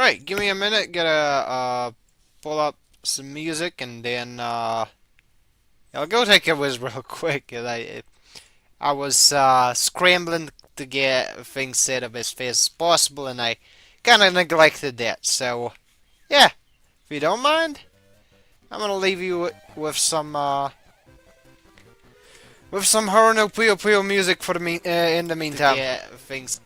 Alright, give me a minute, gotta pull up some music and then I'll go take a whiz real quick 'cause I was scrambling to get things set up as fast as possible and I kinda neglected that. So yeah, if you don't mind, I'm gonna leave you with some Haruno Puyo Puyo music for the in the meantime. To get things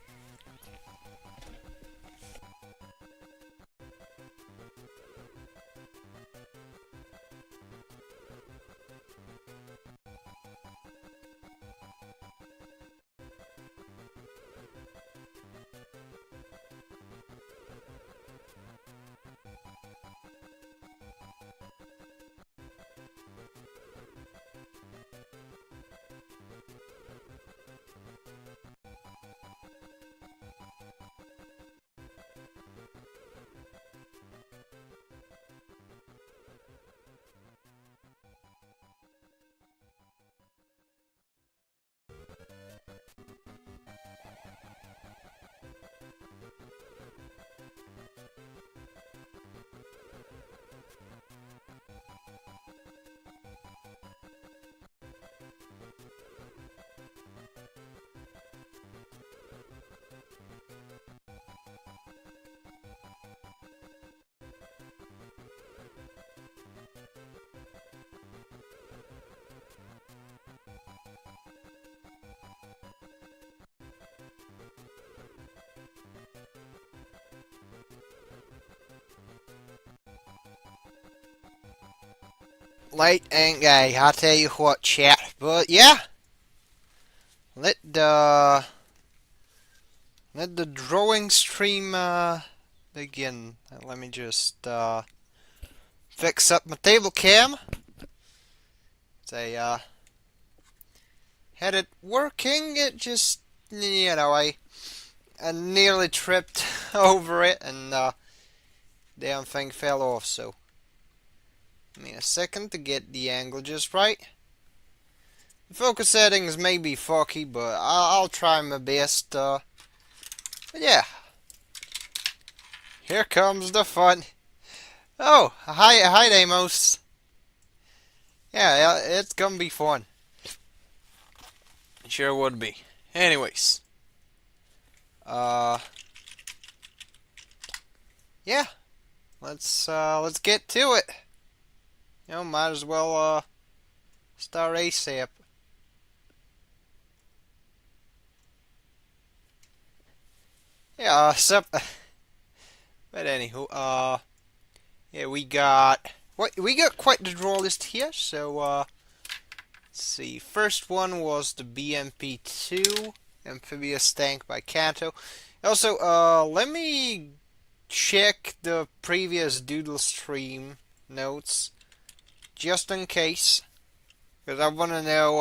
late ain't gay, I'll tell you what, chat. But yeah, let the let the drawing stream begin. Let me just fix up my table cam. Say had it working. It just I nearly tripped over it and damn thing fell off. So give me a second to get the angle just right. The focus settings may be foggy, but I'll try my best. But yeah, here comes the fun. Oh, hi, Deimos. Yeah, it's gonna be fun. It sure would be. Anyways, uh, yeah, let's get to it. Might as well start ASAP. Yeah, but anywho, yeah, we got quite the draw list here. So let's see. First one was the BMP2 Amphibious Tank by Kanto. Also, let me check the previous Doodle stream notes just in case, because I want to know.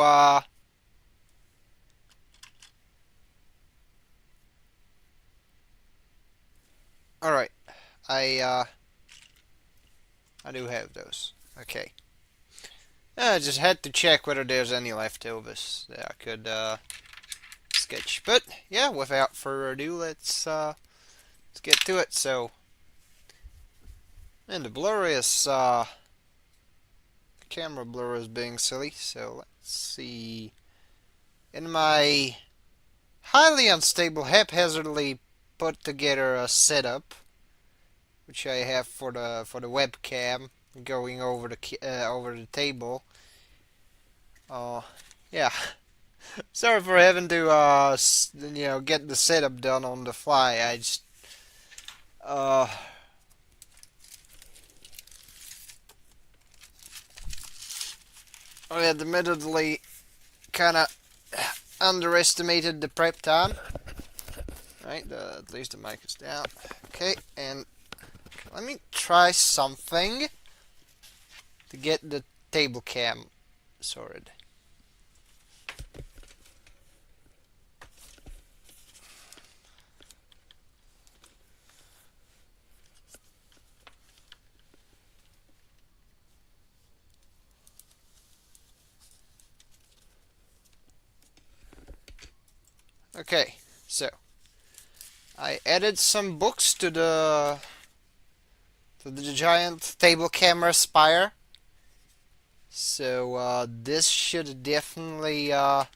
All right, I do have those. Okay. I just had to check whether there's any leftovers that I could sketch. But yeah, without further ado, let's get to it. So, and the blur is camera blur is being silly. So let's see. In my highly unstable, haphazardly put together a setup, which I have for the webcam going over the table. Yeah. Sorry for having to get the setup done on the fly. I just I admittedly kind of underestimated the prep time. Right, at least the mic is down. Okay, and let me try something to get the table cam sorted. Okay, so I added some books to the to the giant table camera spire. So this should definitely unfuck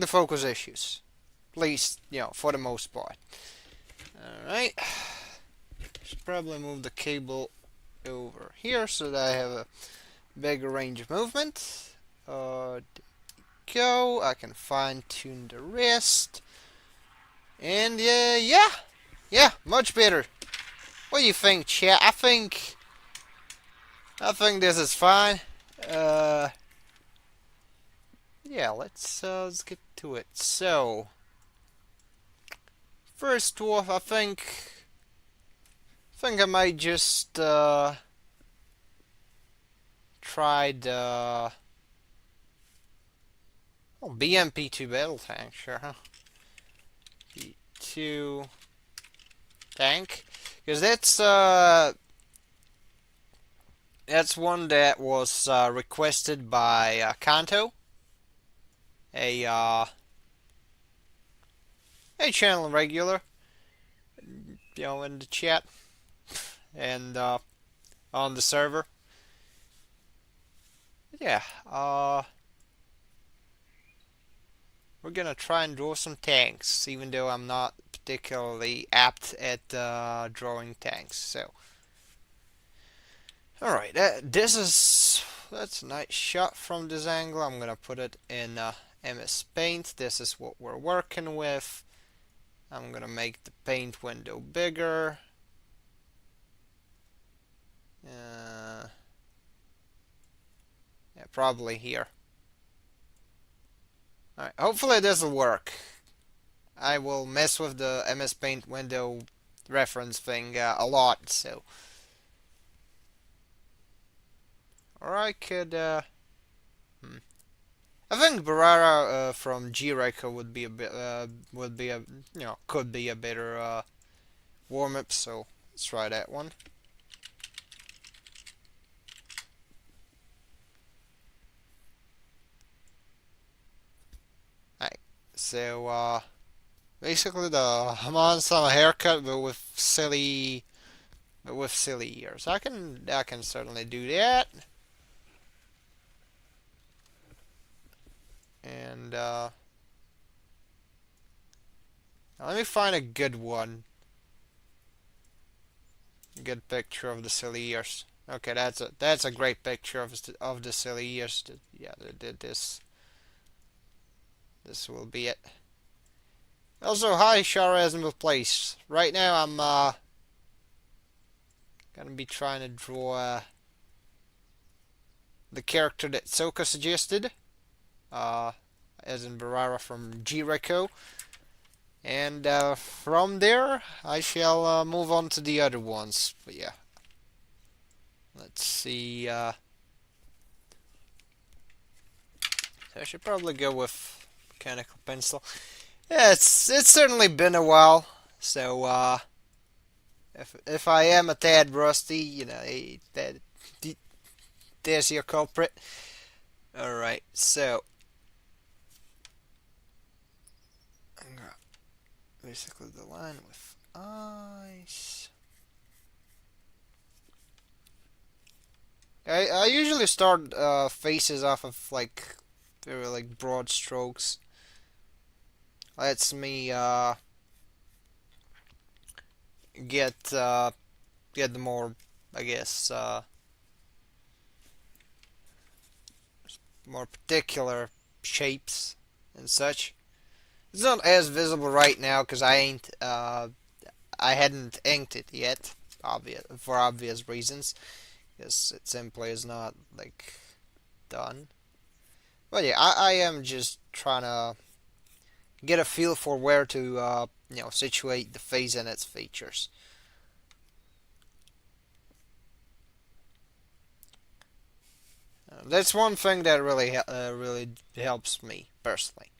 the focus issues. At least, for the most part. Alright. Should probably move the cable over here so that I have a bigger range of movement. There we go. I can fine tune the rest. And yeah, much better. What do you think, chat? I think this is fine. Yeah, let's get to it. So, first off, I think I might just try the BMP2 battle tank, sure, huh? B2 tank, because that's one that was requested by Kanto, a channel regular, in the chat and on the server. Yeah, we're gonna try and draw some tanks, even though I'm not particularly apt at drawing tanks. So, all right, that's a nice shot from this angle. I'm gonna put it in MS Paint. This is what we're working with. I'm gonna make the paint window bigger. Yeah, probably here. Alright, hopefully this will work. I will mess with the MS Paint window reference thing a lot, so. Or I could, I think Barara from G-Reco would be a bit, could be a better warm-up, so let's try that one. Alright, so, basically I'm on some haircut, but with silly ears. I can certainly do that. And let me find a good one. Good picture of the silly ears. Okay, that's a great picture of the silly ears. Yeah, this will be it. Also, hi, Sharazm Place. Right now, I'm gonna be trying to draw the character that Soka suggested, as in Barara from G-Reco. And from there, I shall move on to the other ones. But yeah, let's see. So I should probably go with mechanical pencil. Yeah, it's certainly been a while. So if I am a tad rusty, there's your culprit. All right, so basically the line with eyes. I usually start faces off of very broad strokes. Lets me get the more, I guess, more particular shapes and such. It's not as visible right now because I hadn't inked it yet, for obvious reasons, because it simply is not done. But yeah, I am just trying to get a feel for where to situate the face and its features. That's one thing that really helps me personally.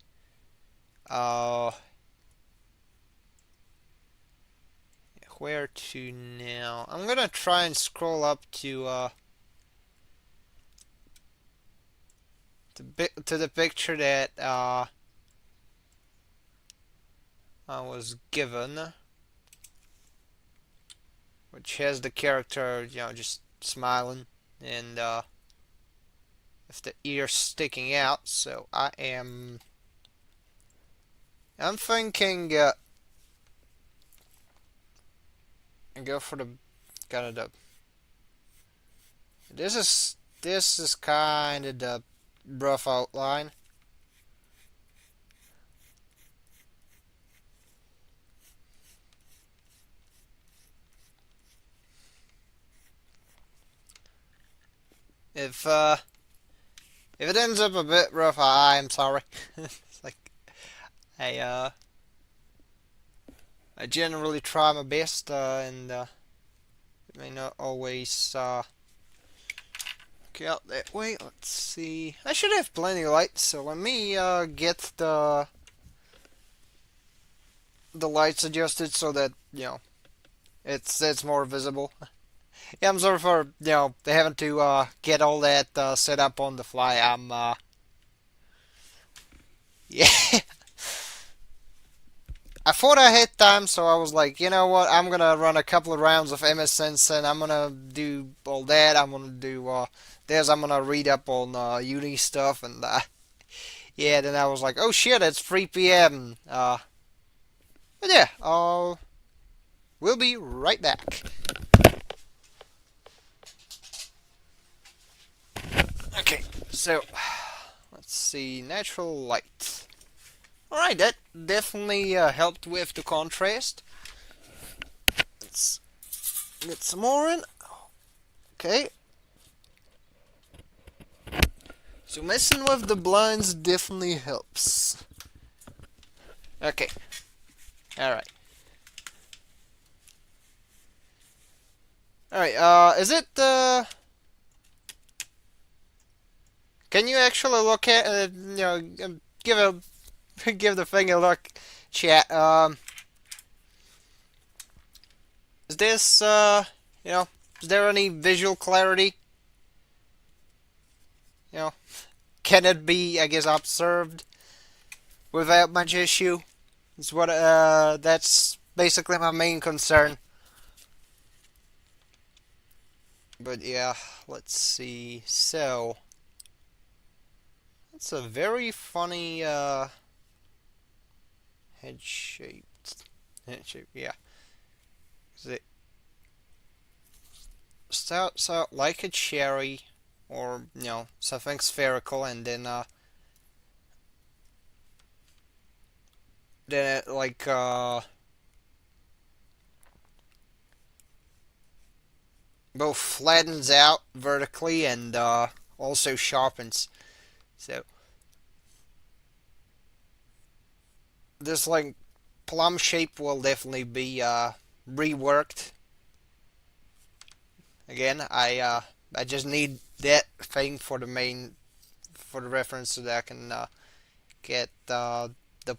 Where to now? I'm gonna try and scroll up to the picture that I was given. which has the character, just smiling, and with the ears sticking out. So I'm thinking, go for the kind of the. This is kind of the rough outline. If if it ends up a bit rough, I'm sorry. It's like I uh I generally try my best, and it may not always get out that way. Let's see. I should have plenty of light, so let me get the lights adjusted so that it's more visible. Yeah, I'm sorry for having to get all that set up on the fly. I'm yeah. I thought I had time, so I was like, you know what? I'm gonna run a couple of rounds of MSN, and I'm gonna do all that. I'm gonna do this. I'm gonna read up on uni stuff, and yeah. Then I was like, oh shit, it's 3 p.m. But yeah, we'll be right back. Okay, so let's see, natural light. All right, that definitely helped with the contrast. Let's get some more in. Okay. So messing with the blinds definitely helps. Okay. Alright. Alright, is it, can you actually look at, give give the thing a look, chat, is this, is there any visual clarity? You know, can it be, I guess, observed without much issue? That's basically my main concern. But yeah, let's see. So, it's a very funny head shape. Head shape, yeah. It starts out like a cherry, or something spherical, and then it like both flattens out vertically and also sharpens. So this like plum shape will definitely be reworked. Again, I just need that thing for the reference so that I can get the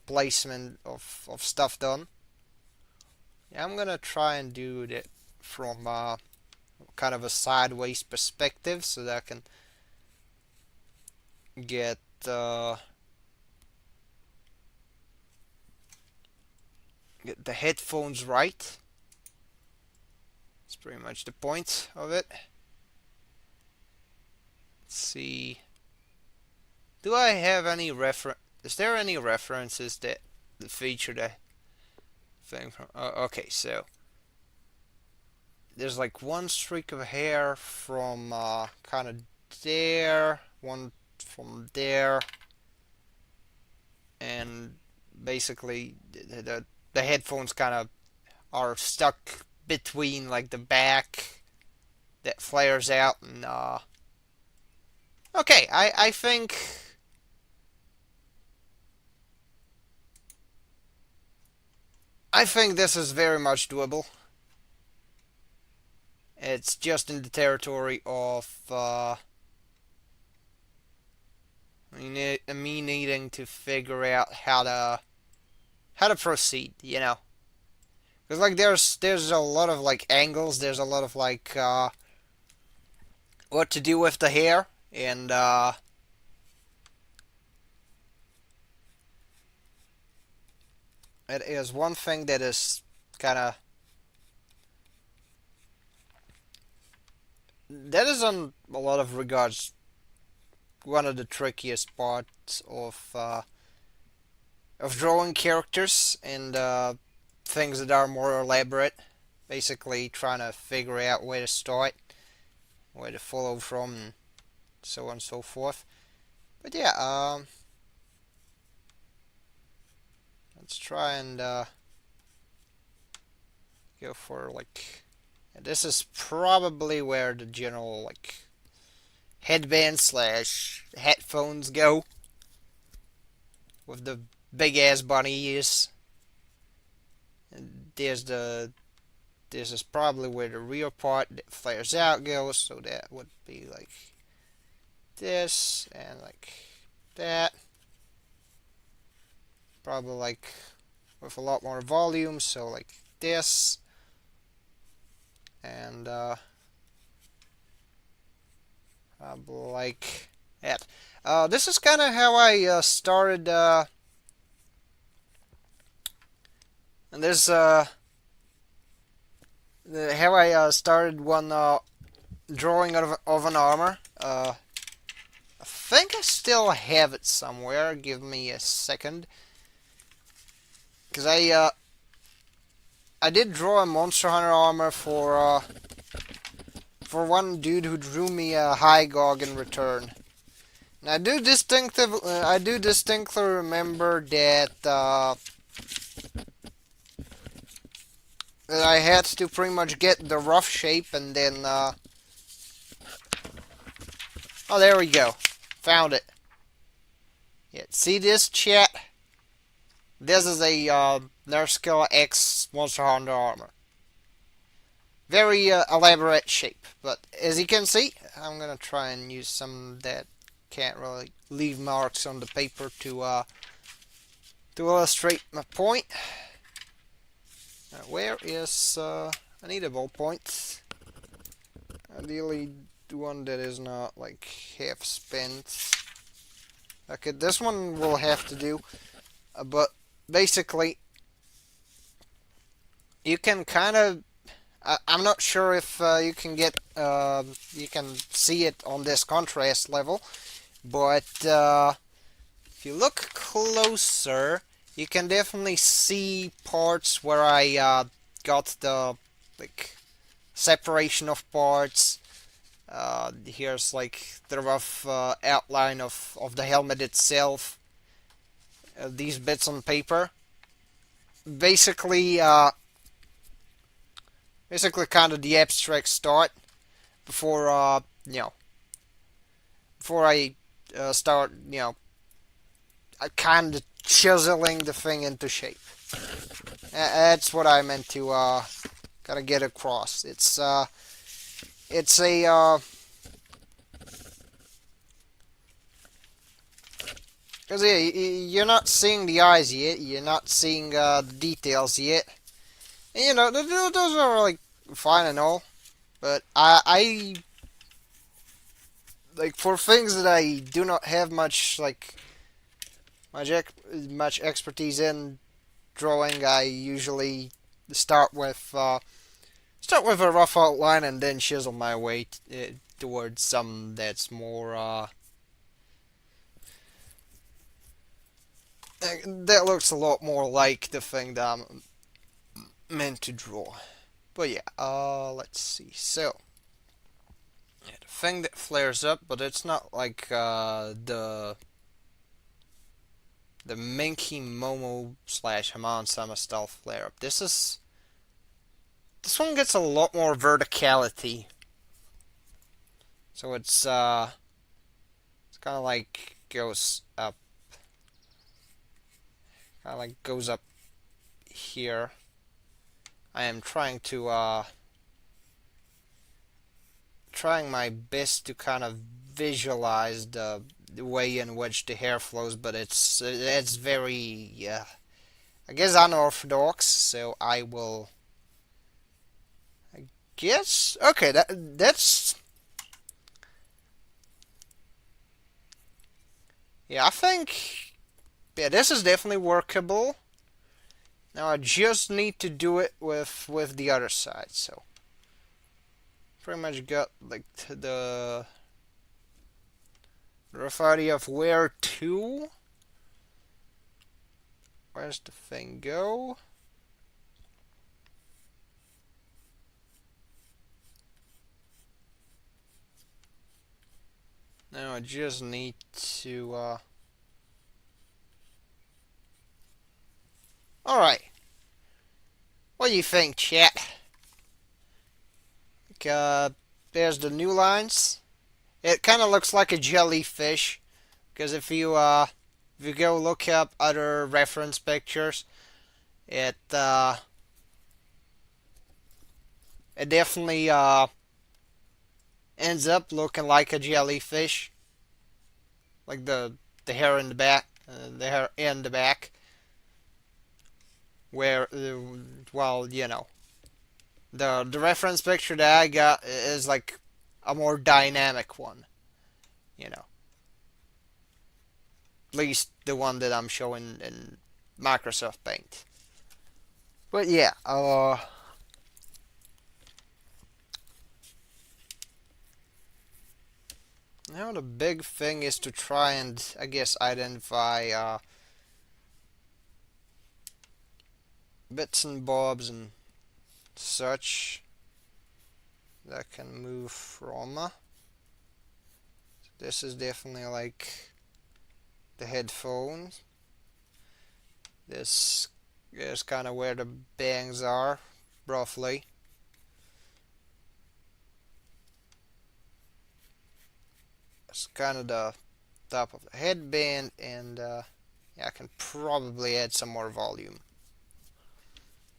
placement of stuff done. Yeah, I'm gonna try and do it from kind of a sideways perspective so that I can get get the headphones right. That's pretty much the point of it. Let's see. Do I have any Is there any references that feature the thing from? Okay, so there's like one streak of hair from kind of there, one from there, and basically the headphones kind of are stuck between like the back that flares out and okay, I think this is very much doable. It's just in the territory of me needing to figure out how to proceed, because like there's a lot of like angles, there's a lot of like what to do with the hair, and it is one thing that is kind of that is on a lot of regards one of the trickiest parts of drawing characters and things that are more elaborate. Basically, trying to figure out where to start, where to follow from, and so on and so forth. But yeah, let's try and go for like. This is probably where the general like headband slash headphones go with the big ass bunny ears. And this is probably where the rear part that flares out goes, so that would be like this and like that. Probably like with a lot more volume, so like this and probably like that. This is kind of how I started. And this how I started one drawing of an armor. I think I still have it somewhere. Give me a second, because I did draw a Monster Hunter armor for one dude who drew me a Hygog in return. And I do distinctly remember that that I had to pretty much get the rough shape and then oh, there we go. Found it. Yeah, see this, chat? This is a Nerskilla X Monster Hunter armor. Very elaborate shape, but as you can see, I'm gonna try and use some that can't really leave marks on the paper to illustrate my point. Where is I need a ballpoint. Ideally, the one that is not like half spent. Okay, this one will have to do, but basically, you can kind of. I'm not sure if you can get you can see it on this contrast level, but if you look closer, you can definitely see parts where I got the like separation of parts. Here's like the rough outline of the helmet itself. These bits on paper. Basically, basically kind of the abstract start before before I start kind of chiseling the thing into shape. That's what I meant to kind of get across. It's a because yeah, you're not seeing the eyes yet. You're not seeing the details yet. And, those are like fine and all, but I like for things that I do not have much much expertise in drawing. I usually start with a rough outline and then chisel my way towards some that's more that looks a lot more like the thing that I'm meant to draw. But yeah, let's see. So, yeah, the thing that flares up, but it's not like the Minky Momo slash Haman Sama style flare up. This one gets a lot more verticality. So it's kind of like goes up, kind of like goes up here. I am trying to trying my best to kind of visualize the way in which the hair flows, but it's very I guess unorthodox. So I will, I guess, okay, that's yeah. I think yeah, this is definitely workable. Now I just need to do it with the other side. So pretty much got like the rough idea of where to. Where's the thing go? Now I just need to Alright. What do you think, chat? There's the new lines. It kind of looks like a jellyfish, because if you go look up other reference pictures, it it definitely ends up looking like a jellyfish, like the hair in the back, the hair in the back, where well, you know, the reference picture that I got is like a more dynamic one, you know. At least the one that I'm showing in Microsoft Paint. But yeah, now the big thing is to try and, I guess, identify bits and bobs and such that can move from. This is definitely like the headphones. This is kind of where the bangs are, roughly. It's kind of the top of the headband, and yeah, I can probably add some more volume.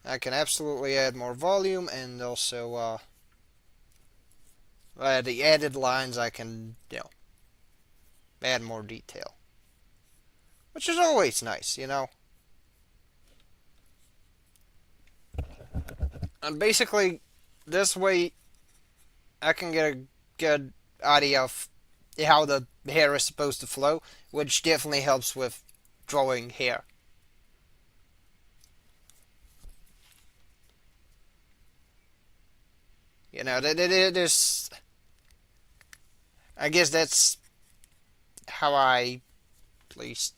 I can absolutely add more volume, and also the added lines I can, you know, add more detail, which is always nice, you know. And basically, this way, I can get a good idea of how the hair is supposed to flow, which definitely helps with drawing hair. You know, there's, I guess that's how I, at least,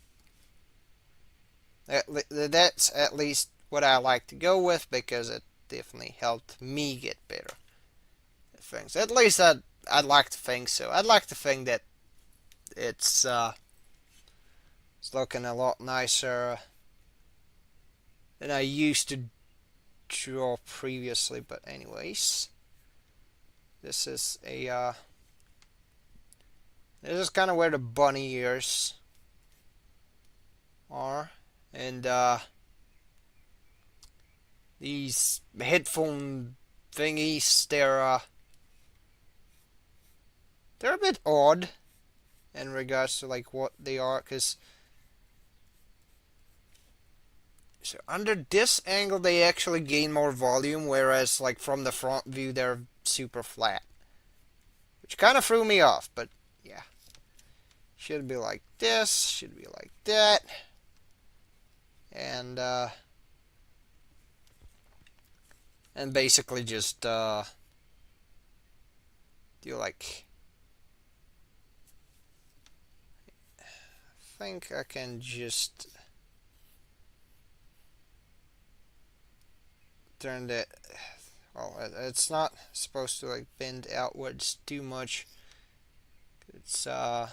that's at least what I like to go with, because it definitely helped me get better at things. At least I'd like to think so. I'd like to think that it's it's looking a lot nicer than I used to draw previously. But anyways, this is a this is kind of where the bunny ears are, and these headphone thingies, they're a bit odd in regards to like what they are, because so under this angle they actually gain more volume, whereas like from the front view they're super flat, which kind of threw me off. But yeah, should be like this, should be like that, and basically just do like, I think I can just turn that, well, it's not supposed to like bend outwards too much. It's yeah,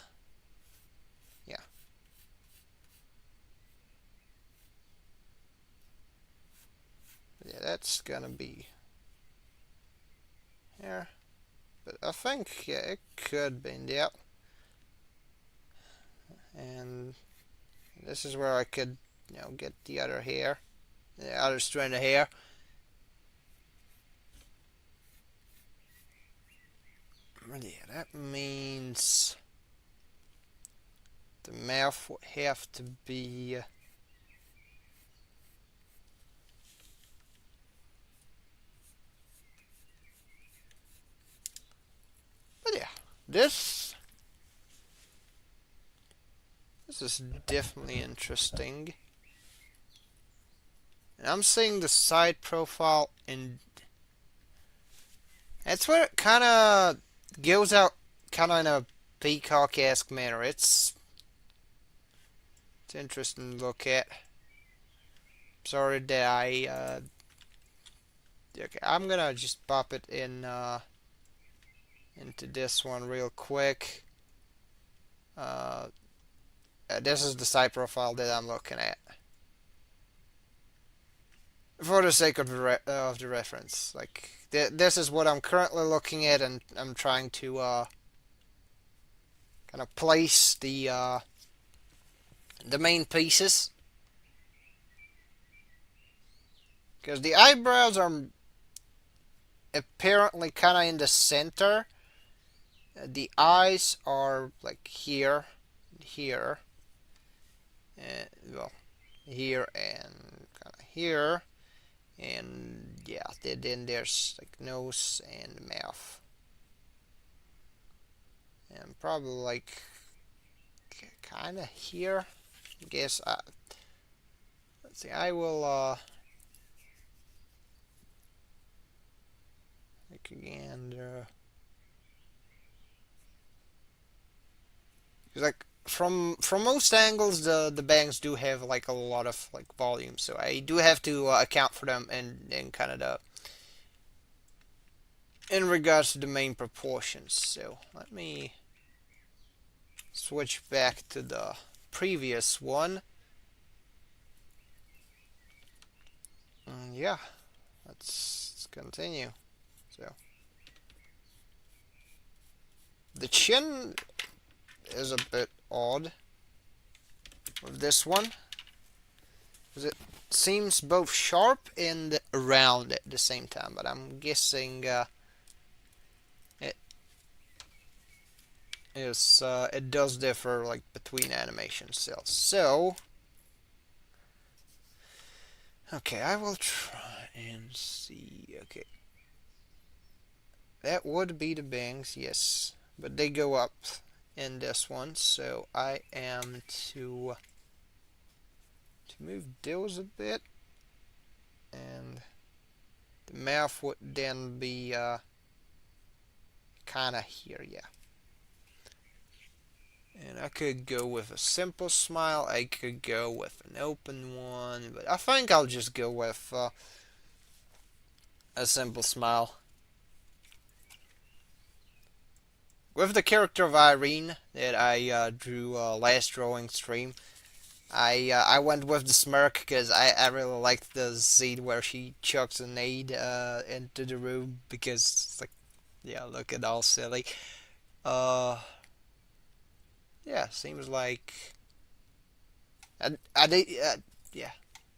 that's gonna be here, but I think, yeah, it could bend out, and this is where I could, you know, get the other hair, the other strand of hair. Yeah, that means the mouth would have to be but yeah, this is definitely interesting. And I'm seeing the side profile, and That's where it kind of goes out, kind of in a peacock-esque manner. It's interesting to look at. Sorry that okay, I'm gonna just pop it in into this one real quick. Uh, this is the side profile that I'm looking at for the sake of the reference. Like this is what I'm currently looking at, and I'm trying to kind of place the main pieces, because the eyebrows are apparently kind of in the center. The eyes are like here, here, and well, here and kind of here, and yeah, then there's like nose and mouth, and probably like kind of here. I guess. Let's see. I will like again. Like from most angles, the bangs do have like a lot of like volume, so I do have to account for them in kind of the in regards to the main proportions. So let me switch back to the previous one. Yeah, let's continue. So the chin is a bit odd with this one, because it seems both sharp and round at the same time, but I'm guessing it does differ like between animation cells. So okay, I will try and see. Okay, that would be the bangs, yes, but they go up in this one, so I am to move those a bit, and the mouth would then be kind of here, yeah. And I could go with a simple smile, I could go with an open one, but I think I'll just go with a simple smile. With the character of Irene that I drew last drawing stream, I went with the smirk because I really liked the scene where she chucks a nade into the room, because it's like, yeah, look at all silly. Uh, yeah, seems like I did, yeah.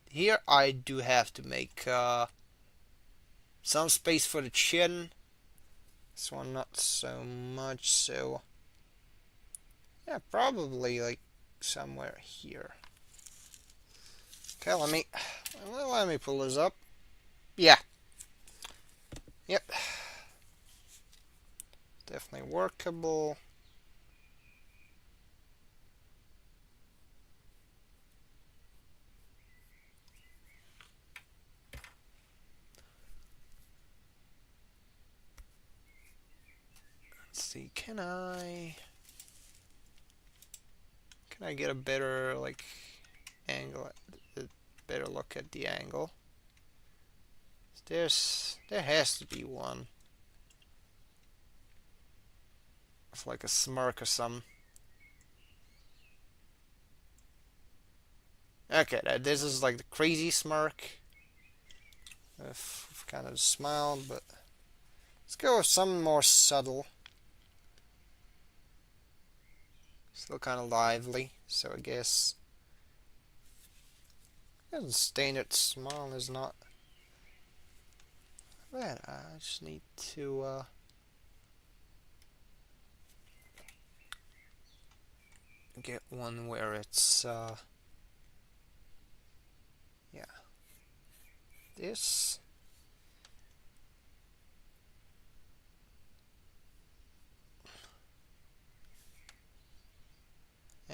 Here I do have to make some space for the chin. This one not so much, so yeah, probably like somewhere here. Okay, let me pull this up. Yeah. Yep. Definitely workable. Let's see, can I get a better like angle, a better look at the angle? There has to be one. It's like a smirk or something. Okay, this is like the crazy smirk with kind of a smile, but let's go with something more subtle. Still kind of lively, so I guess the standard smile is not bad. I just need to get one where it's yeah, this.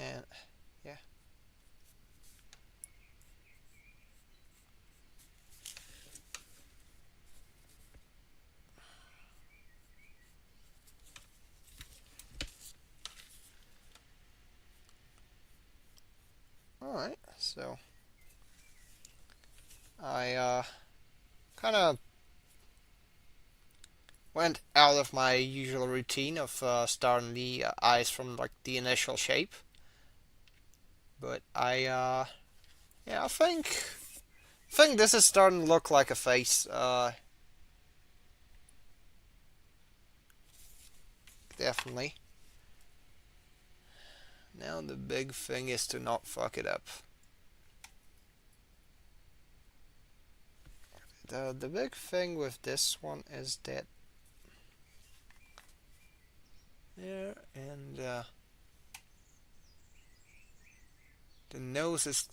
And yeah. So I kind of went out of my usual routine of starting the eyes from like the initial shape, but yeah, I think this is starting to look like a face. Definitely. Now the big thing is to not fuck it up. The big thing with this one is that there and the nose is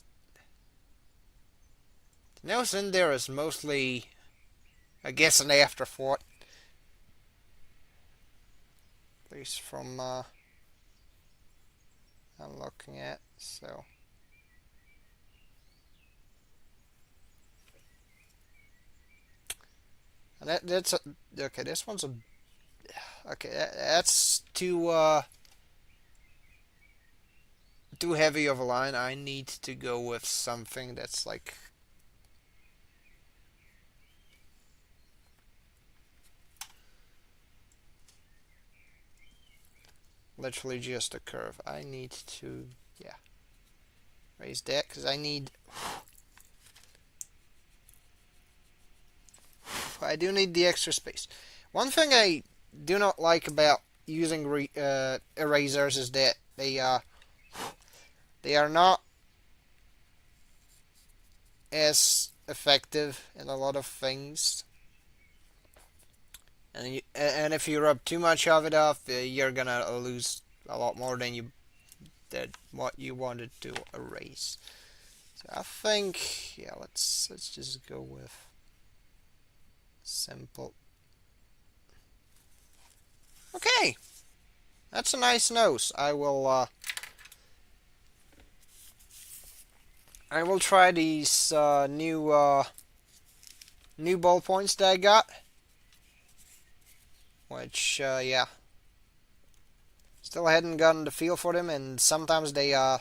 the nose in there is mostly, I guess, an afterthought. At least from I'm looking at. So and that's okay. This one's a okay. That's too heavy of a line. I need to go with something that's like literally just a curve. I need to, yeah, raise that because I do need the extra space. One thing I do not like about using erasers is that they are not as effective in a lot of things. And if you rub too much of it off, you're gonna lose a lot more than what you wanted to erase. So I think, yeah, let's just go with simple. Okay, that's a nice nose. I will try these new ballpoints that I got, which yeah, still hadn't gotten the feel for them, and sometimes they're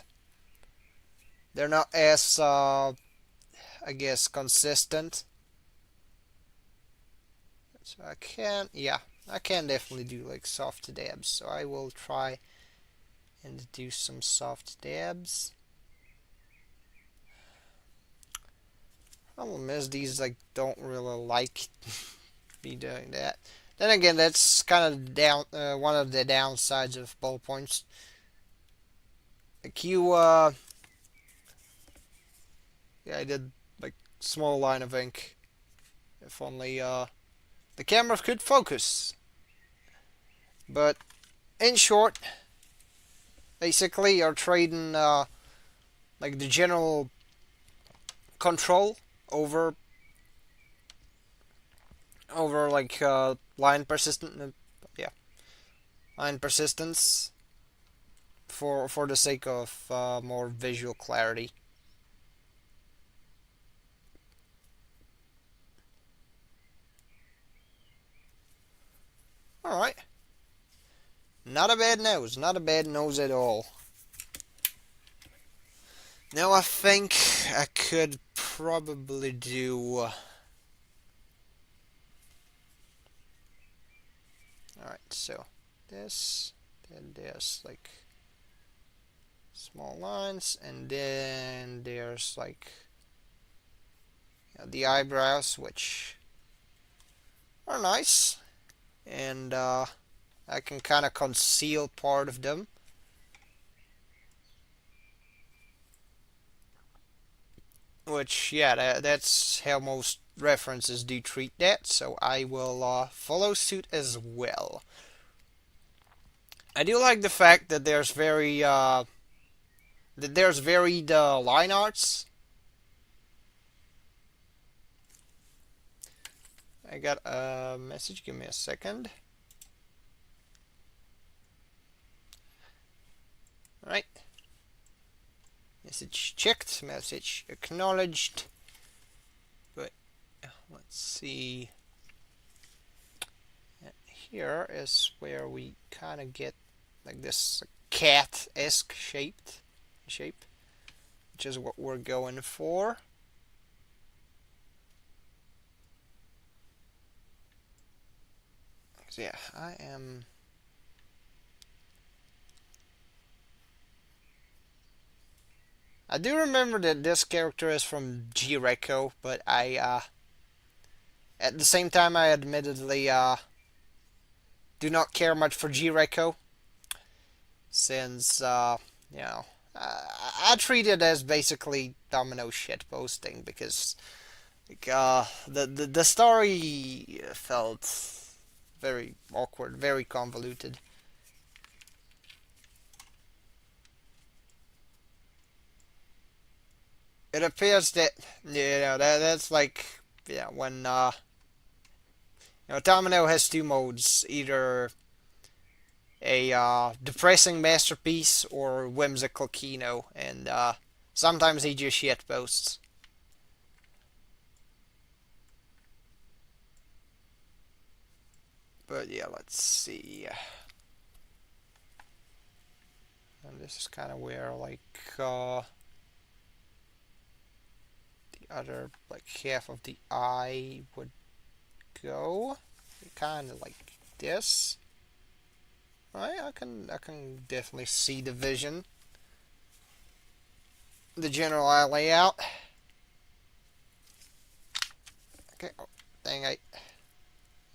not as I guess consistent. So I can definitely do like soft dabs. So I will try and do some soft dabs. Problem is these like don't really like me doing that. Then again, that's kind of one of the downsides of ballpoints. Like yeah, I did like small line of ink. If only the camera could focus. But in short, basically you're trading like the general control over like line persistent yeah, line persistence for the sake of more visual clarity. All right, not a bad nose, not a bad nose at all. Now I think I could probably do. Alright, so this, then there's like small lines, and then there's like the eyebrows, which are nice, and I can kind of conceal part of them. Which, yeah, that's how most references do treat that, so I will follow suit as well. I do like the fact that there's varied line arts. I got a message, give me a second. Alright. Message checked, message acknowledged. But let's see. Here is where we kind of get like this cat-esque shape. which is what we're going for. So yeah, I do remember that this character is from G-Reco, but at the same time, I admittedly do not care much for G-Reco, since you know, I treat it as basically Domino shit posting, because like, the story felt very awkward, very convoluted. It appears that that's like, yeah, when Domino has two modes, either a depressing masterpiece or whimsical kino, and sometimes he just shit posts. But yeah, let's see. And this is kind of where like the other like half of the eye would go. Kind of like this. Right, I can definitely see the vision, the general eye layout. Okay, oh, dang, I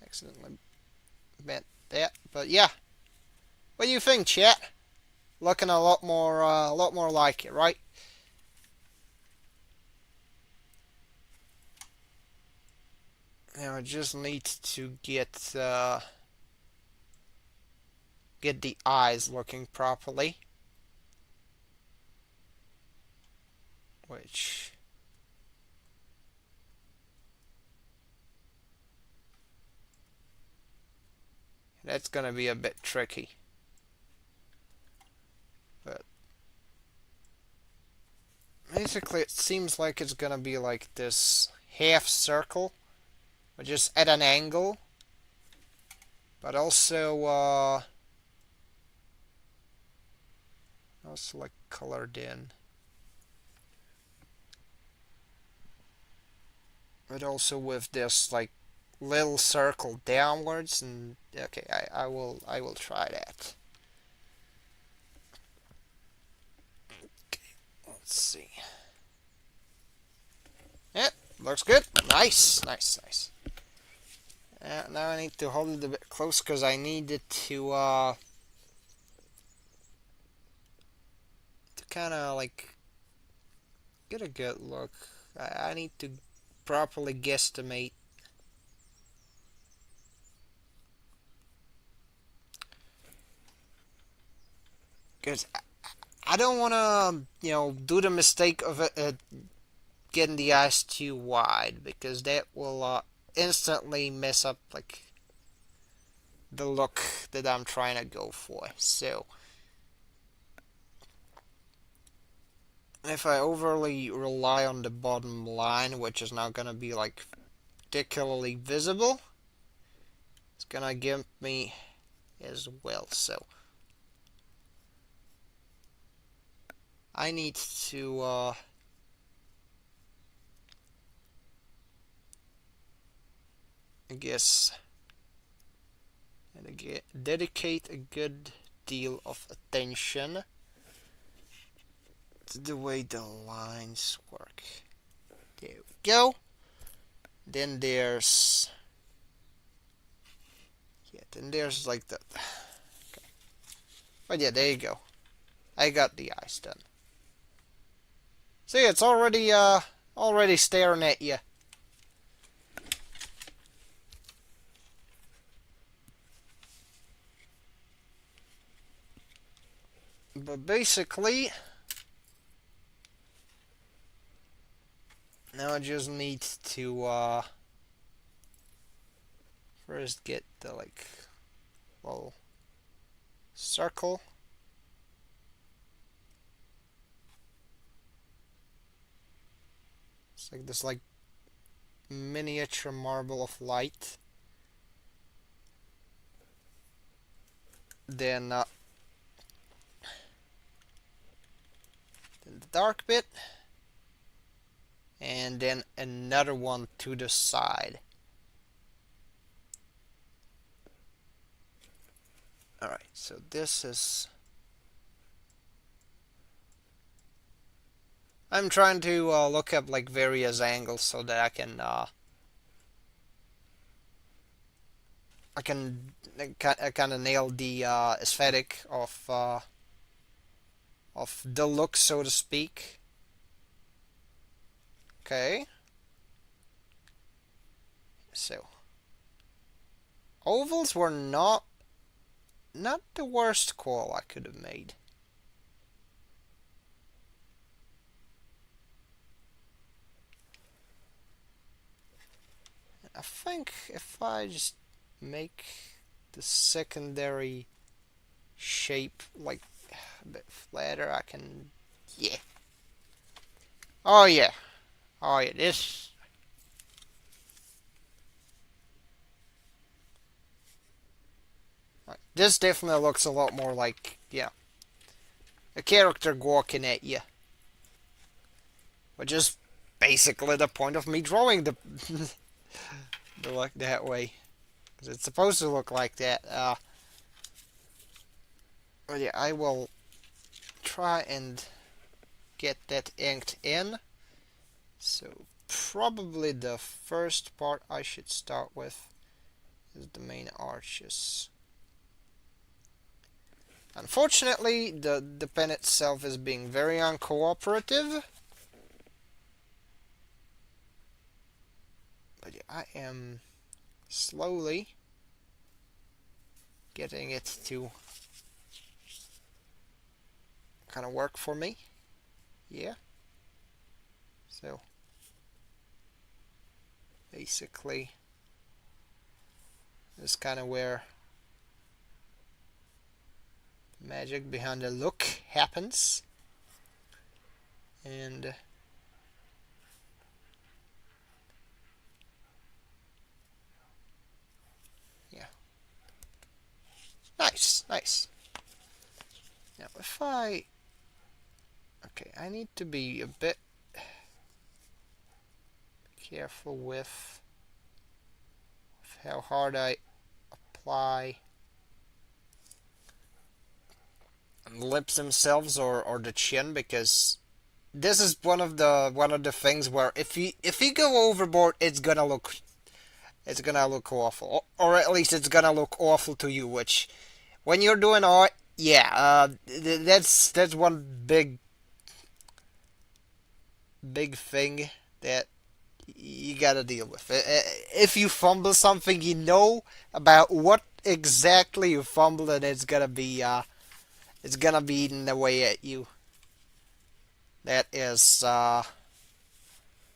accidentally bent that. But yeah, what do you think, chat? Looking a lot more like it, right? Now I just need to get the eyes looking properly, which that's gonna be a bit tricky. But basically, it seems like it's gonna be like this half circle, but just at an angle, but also like colored in. But also with this like little circle downwards, and okay, I will try that. Okay, let's see. Yeah, looks good. Nice, nice, nice. Now I need to hold it a bit close because I need it to kind of like get a good look. I need to properly guesstimate. Because I don't want to, do the mistake of getting the eyes too wide, because that will instantly mess up like the look that I'm trying to go for. So if I overly rely on the bottom line, which is not gonna be like particularly visible, it's gonna give me as well. So I need to I guess dedicate a good deal of attention to the way the lines work. There we go. Then there's like the okay. But yeah, there you go. I got the eyes done. See, it's already staring at you. But basically, now I just need to first get the like little circle. It's like this like miniature marble of light. Then in the dark bit, and then another one to the side. Alright, so this is... I'm trying to look up like various angles so that I can kind of nail the aesthetic of the look, so to speak. Okay. So ovals were not the worst call I could have made. I think if I just make the secondary shape like a bit flatter, I can... Yeah. Oh yeah. Oh yeah, this... This definitely looks a lot more like, yeah, a character walking at you. Which is basically the point of me drawing the look that way. Because it's supposed to look like that. But yeah, I will try and get that inked in. So probably the first part I should start with is the main arches. Unfortunately, the pen itself is being very uncooperative. But yeah, I am slowly getting it to kind of work for me. Yeah. So basically, this is kind of where magic behind the look happens. And yeah, nice, nice. Now if I... Okay, I need to be a bit careful with how hard I apply the lips themselves or the chin, because this is one of the things where if you go overboard, it's gonna look awful, or at least it's gonna look awful to you. Which, when you're doing art, yeah, that's one big thing that you gotta deal with. If you fumble something, you know about what exactly you fumbled, and it's gonna be eating away at you. That is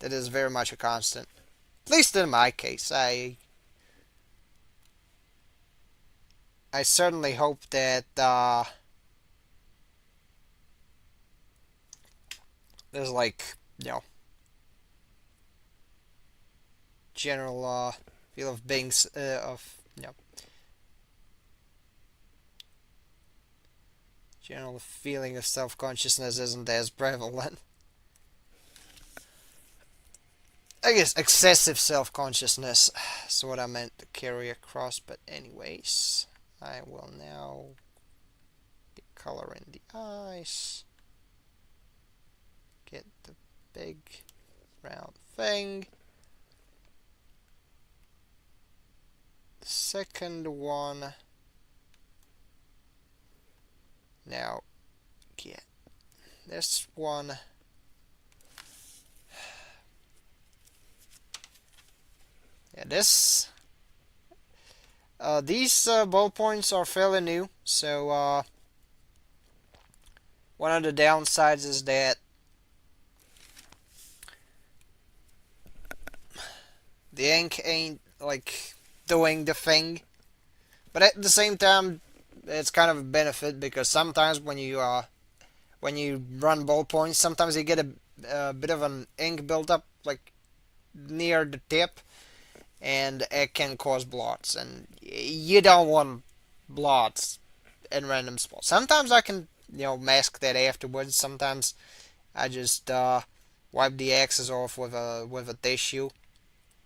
very much a constant. At least in my case, I certainly hope that there's like, you know, general feel of being of, you know, general feeling of self-consciousness isn't as prevalent. I guess excessive self-consciousness is what I meant to carry across, but anyways, I will now get color in the eyes, get the big round thing. The second one, now get this one. Yeah, this these ballpoints are fairly new, so one of the downsides is that the ink ain't like doing the thing, but at the same time, it's kind of a benefit, because sometimes when you run ballpoints, sometimes you get a bit of an ink buildup like near the tip, and it can cause blots, and you don't want blots in random spots. Sometimes I can, mask that afterwards. Sometimes I just wipe the excess off with a tissue.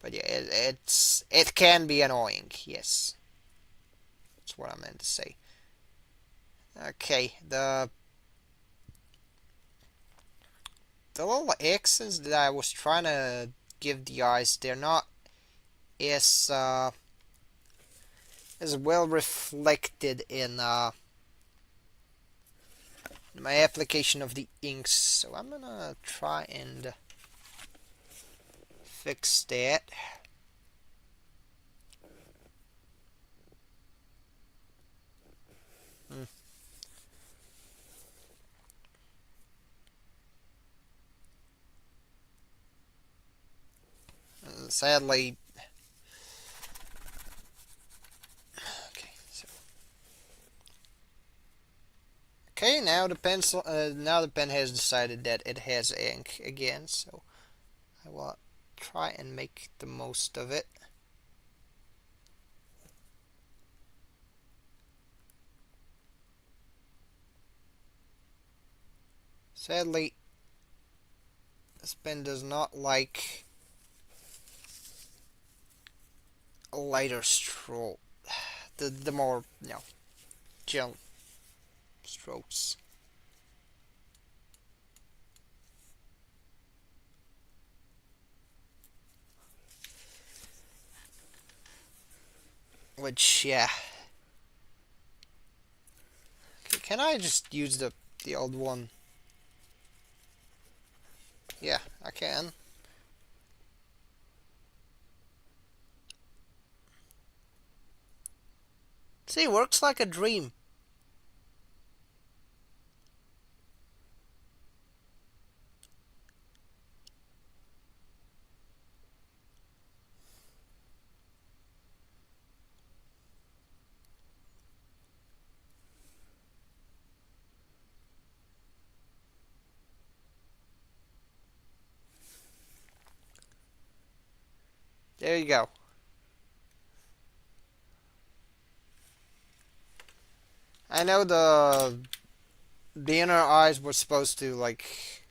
But yeah, it can be annoying. Yes, that's what I meant to say. Okay, the little X's that I was trying to give the eyes, they're not as as well reflected in my application of the inks. So I'm gonna try and fix that. Hmm. Sadly, okay. So, okay, now the pencil, now the pen has decided that it has ink again. So I will try and make the most of it. Sadly, this pen does not like a lighter stroke. The more, gentle strokes. Which, yeah. Okay, can I just use the old one? Yeah, I can. See, works like a dream. There you go. I know the inner eyes were supposed to like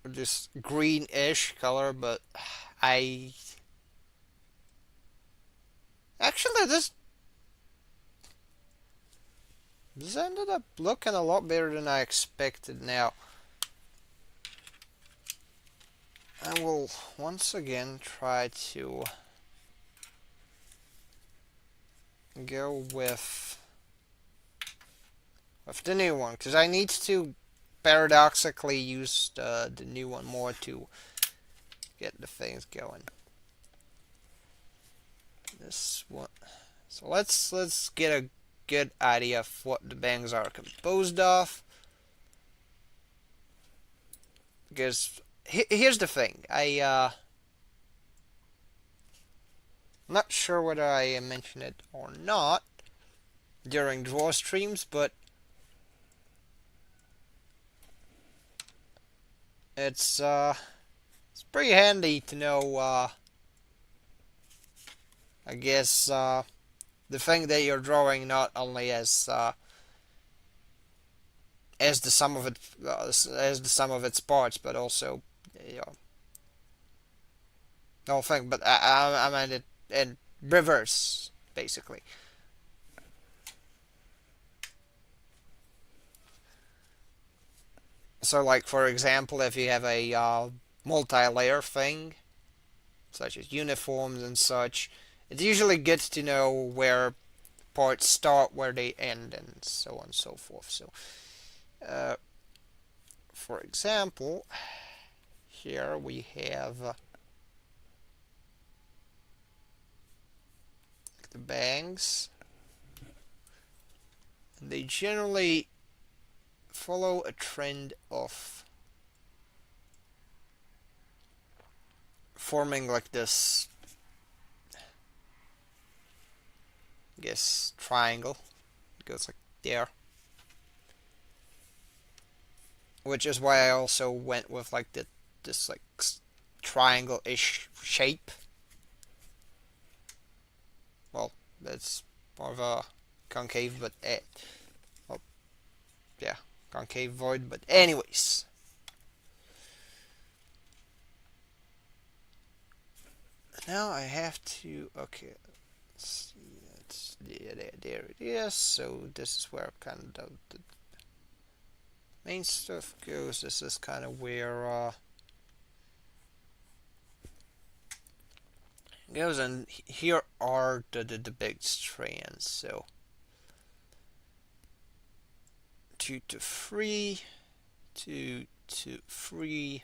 this greenish color, but I actually this ended up looking a lot better than I expected. Now I will once again try to go with the new one because I need to paradoxically use the new one more to get the things going. This one. So let's get a good idea of what the bangs are composed of. Because here's the thing, I'm not sure whether I mentioned it or not during draw streams, but it's pretty handy to know I guess the thing that you're drawing not only as the sum of as the sum of its parts, but also you know, the whole thing. But I meant it in reverse, basically. So, like for example, if you have a multi-layer thing, such as uniforms and such, it's usually good to know where parts start, where they end, and so on and so forth. So, uh, for example, here we have the bangs. They generally follow a trend of forming like this, I guess, triangle. It goes like there. Which is why I also went with like this like triangle-ish shape. Well, it's more of a concave, but well, yeah, concave void, but anyways. Now I have to, okay, let's see, there it is. So this is where kind of the main stuff goes. This is kind of where goes, and here are the big strands. So 2 to 3, 2 to 3.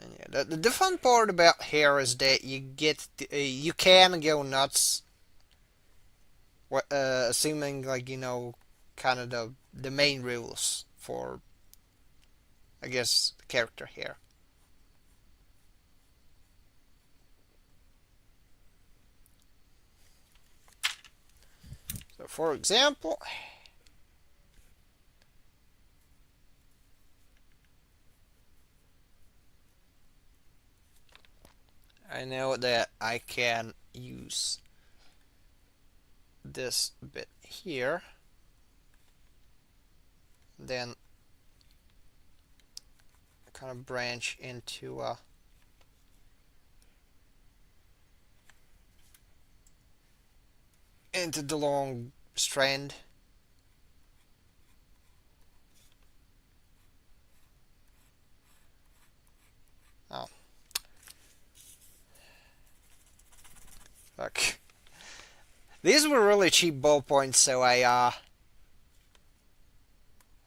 And yeah, the fun part about here is that you can go nuts. Assuming, like, kind of the main rules for, I guess, the character here. So for example, I know that I can use this bit here, then kind of branch into the long strand. Oh, fuck. These were really cheap ballpoints, so I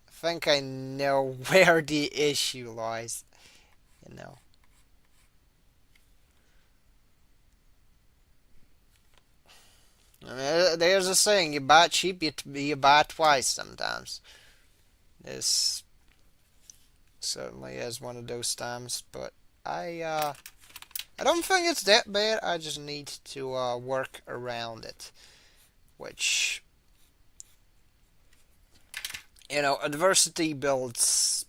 think I know where the issue lies. I mean, there's a saying: you buy cheap, you buy twice sometimes. This certainly is one of those times, but I don't think it's that bad. I just need to work around it, which, adversity builds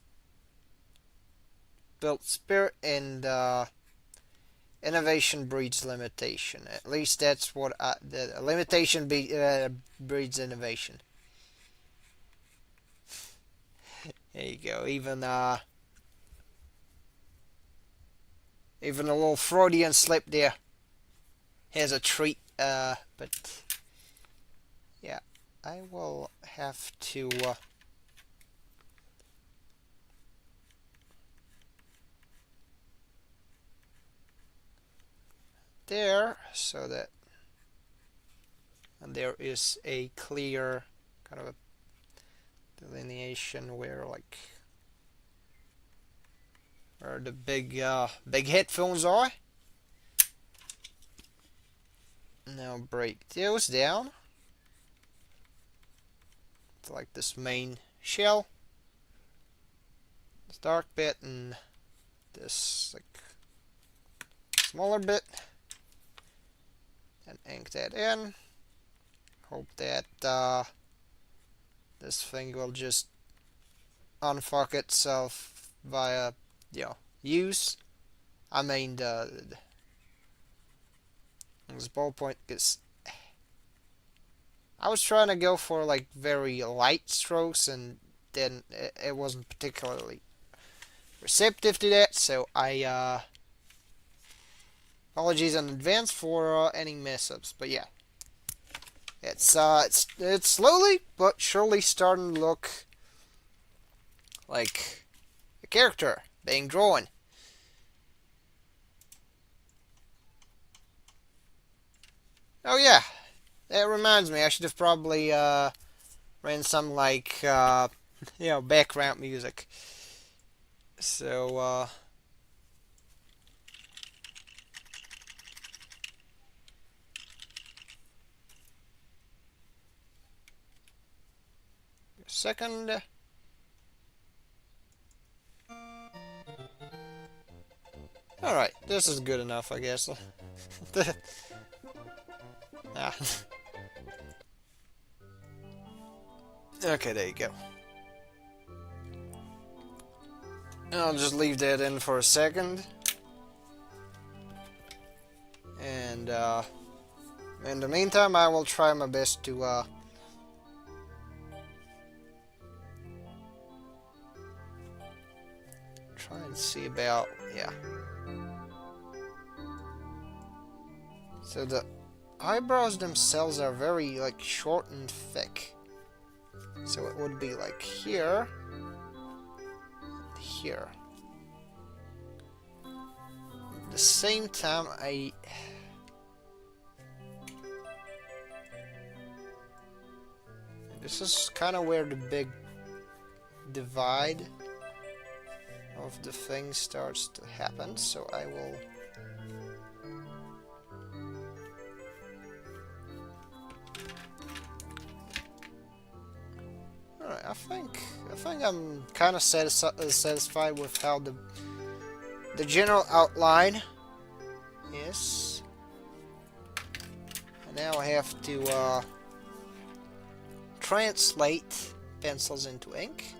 spirit, and innovation breeds limitation. At least that's what the limitation breeds innovation. There you go. Even a little Freudian slip there. Here's a treat. But yeah, I will have to. There, so that, and there is a clear kind of a delineation where, like, where the big headphones are. Now break those down to, like, this main shell, this dark bit, and this, like, smaller bit, and ink that in. Hope that this thing will just unfuck itself via, use. I mean, this ballpoint, because I was trying to go for, like, very light strokes, and then it wasn't particularly receptive to that, so I apologies in advance for any mess-ups. But yeah, it's slowly but surely starting to look like a character being drawn. Oh yeah, that reminds me, I should have probably ran some, like, background music. So second. Alright, this is good enough, I guess. Ah. Okay, there you go. I'll just leave that in for a second. And In the meantime, I will try my best to try and see about, yeah. So the eyebrows themselves are very, like, short and thick. So it would be like here, here. At the same time, this is kind of where the big divide of the thing starts to happen, so I will alright, I think I'm kind of satisfied with how the general outline is. And now I have to translate pencils into ink,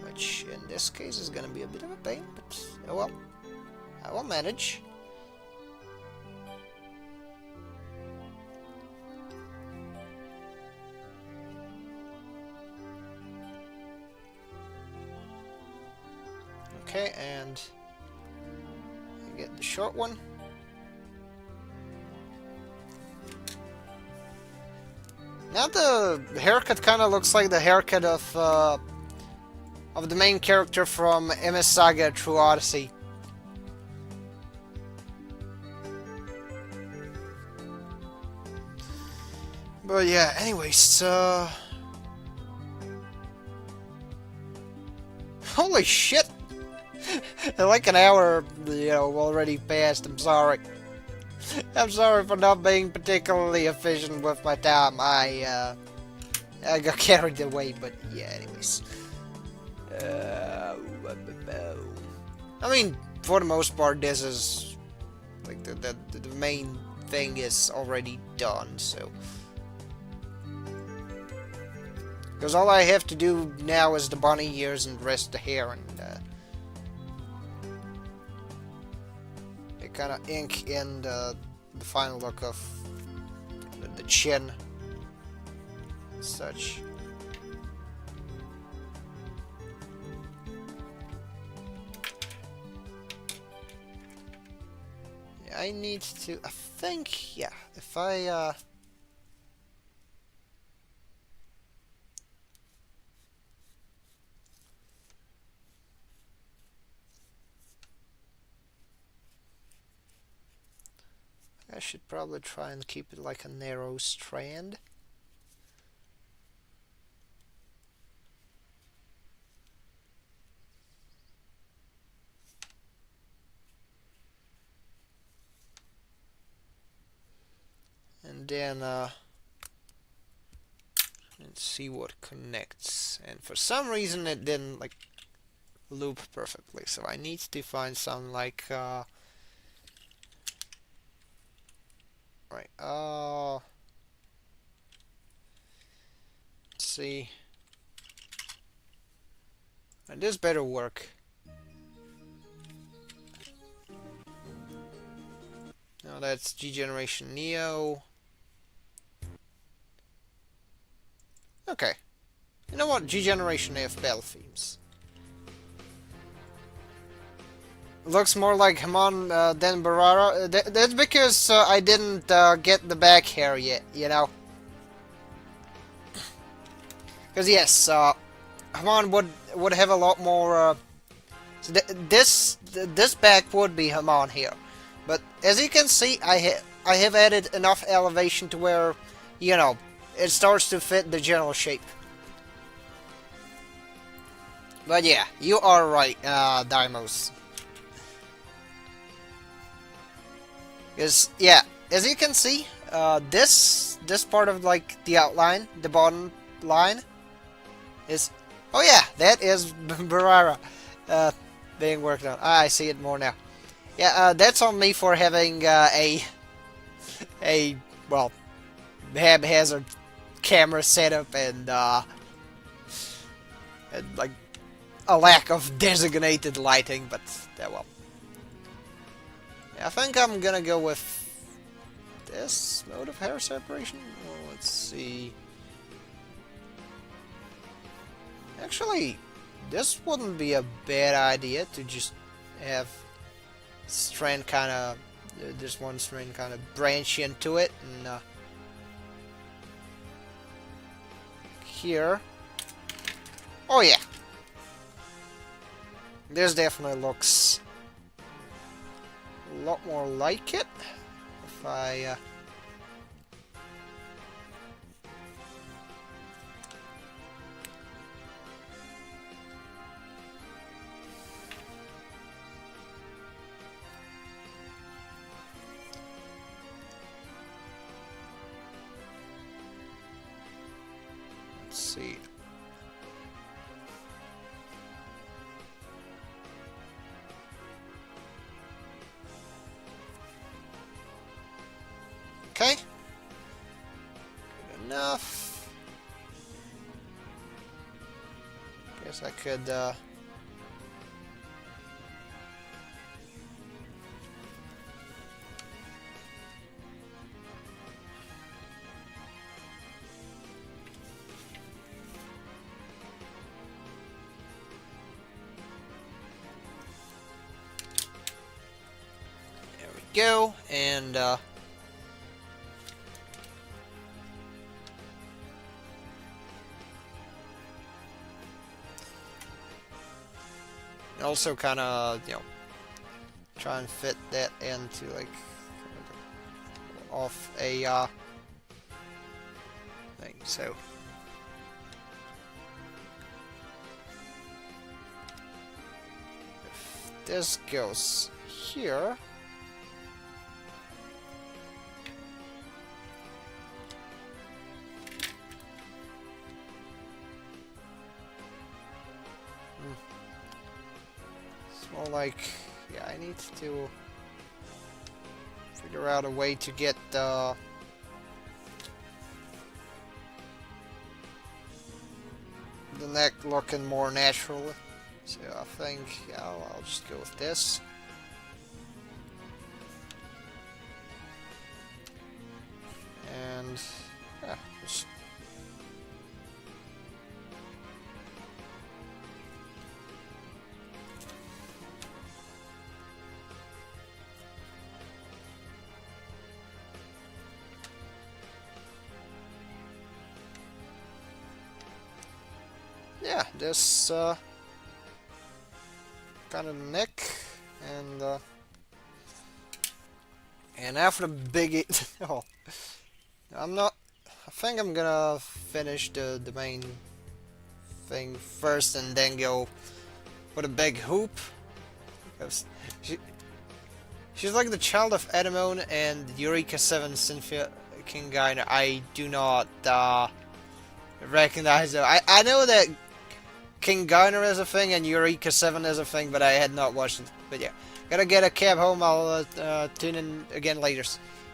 which in this case is going to be a bit of a pain, but oh well, I will manage. Okay, and I get the short one. Now the haircut kind of looks like the haircut of the main character from MS Saga True Odyssey. But yeah, anyways, holy shit! Like an hour, already passed. I'm sorry. I'm sorry for not being particularly efficient with my time. I got carried away, but yeah, anyways. I mean, for the most part, this is like the main thing is already done, so. Because all I have to do now is the bunny ears and rest the hair, and kind of ink in the final look of the chin, such. Yeah, I need to. I think, yeah, if I should probably try and keep it like a narrow strand. And then let's see what connects. And for some reason it didn't like loop perfectly, so I need to find some like right, let's see. And this better work. Now that's G Generation Neo. Okay. You know what? G Generation AF battle themes. Looks more like Hamon than Barara. That's because I didn't get the back hair yet, you know? Because yes, Hamon would have a lot more. So this back would be Hamon here, but as you can see, I have added enough elevation to where, you know, it starts to fit the general shape. But yeah, you are right, Daimos. Because yeah, as you can see, this part of like the outline, the bottom line, is, oh yeah, that is Barara being worked on. I see it more now. Yeah, that's on me for having a well, haphazard camera setup and like a lack of designated lighting, but well. I think I'm gonna go with this mode of hair separation. Well, let's see. Actually, this wouldn't be a bad idea to just have strand kind of, this one strand kind of branch into it, and here. Oh yeah, this definitely looks a lot more like it. If I let's see. Okay. Good enough. Guess I could, there we go, and, also kind of, try and fit that into, like, off a, thing, so. If this goes here. It's more like, yeah, I need to figure out a way to get the neck looking more natural. So I think, yeah, I'll just go with this. And yeah, just yeah, this kind of neck, and after the big oh, I'm not. I think I'm gonna finish the main thing first, and then go with a big hoop. Because she's like the child of Edamon and Eureka 7 Cynthia Kingainer. I do not recognize her. I know that Kingainer is a thing and Eureka 7 is a thing, but I had not watched it. But yeah, gotta get a cab home. I'll tune in again later.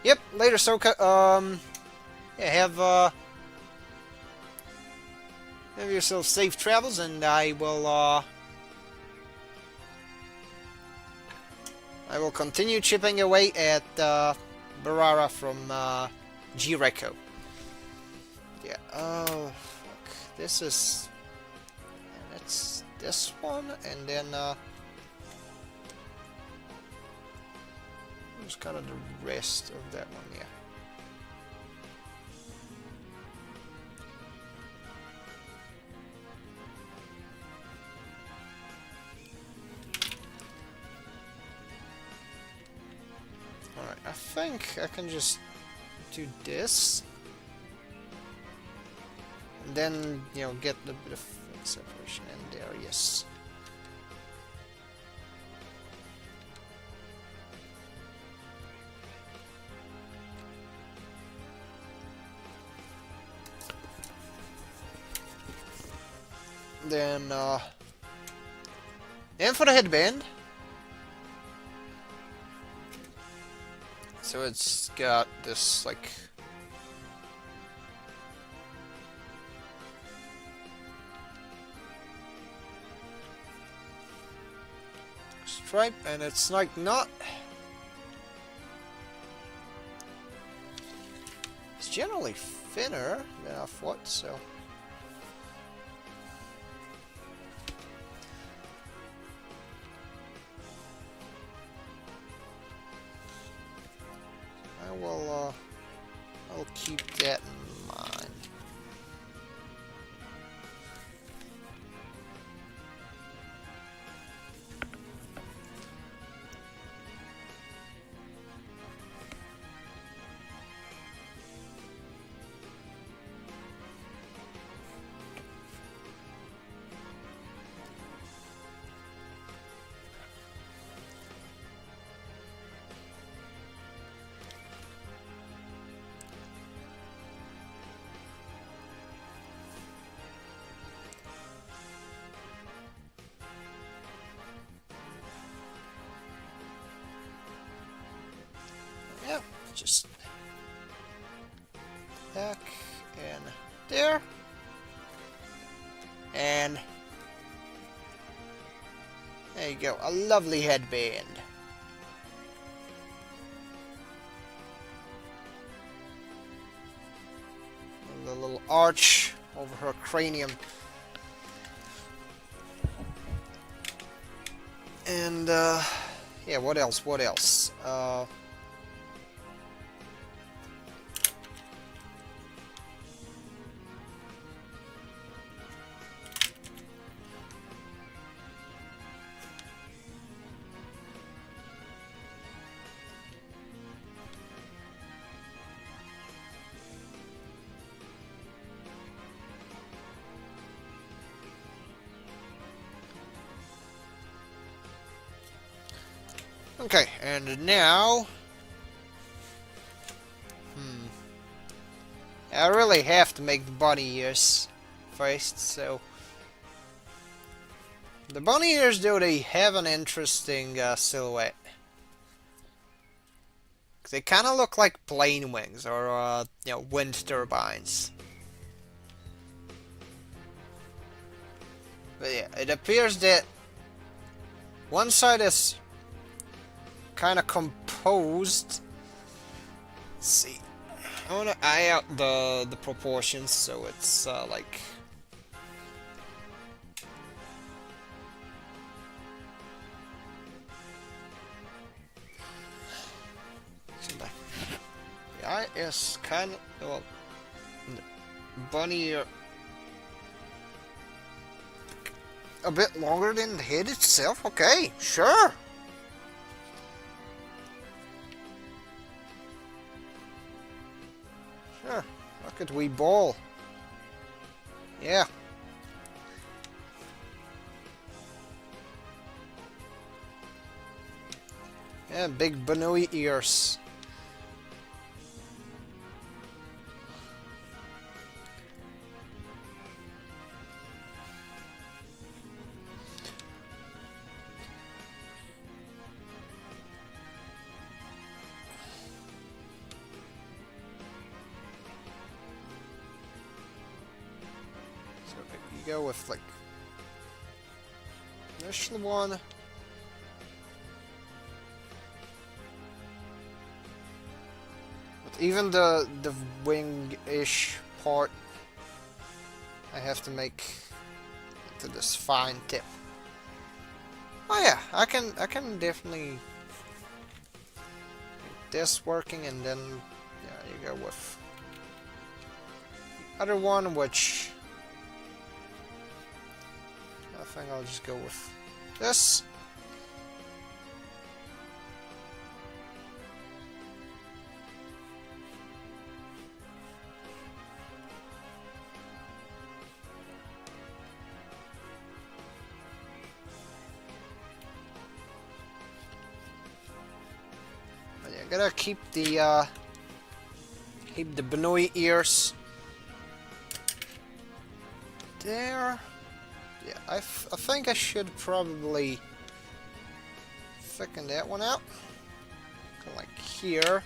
Yep, later. So yeah, have yourself safe travels, and I will continue chipping away at Barara from G-Reco. Yeah. Oh, fuck. This is. That's this one, and then just kind of the rest of that one. Yeah. Alright, I think I can just do this. And then, get a bit of separation in there, yes. Then, and for the headband. So it's got this, like, stripe, and it's like not generally thinner than I thought, so... I'll keep that in mind. Yeah, just back and there. And there you go, a lovely headband. And the little arch over her cranium. And yeah, what else? What else? Okay, and now... I really have to make the bunny ears first, so... The bunny ears, though, they have an interesting silhouette. They kind of look like plane wings, or, you know, wind turbines. But yeah, it appears that one side is kind of composed. Let's see. I want to eye out the proportions, so it's like... The eye is kind of... well... bunny... a bit longer than the head itself? Okay, sure! Sure, look at we ball. Yeah. Yeah, big Banoi ears. Go with like this one, but even the wing-ish part I have to make to this fine tip. Oh yeah, I can definitely get this working, and then yeah, you go with the other one, which I think I'll just go with this. But yeah, gotta keep the Banoi ears there. Yeah, I think I should probably thicken that one out. Kind of like here.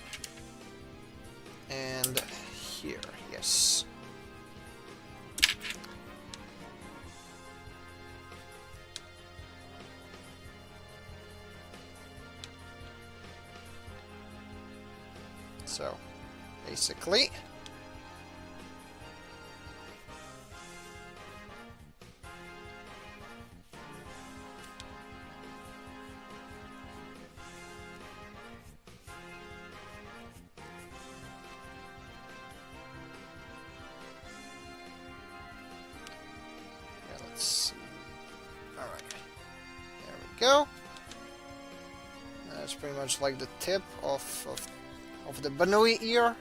And here, yes. So, basically, Let's see. Alright. There we go. That's pretty much like the tip of the Banui ear.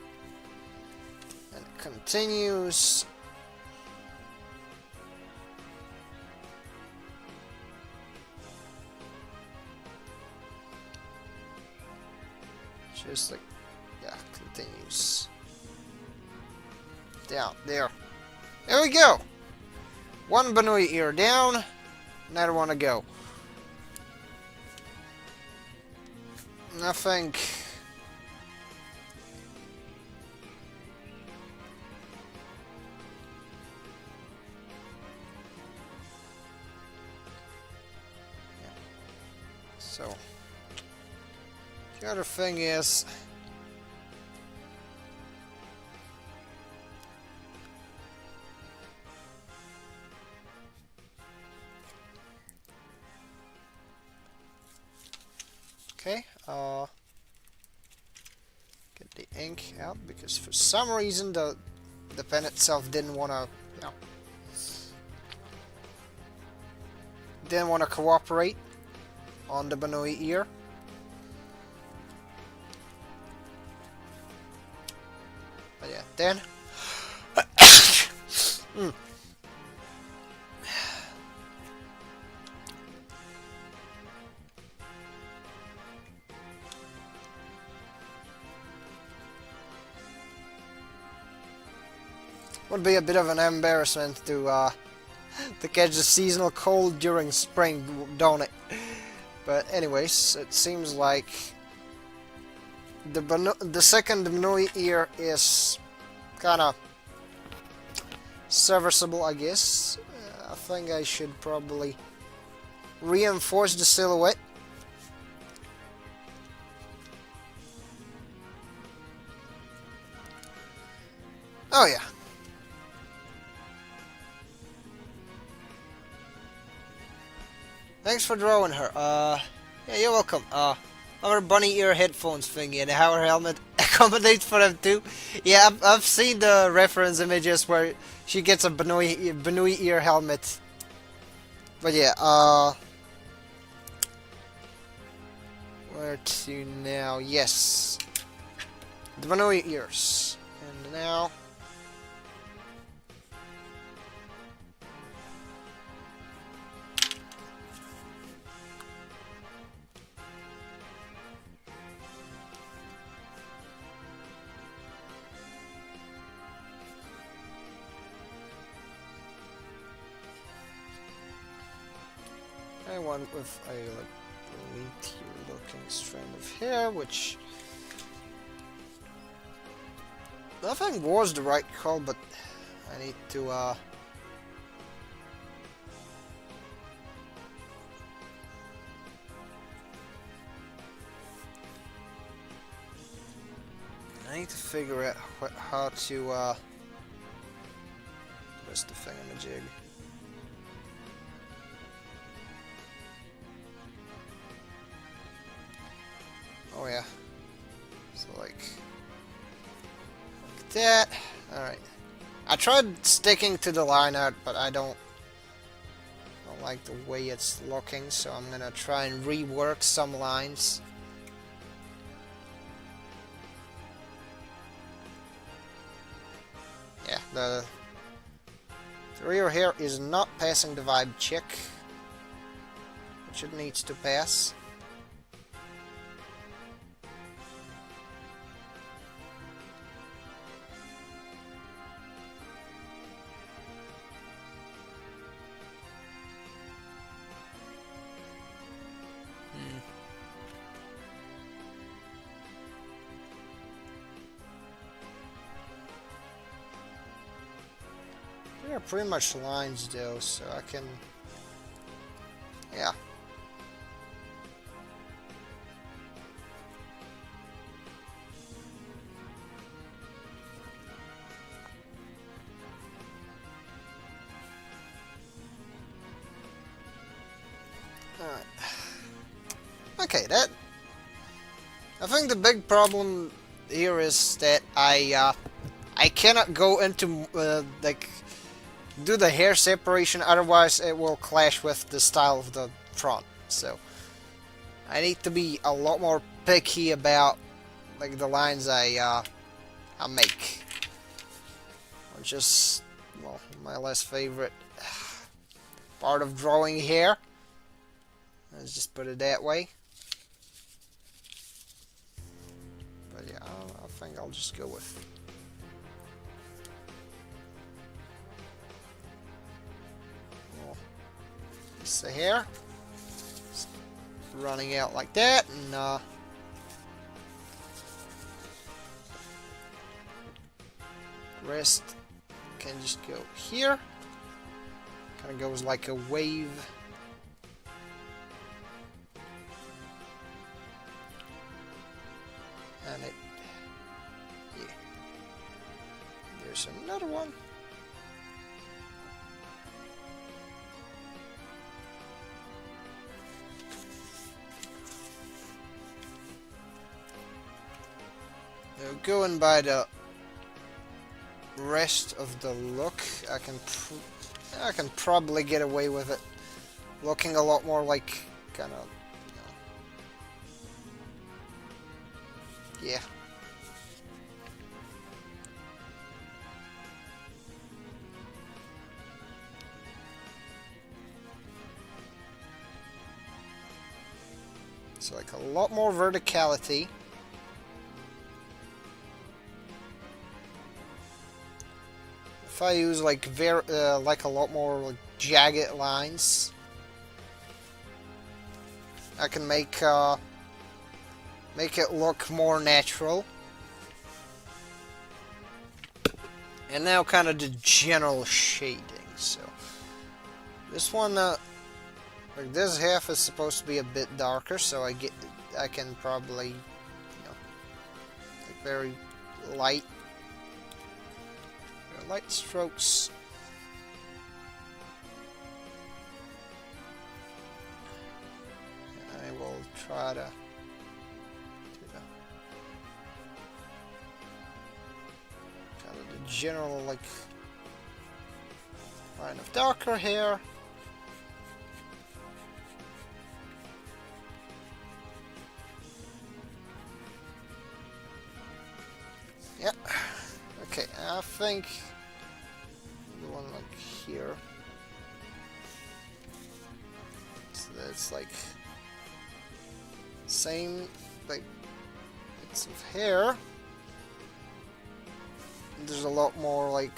And it continues. Just like, yeah, continues. Down, there. There we go! One Banui ear down, another one to go. Nothing. Yeah. So, the other thing is, okay, get the ink out because for some reason the pen itself didn't want to, didn't want to cooperate on the Banui ear. But yeah, then would be a bit of an embarrassment to catch the seasonal cold during spring, don't it? But anyways, it seems like the second Banui ear is kind of serviceable, I guess. I think I should probably reinforce the silhouette. Oh yeah. Thanks for drawing her. Yeah, you're welcome. Our bunny ear headphones thingy and our helmet accommodates for them too. Yeah, I've seen the reference images where she gets a Banui ear helmet. But yeah, where to now? Yes, the Banui ears, and now. I went with a like meteor looking strand of hair, which I think was the right call, but I need to I need to figure out how to where's the thingamajig? Oh yeah. So like that. Alright. I tried sticking to the line art, but I don't like the way it's looking, so I'm gonna try and rework some lines. Yeah, the rear here is not passing the vibe check, which it needs to pass. They're pretty much lines though, so I can, yeah. Alright. Okay, I think the big problem here is that I cannot go into like do the hair separation, otherwise it will clash with the style of the front. So I need to be a lot more picky about like the lines I make. Which is, well, my less favorite part of drawing hair. Let's just put it that way. But yeah, I think I'll just go with this hair. It's running out like that, and rest can just go here. Kind of goes like a wave. And it, yeah. There's another one. Now, going by the rest of the look, I can probably get away with it looking a lot more like kind of, yeah. It's like a lot more verticality. If I use like like a lot more like jagged lines, I can make it look more natural. And now kind of the general shading. So this one, like this half is supposed to be a bit darker, so I can probably, like very light strokes. I will try to do the kind of the general like line of darker hair. Yeah. Okay, I think the one like here. So that's like same like bits of hair. There's a lot more like,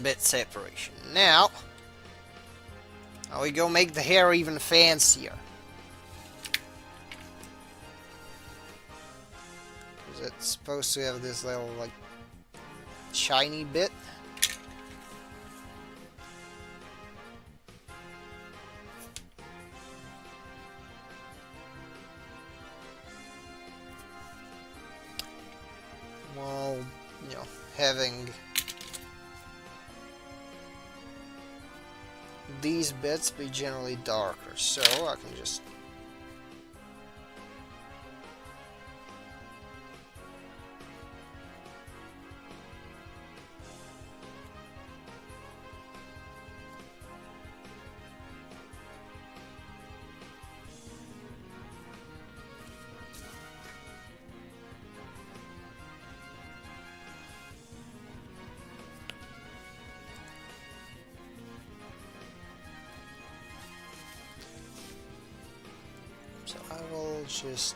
bit separation. Now we go make the hair even fancier. It's supposed to have this little like shiny bit. While, having these bits be generally darker, so I can just I will just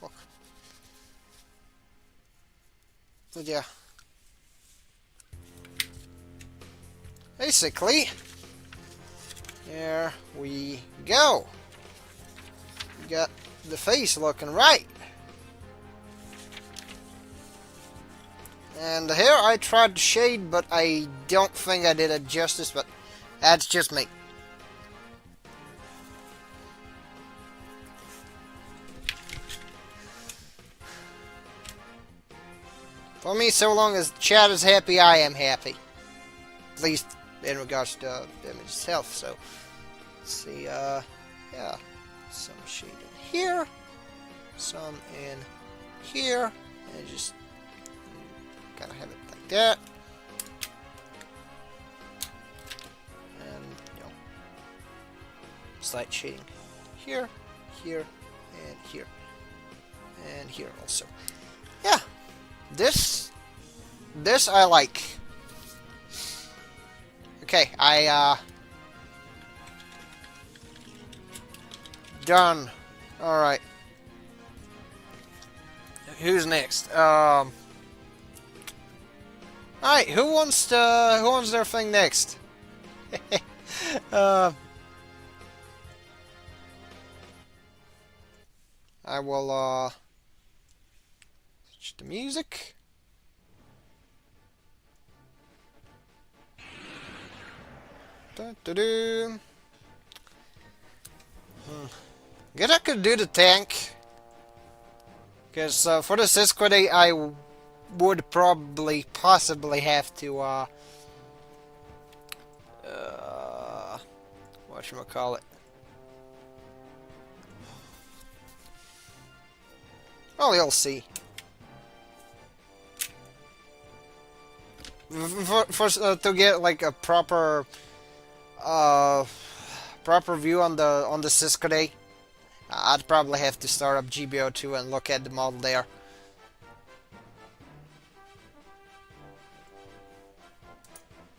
look. But yeah. Basically, here we go. We got the face looking right. And the hair I tried to shade, but I don't think I did it justice, but that's just me. For me, so long as chat is happy, I am happy. At least in regards to the image itself. So, let's see, yeah, some shade in here, some in here, and just kind of have it like that. And, you know, slight shading here, here, and here. And here also. Yeah. This I like. Okay, done. Alright. Who's next? Alright, who wants their thing next? I will switch the music. Dun-dun-dun. Guess I could do the tank. Because for the Sisquid, I would probably, possibly have to, whatchamacallit. Well, you'll see. To get like a proper view on the Sisquid, I'd probably have to start up GBO2 and look at the model there.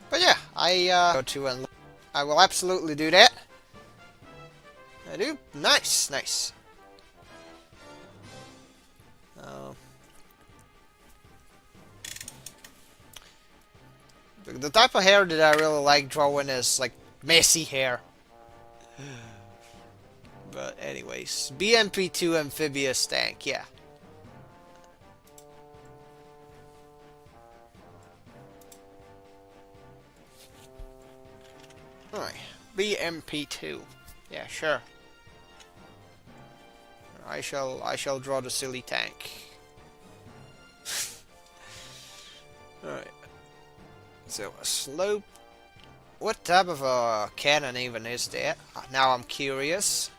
But yeah, I will absolutely do that. I do. Nice, nice. The type of hair that I really like drawing is like messy hair. But anyways, BMP2 amphibious tank, yeah. Alright, BMP2. Yeah, sure. I shall draw the silly tank. Alright. So a slope. What type of a cannon even is that? Now I'm curious.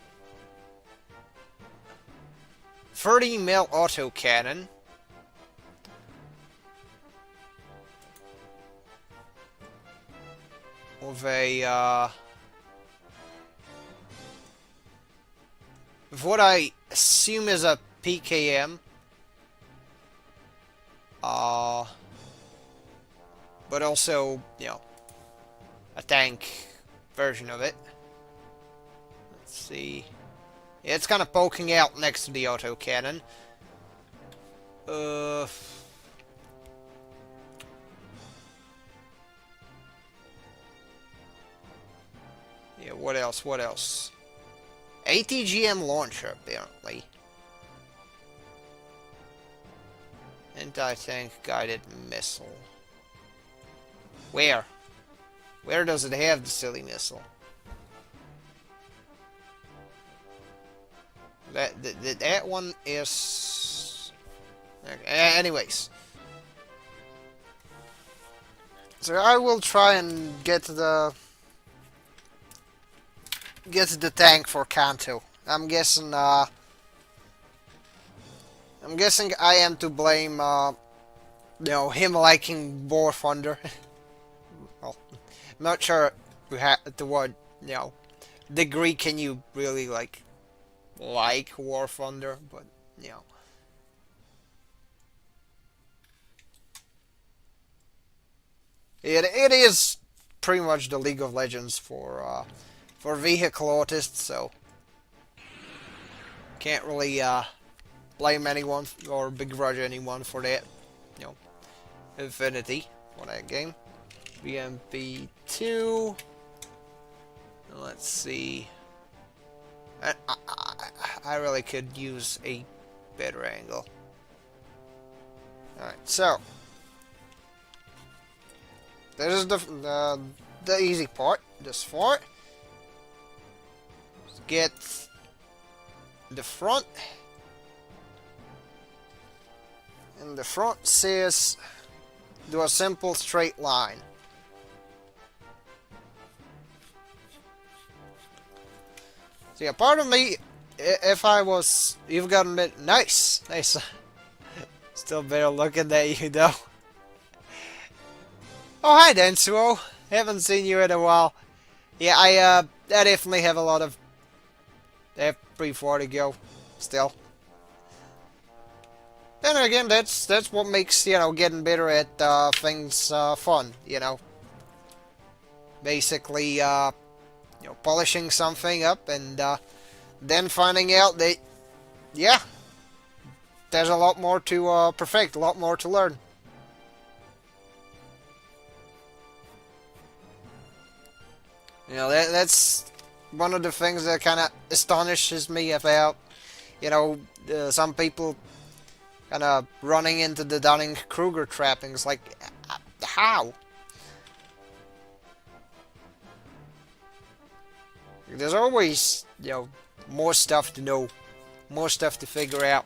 30 mil auto cannon. With a with what I assume is a PKM. But also, you know, a tank version of it. Let's see. Yeah, it's kind of poking out next to the autocannon. Yeah, what else? What else? ATGM launcher, apparently. Anti-tank guided missile. Where? Where does it have the silly missile? That one is... Okay. Anyways. So I will try and get the tank for Kanto. I'm guessing I am to blame, you know, him liking War Thunder. Well, I'm not sure to what, you know, degree can you really like War Thunder, but, you know. It is pretty much the League of Legends for vehicle artists, so can't really blame anyone or begrudge anyone for that. You know, Infinity for that game. BMP2. Let's see. I really could use a better angle. Alright, so this is the easy part. This part. Get the front. And the front says, do a simple straight line. So yeah, part of me, if I was, you've gotten bit, nice. Still better looking at you though. Oh, hi Densuo. Haven't seen you in a while. Yeah, I definitely have a lot of F3-4 to go, still. Then again, that's what makes, getting better at things fun, Basically, polishing something up and then finding out that, yeah, there's a lot more to perfect, a lot more to learn. That's one of the things that kind of astonishes me about, some people kind of running into the Dunning-Kruger trappings. Like, how? There's always, more stuff to know, more stuff to figure out.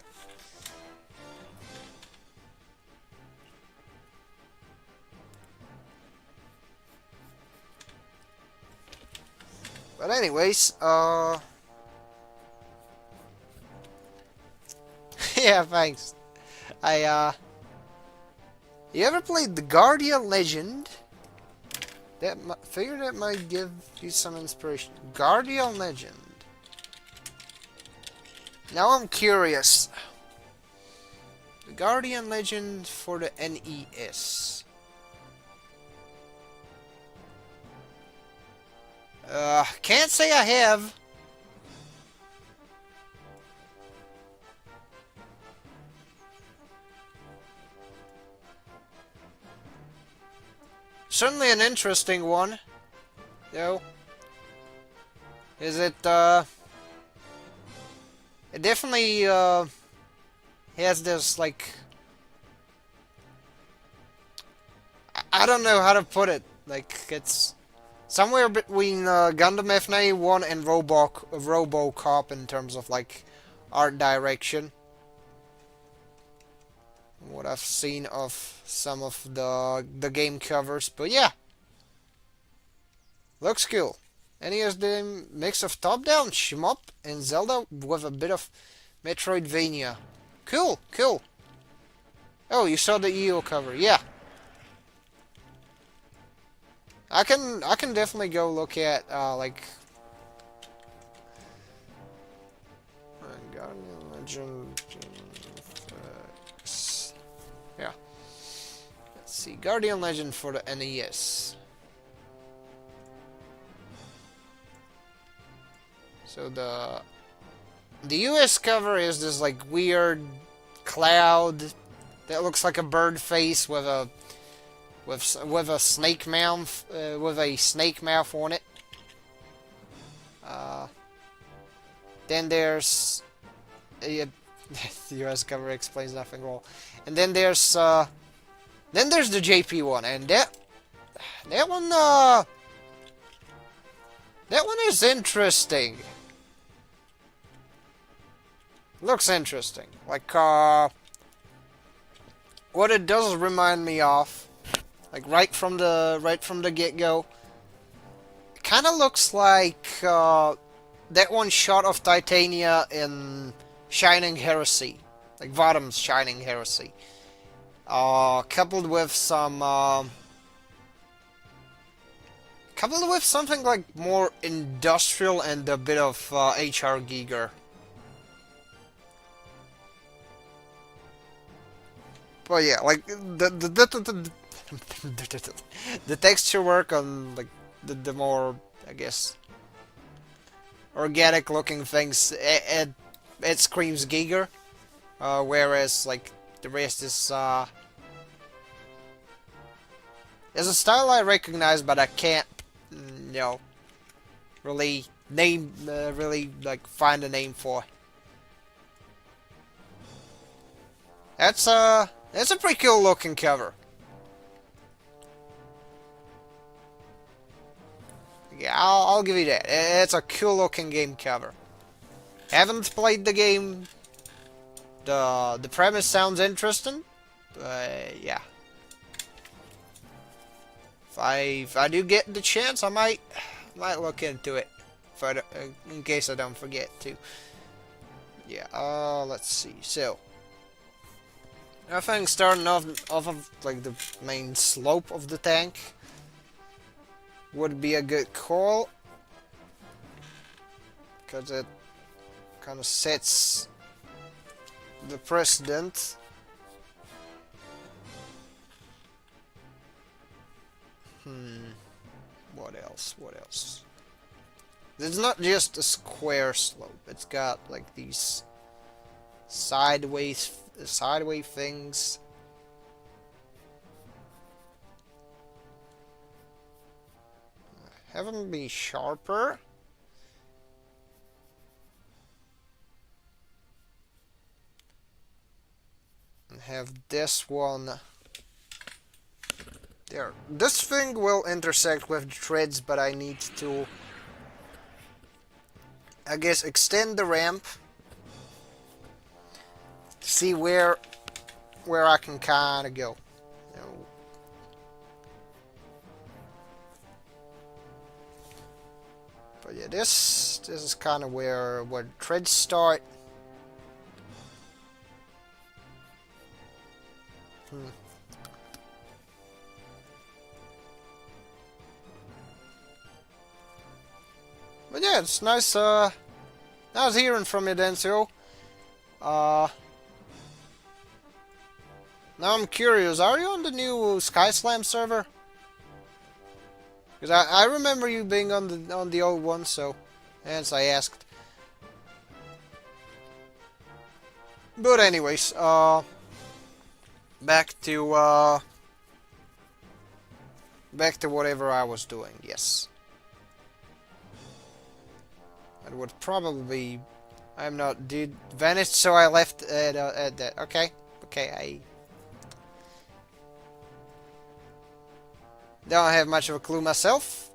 But anyways, yeah, thanks. You ever played the Guardian Legend? Figure that might give you some inspiration. Guardian Legend. Now I'm curious. The Guardian Legend for the NES. Can't say I have. Certainly an interesting one, though. Is it, it definitely, has this, like, I don't know how to put it. Like, it's somewhere between, Gundam F91 and RoboCop in terms of, like, art direction. What I've seen of some of the game covers, but yeah, looks cool. NES the mix of top-down shmup and Zelda with a bit of Metroidvania. Cool. Oh, you saw the EO cover, yeah. I can definitely go look at like Guardian Legend. Yeah. Let's see, Guardian Legend for the NES. So the US cover is this like weird cloud that looks like a bird face with a snake mouth on it. Then there's the US cover explains nothing wrong. And then there's the JP one, and that one is interesting. Looks interesting. Like what it does remind me of, like right from the get-go, kind of looks like that one shot of Titania in Shining Heresy, like Vadam's Shining Heresy, coupled with some something like more industrial and a bit of H.R. Giger. But yeah, like the texture work on like the more, I guess, organic looking things, it screams Giger, whereas like the rest is there's a style I recognize, but I can't, really like find a name for. That's a pretty cool looking cover. Yeah, I'll give you that. It's a cool looking game cover. Haven't played the game. The premise sounds interesting. Yeah. If I do get the chance, I might look into it. If I in case I don't forget to. Yeah. Let's see. So. I think starting off of like the main slope of the tank would be a good call, because it kind of sets the precedent. What else? What else? It's not just a square slope. It's got like these sideways things. Have them be sharper. And have this one there. This thing will intersect with the treads, but I need to, I guess, extend the ramp to see where I can kind of go. You know. But yeah, this is kind of where the treads start. But yeah, it's nice. Nice hearing from you, Denso. Now I'm curious. Are you on the new SkySlam server? Because I remember you being on the old one, so hence I asked. But anyways, back to whatever I was doing. Yes. It would probably... I'm not... Dude, vanished, so I left at that. Okay. Okay, I... don't have much of a clue myself.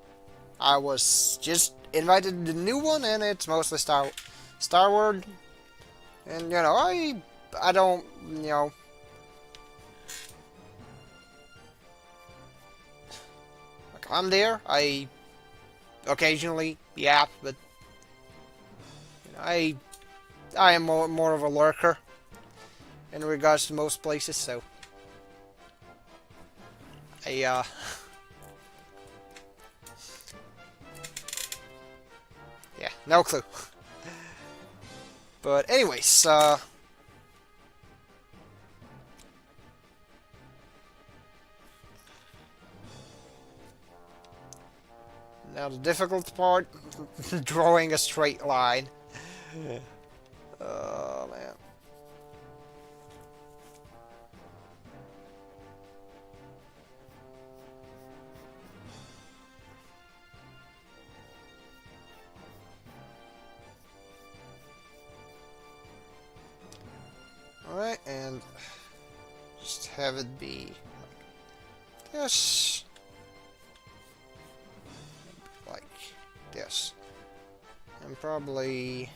I was just invited to the new one, and it's mostly Star Wars. And, you know, I don't, you know... Like, I'm there. I... occasionally, yeah, but... I am more of a lurker in regards to most places, so yeah, no clue. But anyways, now the difficult part, drawing a straight line. Oh man. Alright, and just have it be like this. Like this. And probably...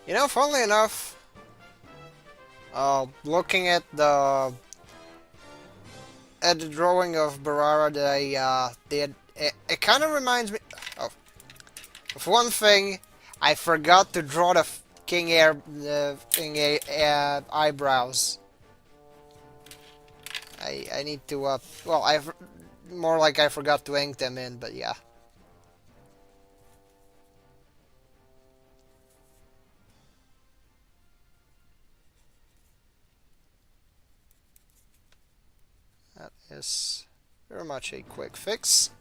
You know, funnily enough, looking at the drawing of Barara that I did, it kind of reminds me of one thing. I forgot to draw the King Air eyebrows. I need to well, more like I forgot to ink them in, but yeah. That is very much a quick fix.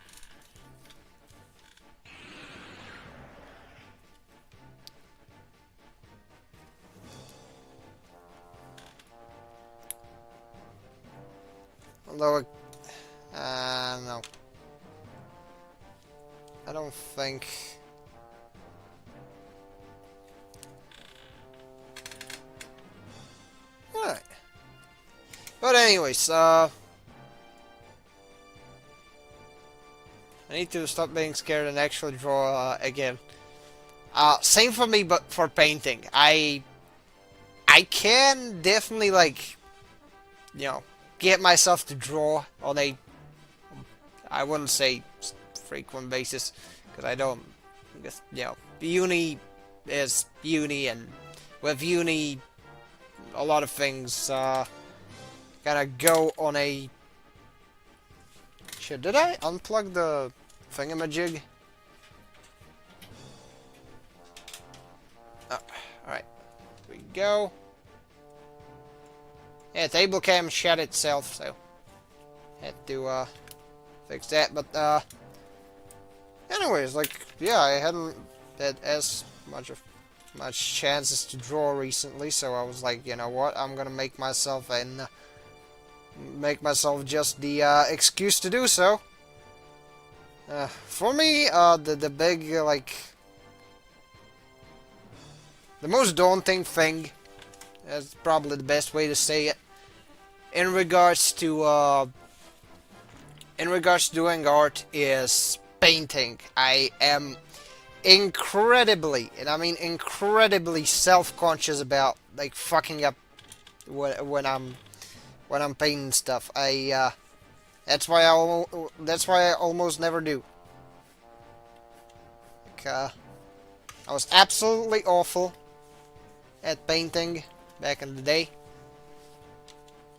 Although, no. I don't think... Alright. But anyways, I need to stop being scared and actually draw again. Same for me, but for painting. I can definitely, like, you know, get myself to draw on a, I wouldn't say frequent basis, because I don't, because, you know, uni is uni, and with uni, a lot of things, gotta go on a... Shit, did I unplug the thingamajig? Oh, alright. Here we go. Yeah, table cam shut itself, so had to fix that. But anyways, like, yeah, I hadn't had as much chances to draw recently, so I was like, you know what, I'm gonna make myself just the excuse to do so. For me, the big like the most daunting thing, that's probably the best way to say it, in regards to doing art, is painting. I am incredibly, and I mean incredibly, self-conscious about, like, fucking up when I'm painting stuff. That's why I almost never do. Like, I was absolutely awful at painting back in the day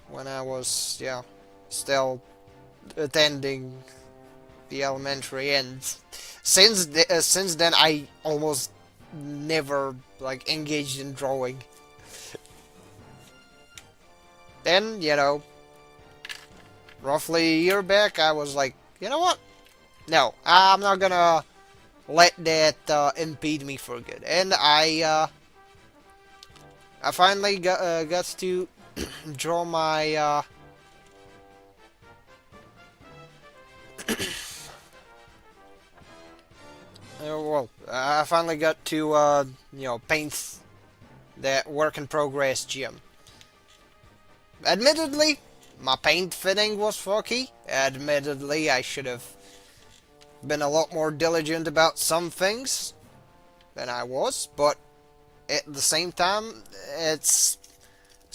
when I was, yeah, still attending the elementary, and since then I almost never, like, engaged in drawing. Then, you know, roughly a year back, I was like, you know what? No, I'm not gonna let that impede me for good. And I finally got to draw my well, I finally got to you know, paint that work in progress gym. Admittedly, my paint fitting was fucky. Admittedly, I should have been a lot more diligent about some things than I was, but at the same time, it's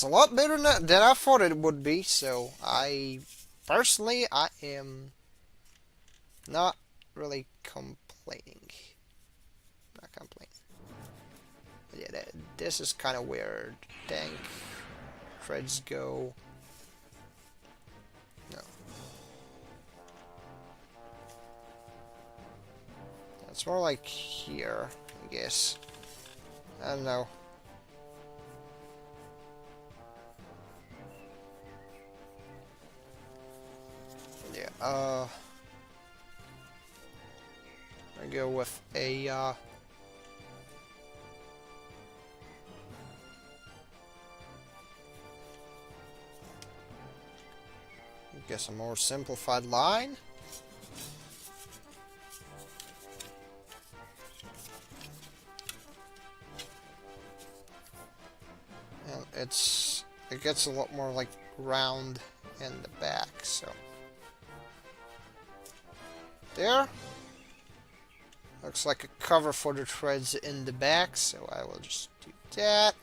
a lot better than I thought it would be. So personally, I am not really complaining. Not complaining. But yeah, this is kind of where dank threads go. No. It's more like here, I guess. I don't know. Yeah, I go with a, I guess a more simplified line. And it gets a lot more, like, round in the back, so. There. Looks like a cover for the threads in the back, so I will just do that.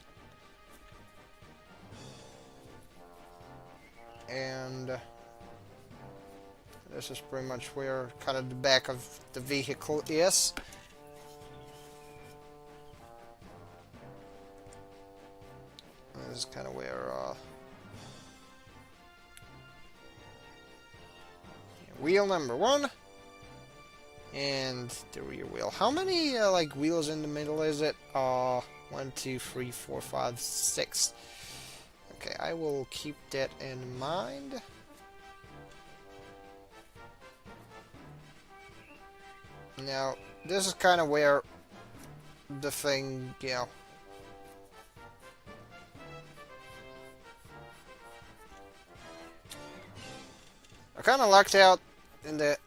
And this is pretty much where kind of the back of the vehicle is. This is kind of where wheel number 1 and the rear wheel. How many like wheels in the middle is it? 1, 2, 3, 4, 5, 6. Okay, I will keep that in mind. Now, this is kind of where the thing, you know, I kind of lucked out in that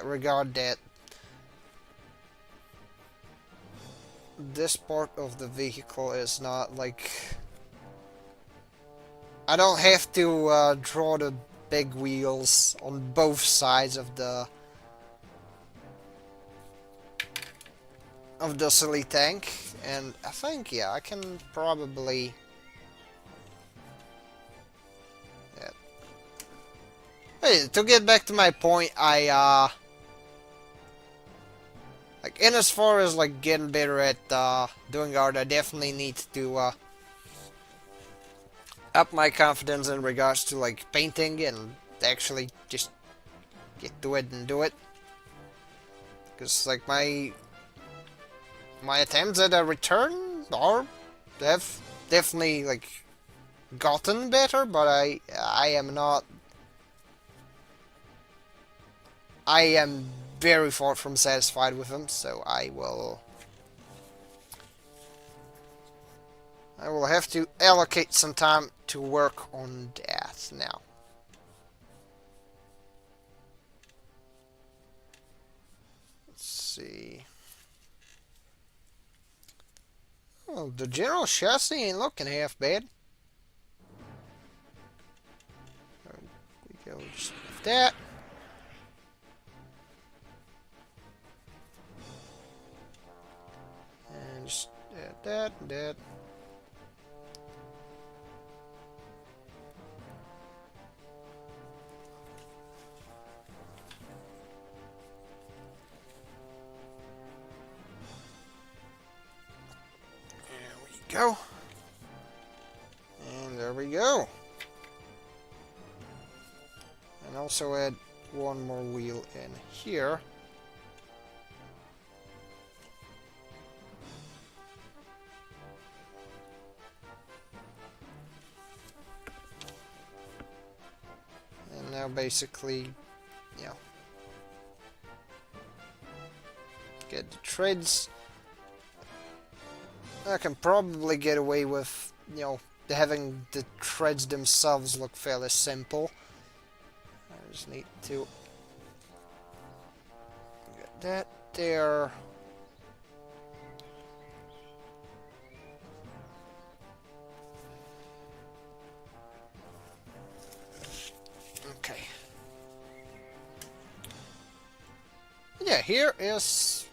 regard, that this part of the vehicle is not like, I don't have to draw the big wheels on both sides of the of the silly tank, and I think, yeah, I can probably... Yeah. Hey, to get back to my point, like, in as far as, like, getting better at, doing art, I definitely need to, up my confidence in regards to, like, painting and actually just get to it and do it. Because, like, my attempts at a return have definitely, like, gotten better, but I am not... I am very far from satisfied with them, so I will have to allocate some time to work on that now. Let's see. Oh, the general chassis ain't looking half bad. We go just like that. And just that, that. There we go. And there we go. And also add one more wheel in here. And now basically, you know, get the treads. I can probably get away with, you know, having the treads themselves look fairly simple. I just need to get that there. Okay. Yeah, here is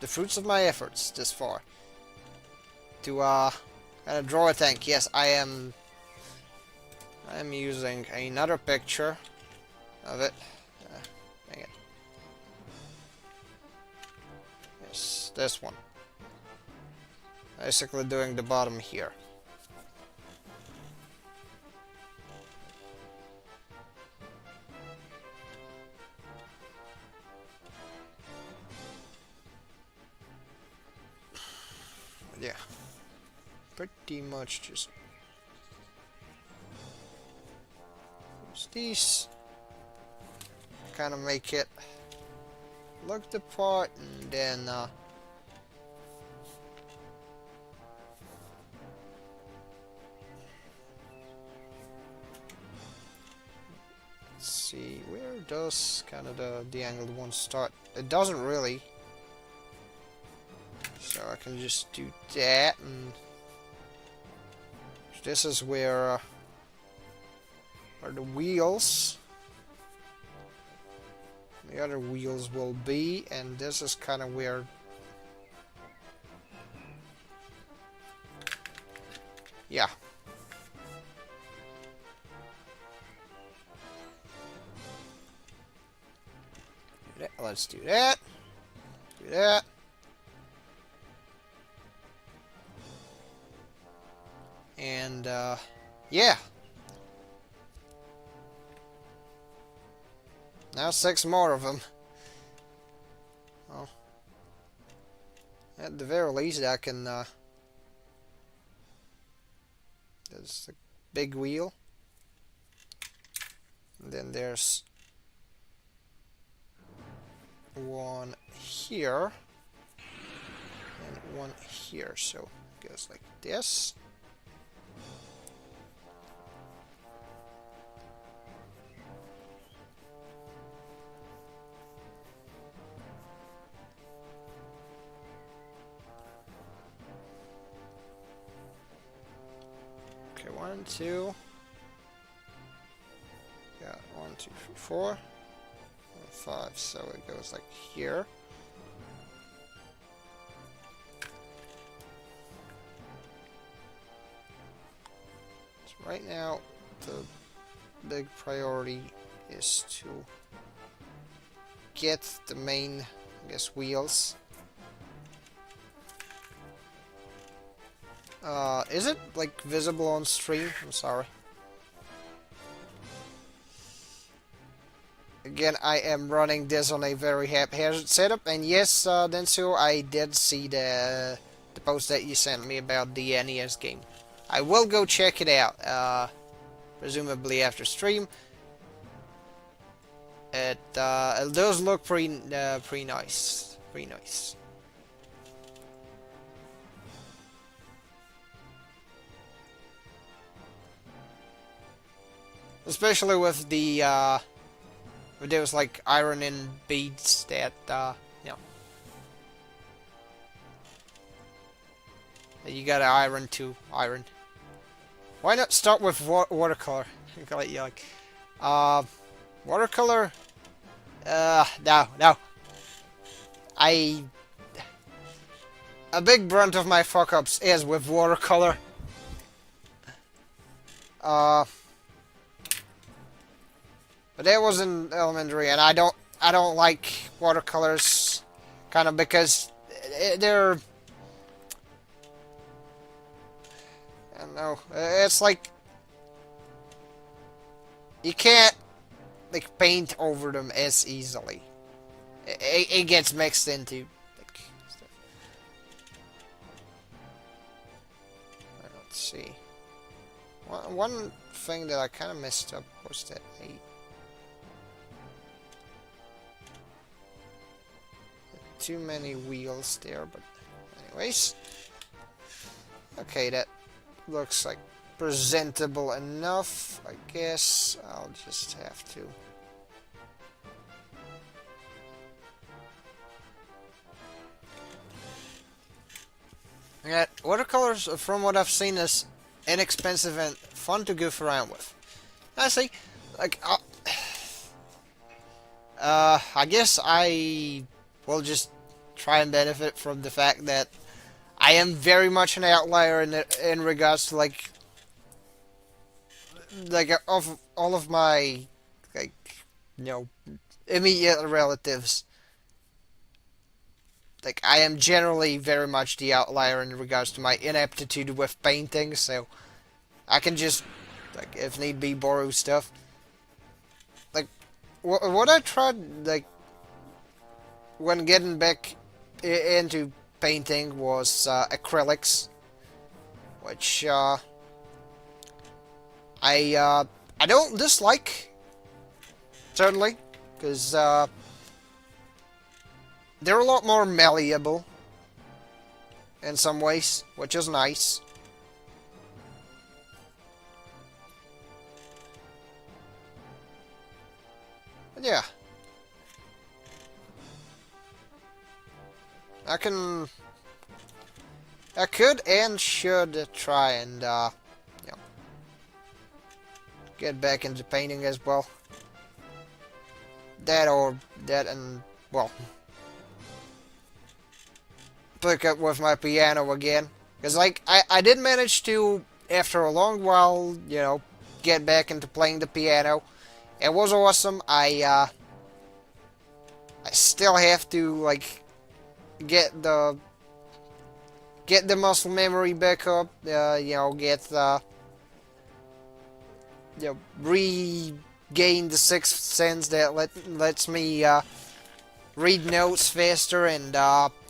the fruits of my efforts this far. To kind of draw a tank. Yes, I am using another picture of it. Dang it. Yes, this one. Basically doing the bottom here. Yeah. Pretty much just use these. Kind of make it look the part, and then let's see, where does kind of the angled one start? It doesn't really. So I can just do that, and this is where the wheels, the other wheels will be, and this is kind of where yeah. Let's do that. Do that. And yeah. Now 6 more of them. Well, at the very least, I can. There's the big wheel, and then there's one here and one here. So it goes like this. Okay, 1, 2. Got 1, 2, 3, 4, 5. So it goes like here. right now the big priority is to get the main, I guess, wheels. Is it like visible on stream? I'm sorry. Again, I am running this on a very haphazard setup, and yes, Densu, I did see the post that you sent me about the NES game. I will go check it out, presumably after stream. It does look pretty nice, pretty nice. Especially with the there was like iron and beads that you know, you gotta iron to iron. Why not start with watercolor? Yeah, like watercolor. No. A big brunt of my fuck ups is with watercolor. But that was in elementary, and I don't like watercolors, kind of because they're, I don't know. It's like you can't like paint over them as easily. It gets mixed into like stuff. Right, let's see. One thing that I kind of messed up was that too many wheels there, but anyways. Okay, that looks like presentable enough, I guess. I'll just have to yeah, watercolors, from what I've seen, is inexpensive and fun to goof around with. I see, like, I guess I will just try and benefit from the fact that I am very much an outlier in regards to like of all of my like, you know, immediate relatives. Like, I am generally very much the outlier in regards to my ineptitude with painting, so I can just, like, if need be, borrow stuff. Like, what I tried, like, when getting back into painting was acrylics, which I don't dislike, certainly, because they're a lot more malleable in some ways, which is nice. But yeah. I could and should try and, you know, get back into painting as well. That and, well, pick up with my piano again. Because, like, I did manage to, after a long while, you know, get back into playing the piano. It was awesome. I still have to, like, get the muscle memory back up, you know, get you know, regain the sixth sense that lets me read notes faster and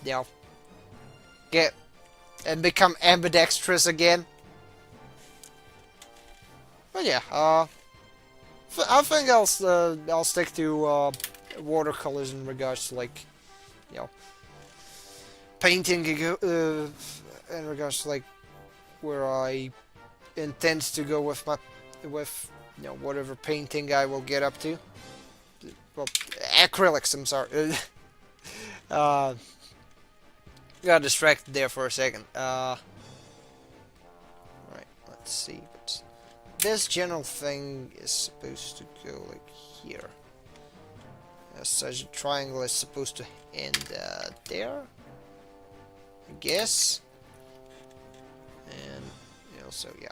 you know, get and become ambidextrous again. But yeah, I think I'll stick to watercolors in regards to, like, you know, painting in regards to, like, where I intend to go with you know, whatever painting I will get up to. Well, acrylics, I'm sorry. Got distracted there for a second. Right, let's see. But this general thing is supposed to go like here. As such, a triangle is supposed to end there, I guess. And also, yeah.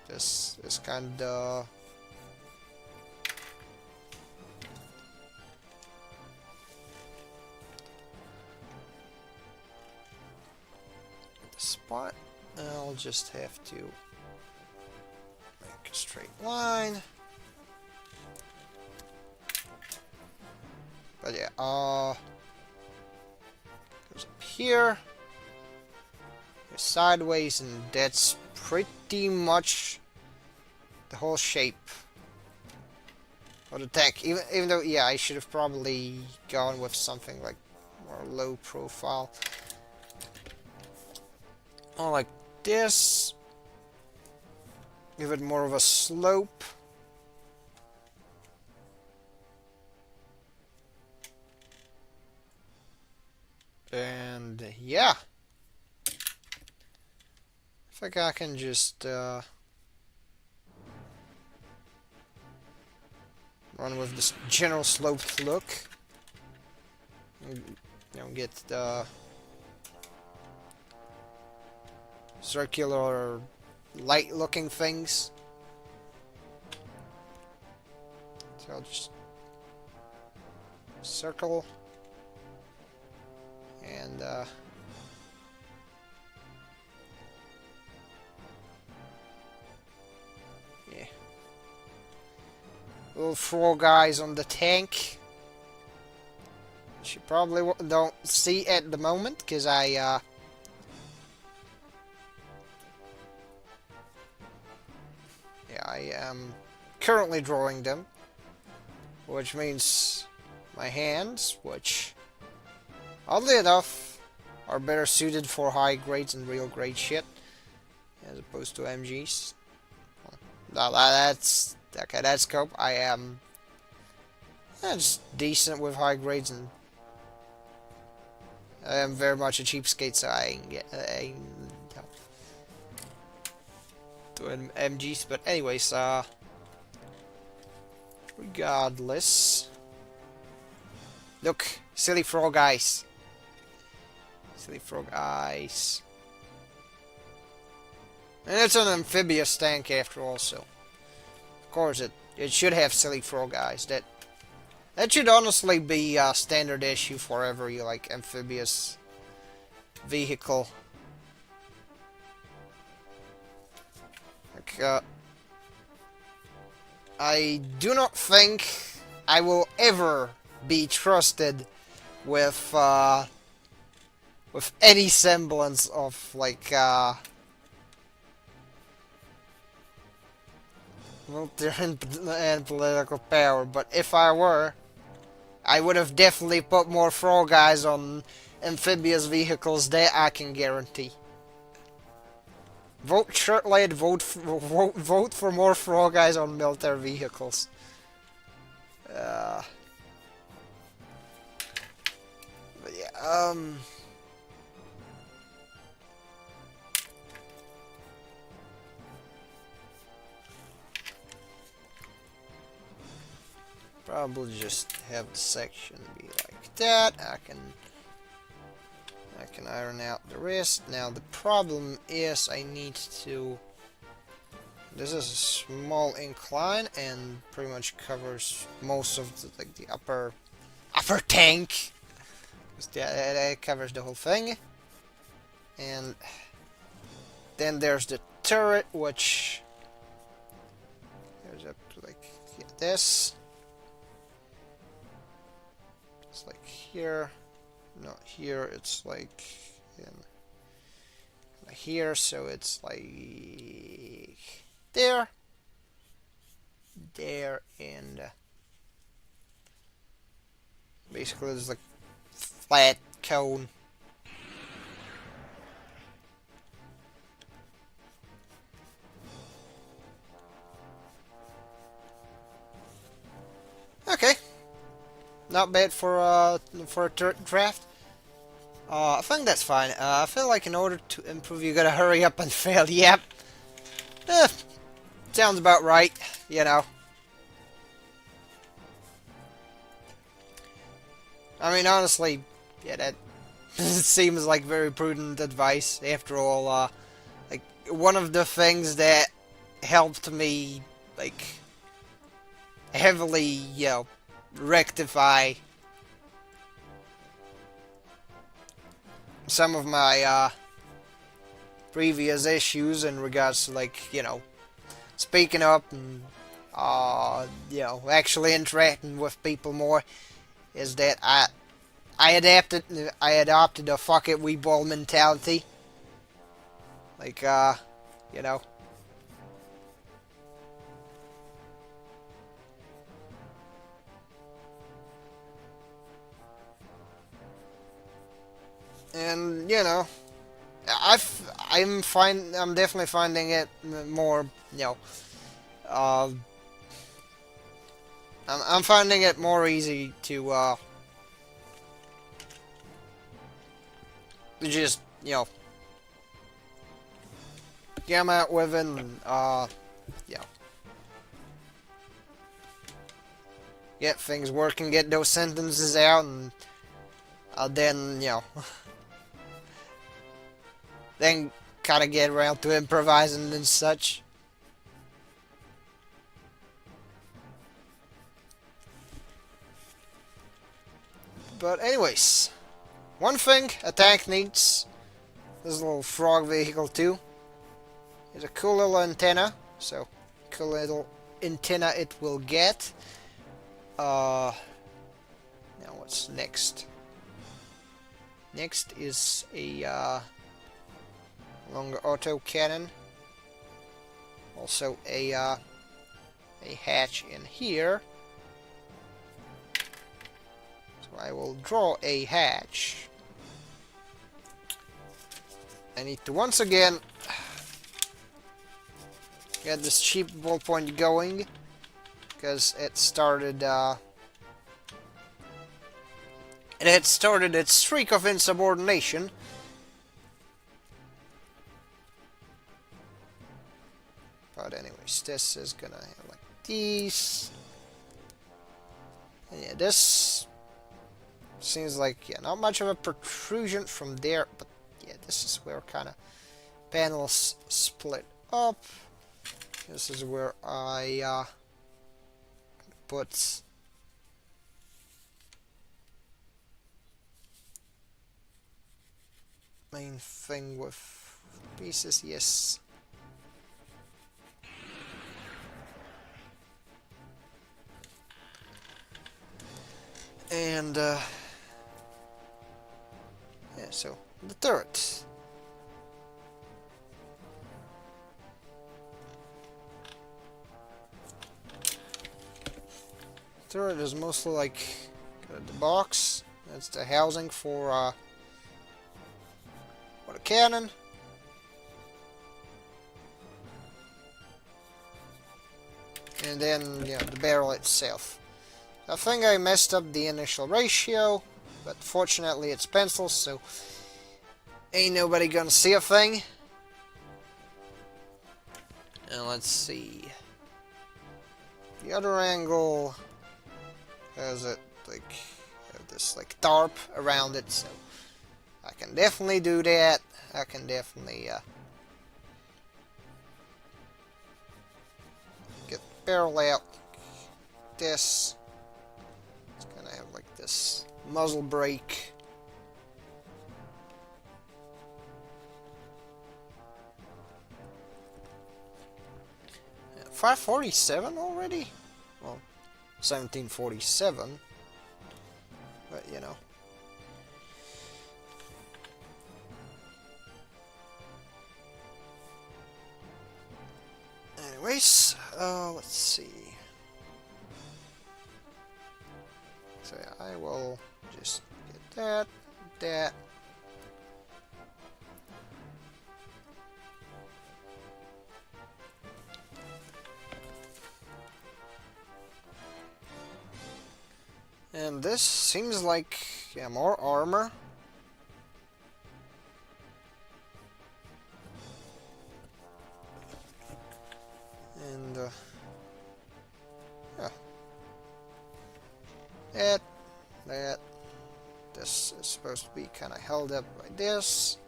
This is kinda... the spot. I'll just have to make a straight line. But yeah, goes up here, goes sideways, and that's pretty much the whole shape of the tank. Even though, yeah, I should have probably gone with something like more low profile. Or like this. Give it more of a slope. And yeah. I think I can just run with this general sloped look. You know, get the circular light looking things. So I'll just circle and yeah, little frog eyes on the tank, which you probably don't see at the moment because I am currently drawing them, which means my hands, which oddly enough are better suited for high grades and real grade shit as opposed to MGs. No, that's okay. That's scope. I am just decent with high grades, and I am very much a cheapskate, so I ain't doing MGs. But anyways, regardless, look, silly frog eyes. Silly frog eyes. And it's an amphibious tank after all, so of course it should have silly frog eyes. That should honestly be a standard issue for every like amphibious vehicle. Like, I do not think I will ever be trusted with any semblance of like military and political power, but if I were, I would have definitely put more frog eyes on amphibious vehicles, that I can guarantee. Vote Shirtlade, vote for more frog eyes on military vehicles. But yeah, probably just have the section be like that. I can iron out the rest. Now the problem is I need to... This is a small incline and pretty much covers most of the, like the upper tank. It covers the whole thing. And then there's the turret, which goes up to like this. It's like here. Not here, it's like in here, so it's like there, and basically it's like flat cone. Okay, not bad for a turret draft. I think that's fine. I feel like in order to improve, you gotta hurry up and fail. Yep. Sounds about right, you know. I mean, honestly, yeah, that seems like very prudent advice. After all, like, one of the things that helped me like heavily, rectify some of my previous issues in regards to like speaking up and actually interacting with people more. Is that I adopted a fuck it we ball mentality. Like you know and I'm definitely finding it more, uh, I'm finding it more easy to just, come out with and, you know, get things working, get those sentences out, and then, then kind of get around to improvising and such. But anyways, one thing a tank needs, this little frog vehicle too, is a cool little antenna. So, cool little antenna it will get. Now what's next? Next is a longer auto cannon. Also a hatch in here. So I will draw a hatch. I need to once again get this cheap ballpoint going, because it started its streak of insubordination. But anyways, this is gonna have like these. And yeah, this seems like not much of a protrusion from there, but yeah, this is where kind of panels split up. This is where I put main thing with pieces. Yes. And yeah, so the turret. Turret is mostly like the box. That's the housing for the cannon. And then the barrel itself. I think I messed up the initial ratio, but fortunately it's pencil, so ain't nobody gonna see a thing. And let's see. The other angle has it like this like tarp around it, so I can definitely do that. I can definitely get the barrel out. This. Have like this muzzle brake. Yeah, 547 already? Well, 1747. But Anyways, let's see. So yeah, I will just get that. And this seems like, more armor. And, yeah. That. This is supposed to be kind of held up by this.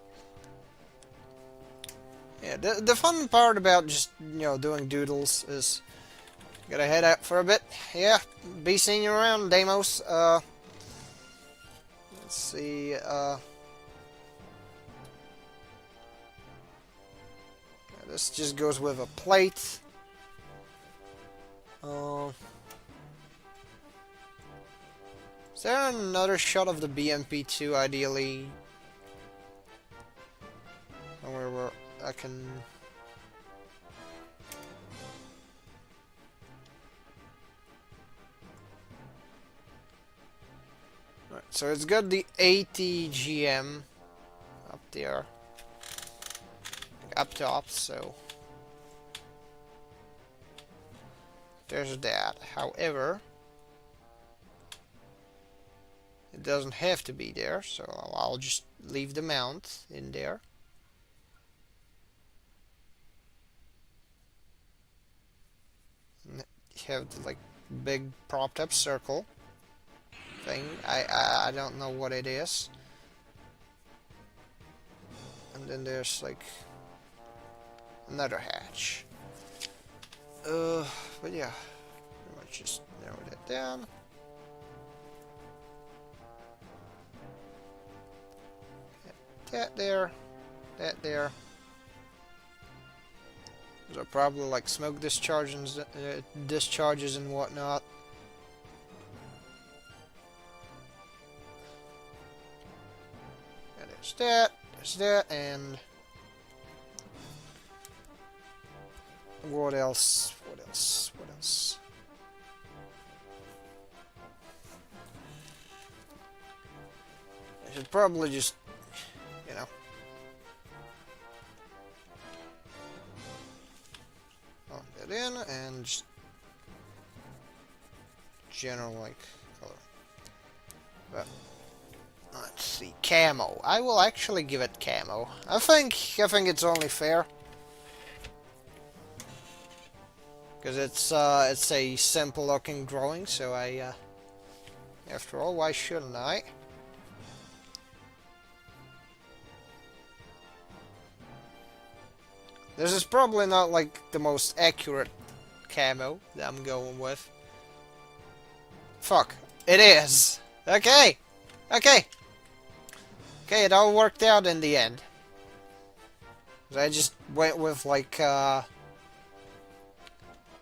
Yeah, the fun part about just, doing doodles is gotta head out for a bit. Yeah, be seeing you around, Deimos. Let's see, this just goes with a plate. Is there another shot of the BMP2, ideally? Where I can... Right, so it's got the ATGM up there. Up top, so... There's that. However... It doesn't have to be there, so I'll just leave the mount in there. And have the, like, big propped up circle thing. I don't know what it is. And then there's like another hatch. But yeah, pretty much just narrow that down. That there, that there. Those are probably like smoke discharges and whatnot. And there's that, and what else? What else? What else? I should probably just, plug that in and just general like color. But let's see, camo. I will actually give it camo. I think it's only fair. Because it's a simple looking drawing, so after all, why shouldn't I? This is probably not like the most accurate camo that I'm going with. Fuck, it is! Okay! Okay! Okay, it all worked out in the end. I just went with like,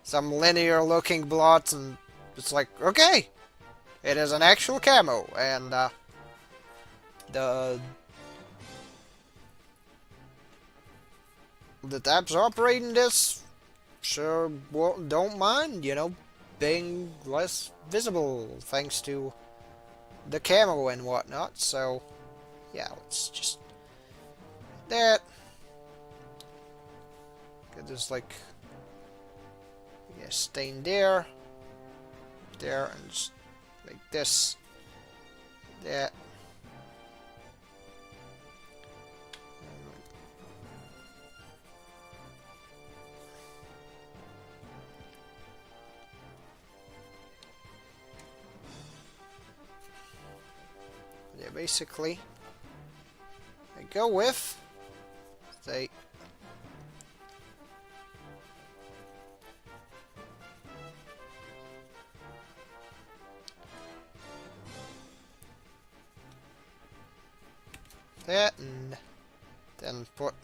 some linear looking blots, and it's like, okay, it is an actual camo, and the tabs operating this sure don't mind, being less visible thanks to the camo and whatnot. So yeah, let's just that. Get this like stain there, and just like this, that. Yeah, basically, I go with say. That, and then put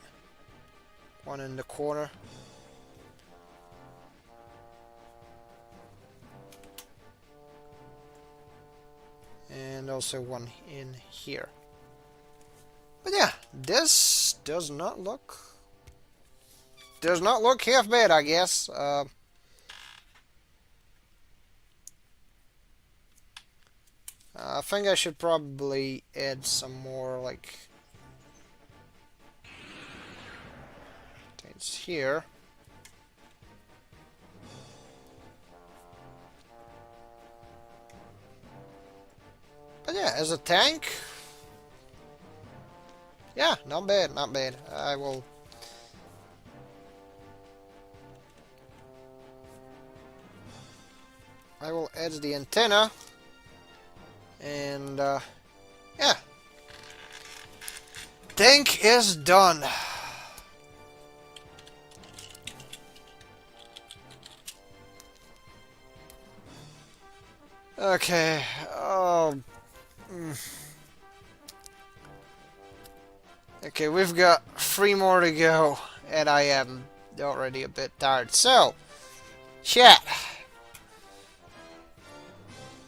one in the corner. And also one in here. But yeah, this does not look half bad, I guess. I think I should probably add some more like things here. But yeah, as a tank, yeah, not bad, not bad. I will add the antenna, and yeah, tank is done. Okay. Oh. Okay, we've got 3 more to go, and I am already a bit tired. So, chat.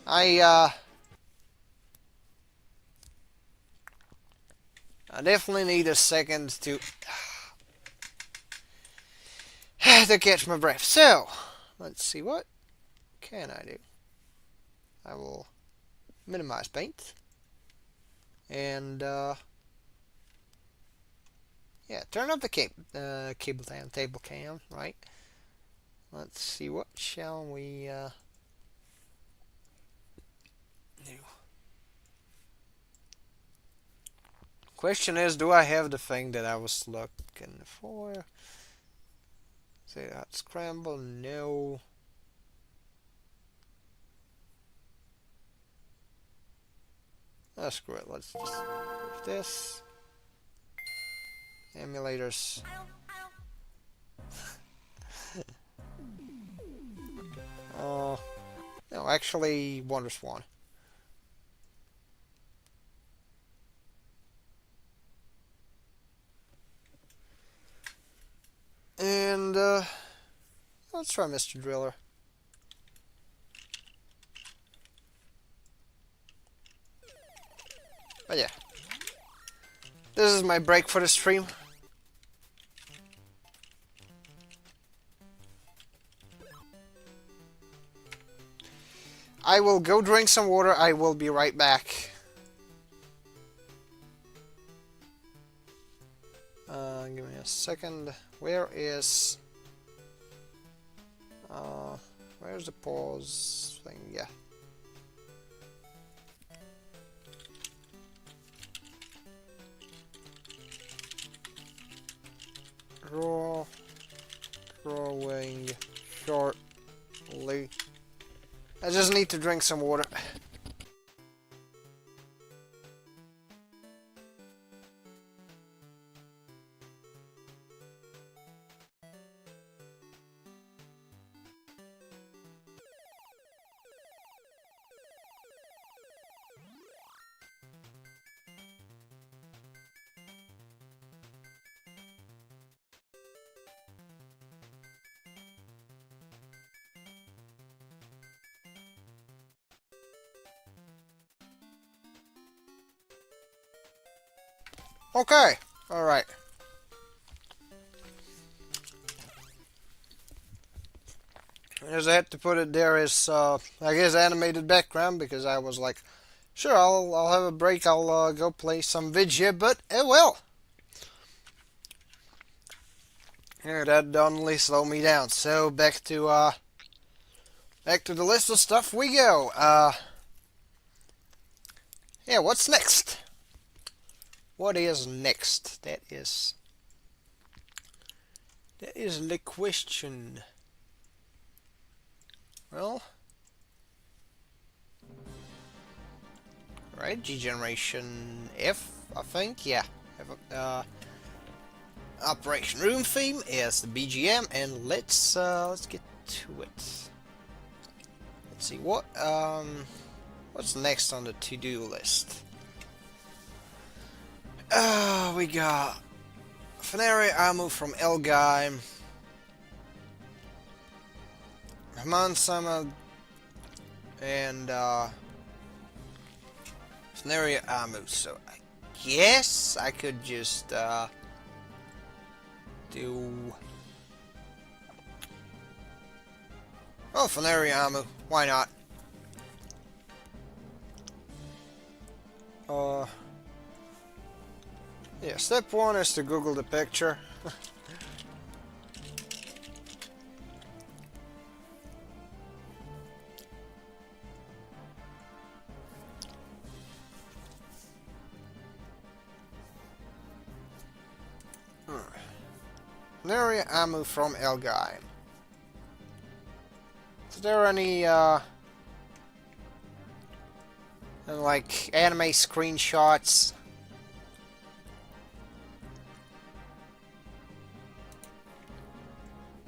I definitely need a second to to catch my breath. So, let's see, what can I do? I will minimize paint, and yeah, turn up the cable cam, table cam, right? Let's see, what shall we do? Question is, do I have the thing that I was looking for? Say that scramble, no. Oh, screw it, let's just go with this. Emulators. Oh, no, actually, WonderSwan. And, let's try Mr. Driller. But yeah. This is my break for the stream. I will go drink some water. I will be right back. Give me a second. Where's the pause thing? Yeah. Growing shortly. I just need to drink some water. Okay, alright. As I had to put it there as, I guess, animated background, because I was like, sure, I'll have a break, I'll go play some video, but, well. Yeah, that only slowed me down. So, back to the list of stuff we go. Yeah, what's next? What is next? That is the question. Well, right, G Generation F, I think, yeah. Operation Room theme is the BGM, and let's get to it. Let's see what's next on the to-do list. We got Fenari Amu from Elgaim, Haman Sama, and Fenari Amu. So I guess I could just do. Oh, Fenari Amu. Why not? Yeah, step 1 is to Google the picture. Fenari Amu from Elgaim. Is there any, like, anime screenshots?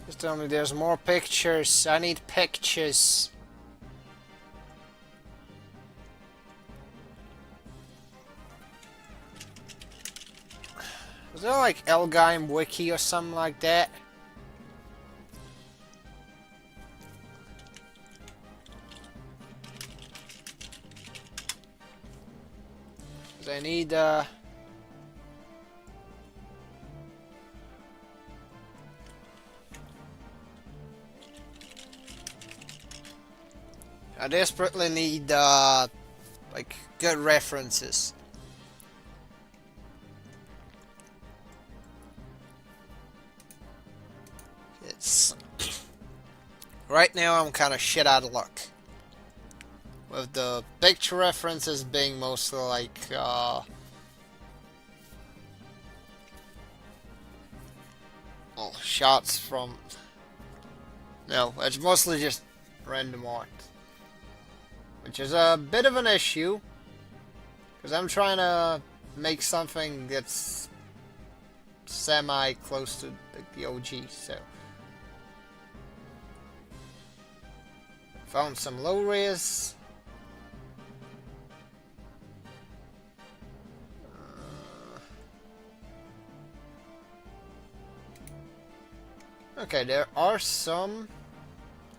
Just tell me there's more pictures. I need pictures. Was there like Elgaim Wiki or something like that? 'Cause I need I desperately need like good references. It's right now I'm kind of shit out of luck with the picture references being mostly like well, shots from no, it's mostly just random art, which is a bit of an issue because I'm trying to make something that's semi close to the OG. So found some low res. Okay, there are some.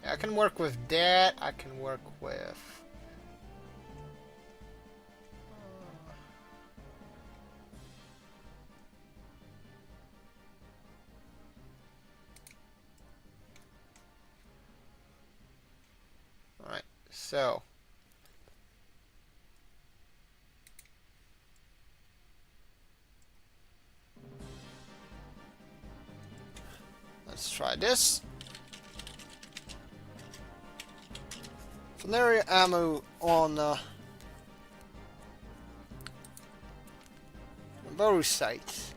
I can work with that. I can work with. Alright, so. Let's try this. Flareon ammo on bow sight.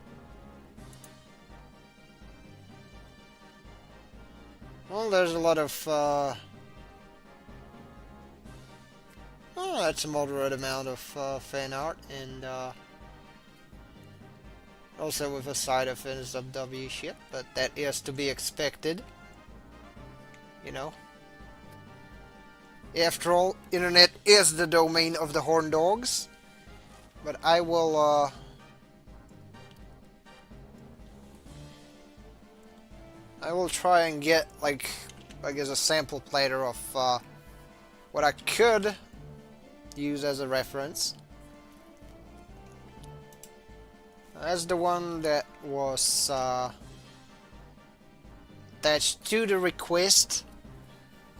Well, there's a lot of oh, that's a moderate amount of fan art, and also with a side of NSFW shit, but that is to be expected. You know. After all, internet is the domain of the horn dogs. But I will try and get like I guess a sample platter of what I could use as a reference. That's the one that was attached to the request.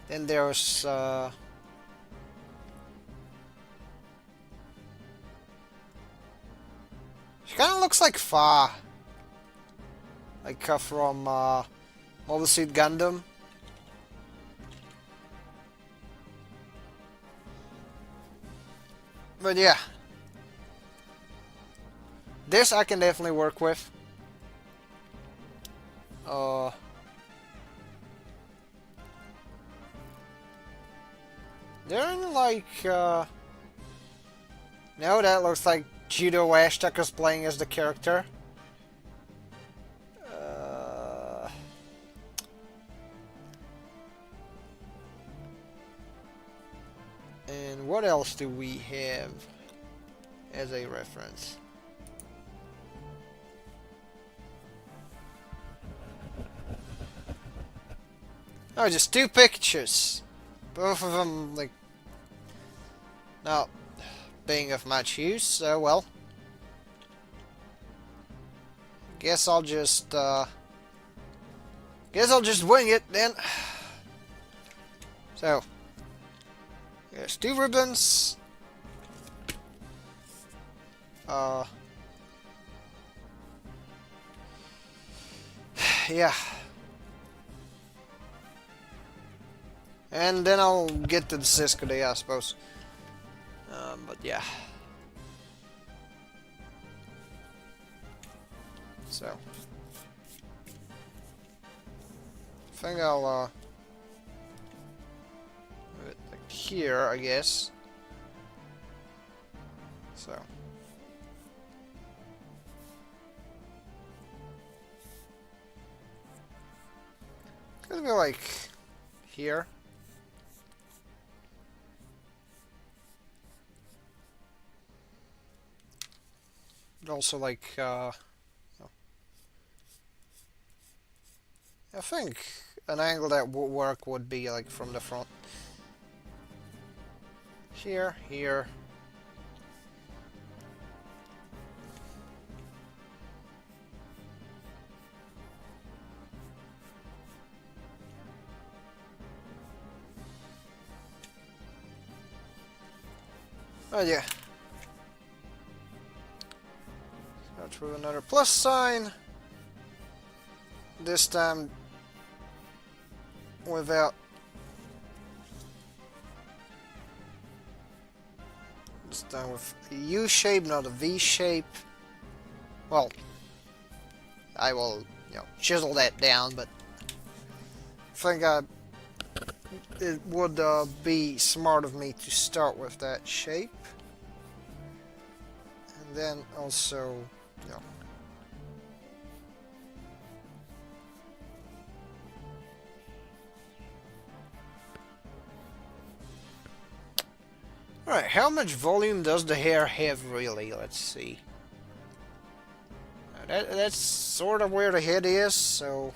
Then there's she kind of looks like Fa, like from Mobile Suit Gundam. But yeah, this I can definitely work with. They're in like no, that looks like Judo Ashtaker's playing as the character. And what else do we have as a reference? Oh, just two pictures. Both of them, like, not being of much use, so, well. Guess I'll just wing it, then. So, there's two ribbons. Yeah. And then I'll get to the Cisco Day, I suppose. But yeah. So. I think I'll, move it like here, I guess. So. It's gonna be like here. Also like I think an angle that would work would be like from the front. Here, here. Oh yeah. Start with another plus sign. This time without this time with a U shape, not a V shape. Well, I will, chisel that down, but I think it would be smart of me to start with that shape. And then also, Alright, how much volume does the hair have really? Let's see. That's sort of where the head is, so...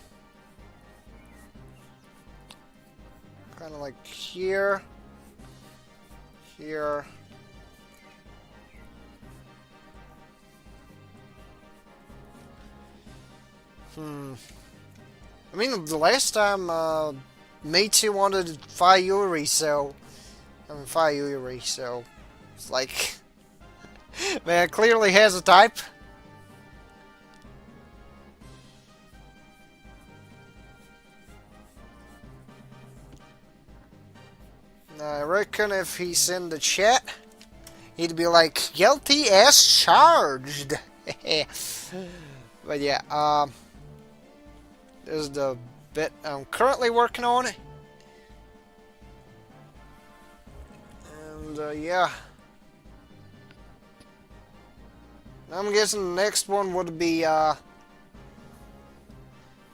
kind of like here. Here. I mean, the last time, Meitsu wanted Fayuri, so... Fayuri, so... It's like... man, clearly has a type. I reckon if he's in the chat, he'd be like, guilty as charged. But yeah, this is the bit I'm currently working on. And yeah. I'm guessing the next one would be the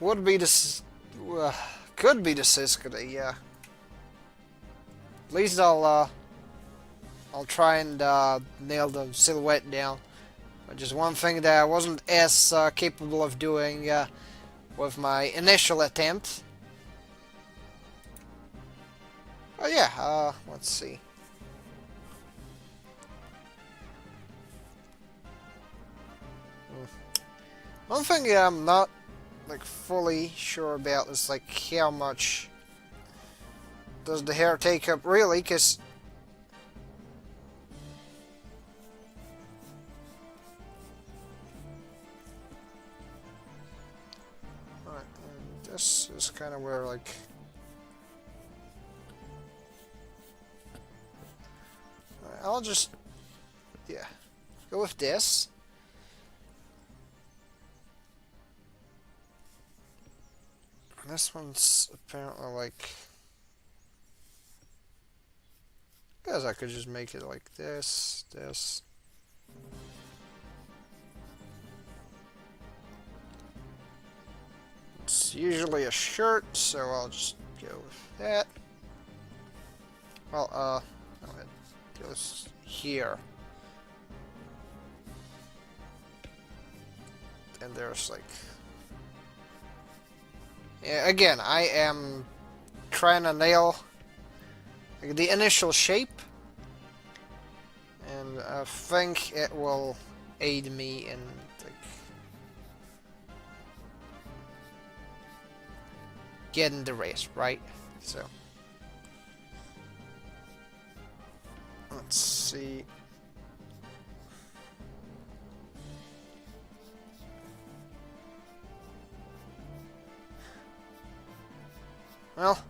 could be the Siskity, yeah. At least I'll try and nail the silhouette down. Which is one thing that I wasn't as capable of doing with my initial attempt. Oh yeah, let's see. One thing that I'm not like fully sure about is like how much does the hair take up really, because this is kind of where like I'll just go with this. This one's apparently like, I guess I could just make it like this. It's usually a shirt, so I'll just go with that. Well, no, it goes here. And there's like, yeah, again, I am trying to nail like, the initial shape, and I think it will aid me in like getting the rest right. So let's see. Well,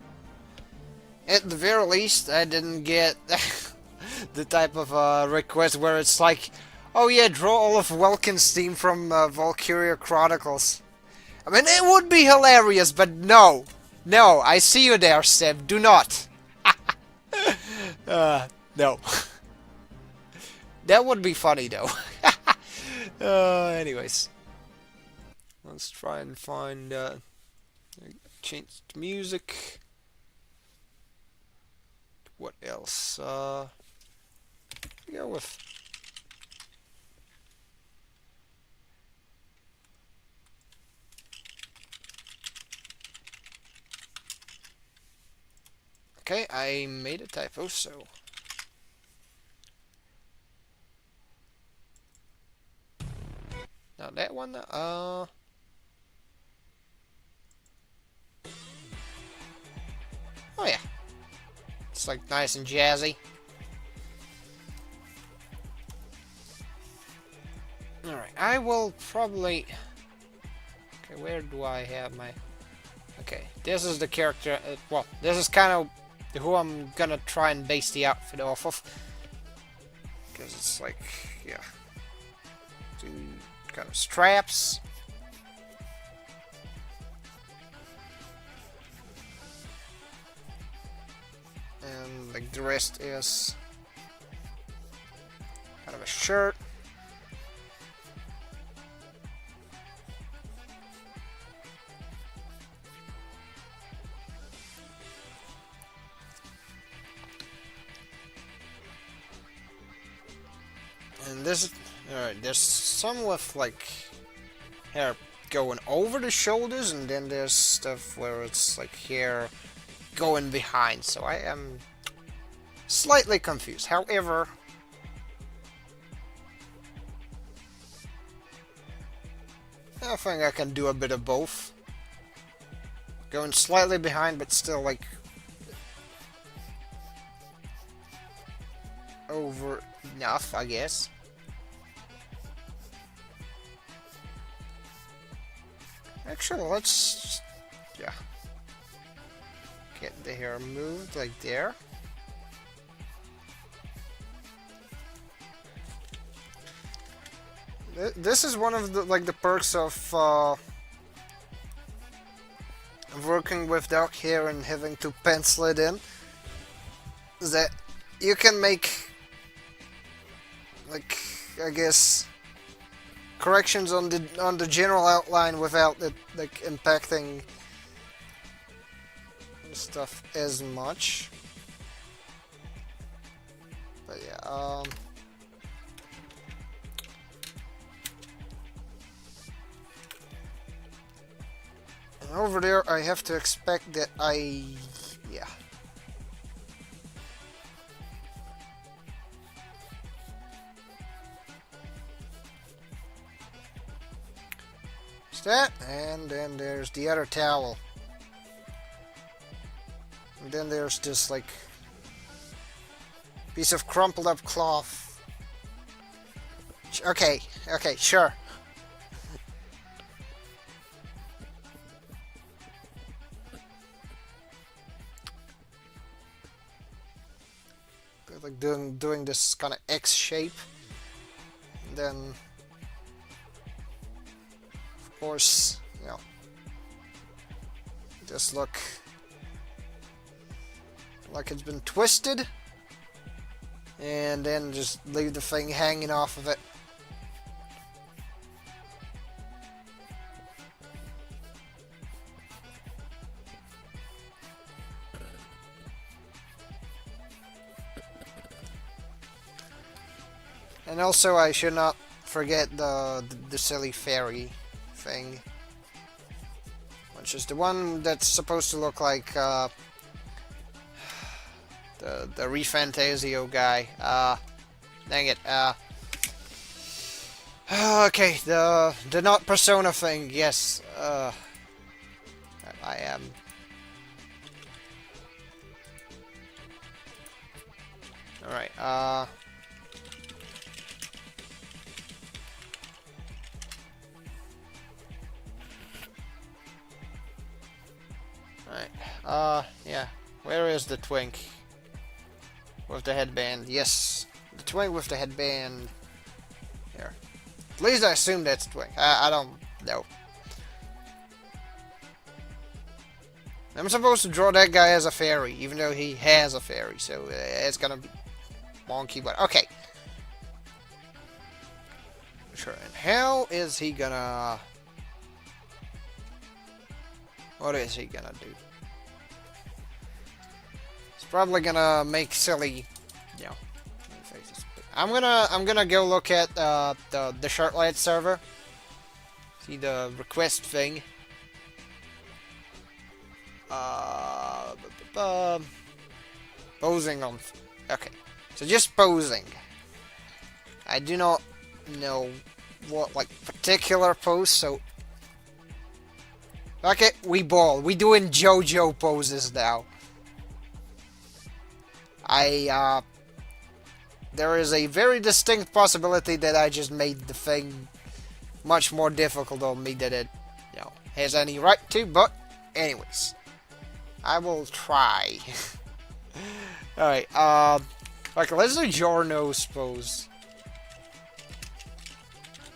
at the very least, I didn't get the type of request where it's like, oh yeah, draw all of Welkin's theme from Valkyria Chronicles. I mean, it would be hilarious, but no. No, I see you there, Seb. Do not. No. That would be funny, though. Anyways. Let's try and find... change the music. What else? Go with... Okay, I made a typo, so... Not that one, oh yeah. It's like nice and jazzy. Alright, I will probably... Okay, where do I have my... Okay, this is the character... well, this is kind of who I'm gonna try and base the outfit off of. Because it's like, yeah. Two kind of straps. And like the rest is kind of a shirt. And this is, alright, there's some with like hair going over the shoulders, and then there's stuff where it's like hair going behind, so I am slightly confused. However, I think I can do a bit of both. Going slightly behind, but still like over enough, I guess. Actually, let's, yeah, get the hair moved like there. This is one of the the perks of working with dark hair and having to pencil it in, is that you can make, like, I guess, corrections on the general outline without it like impacting stuff as much. But yeah, and over there I have to expect that yeah. That, and then there's the other towel, and then there's this like piece of crumpled up cloth. Okay, sure. Like doing this kind of X shape, and then of course, you know, just look like it's been twisted, and then just leave the thing hanging off of it. And also, I should not forget the silly fairy thing, which is the one that's supposed to look like the ReFantazio guy. Dang it. Okay, the not persona thing. Yes. I am. All right. Alright, yeah. Where is the twink? With the headband. Yes, the twink with the headband. Here. At least I assume that's twink. I don't know. I'm supposed to draw that guy as a fairy, even though he has a fairy, so it's gonna be wonky, but okay. Sure, and how is he gonna... What is he gonna do? He's probably gonna make silly, you know, faces. I'm gonna go look at the Shirtlight server. See the request thing. Posing on... Okay. So just posing. I do not know what, like, particular pose, so... Okay, we ball. We doing JoJo poses now. There is a very distinct possibility that I just made the thing much more difficult on me than it, has any right to, but anyways. I will try. Alright, like, let's do Giorno's pose.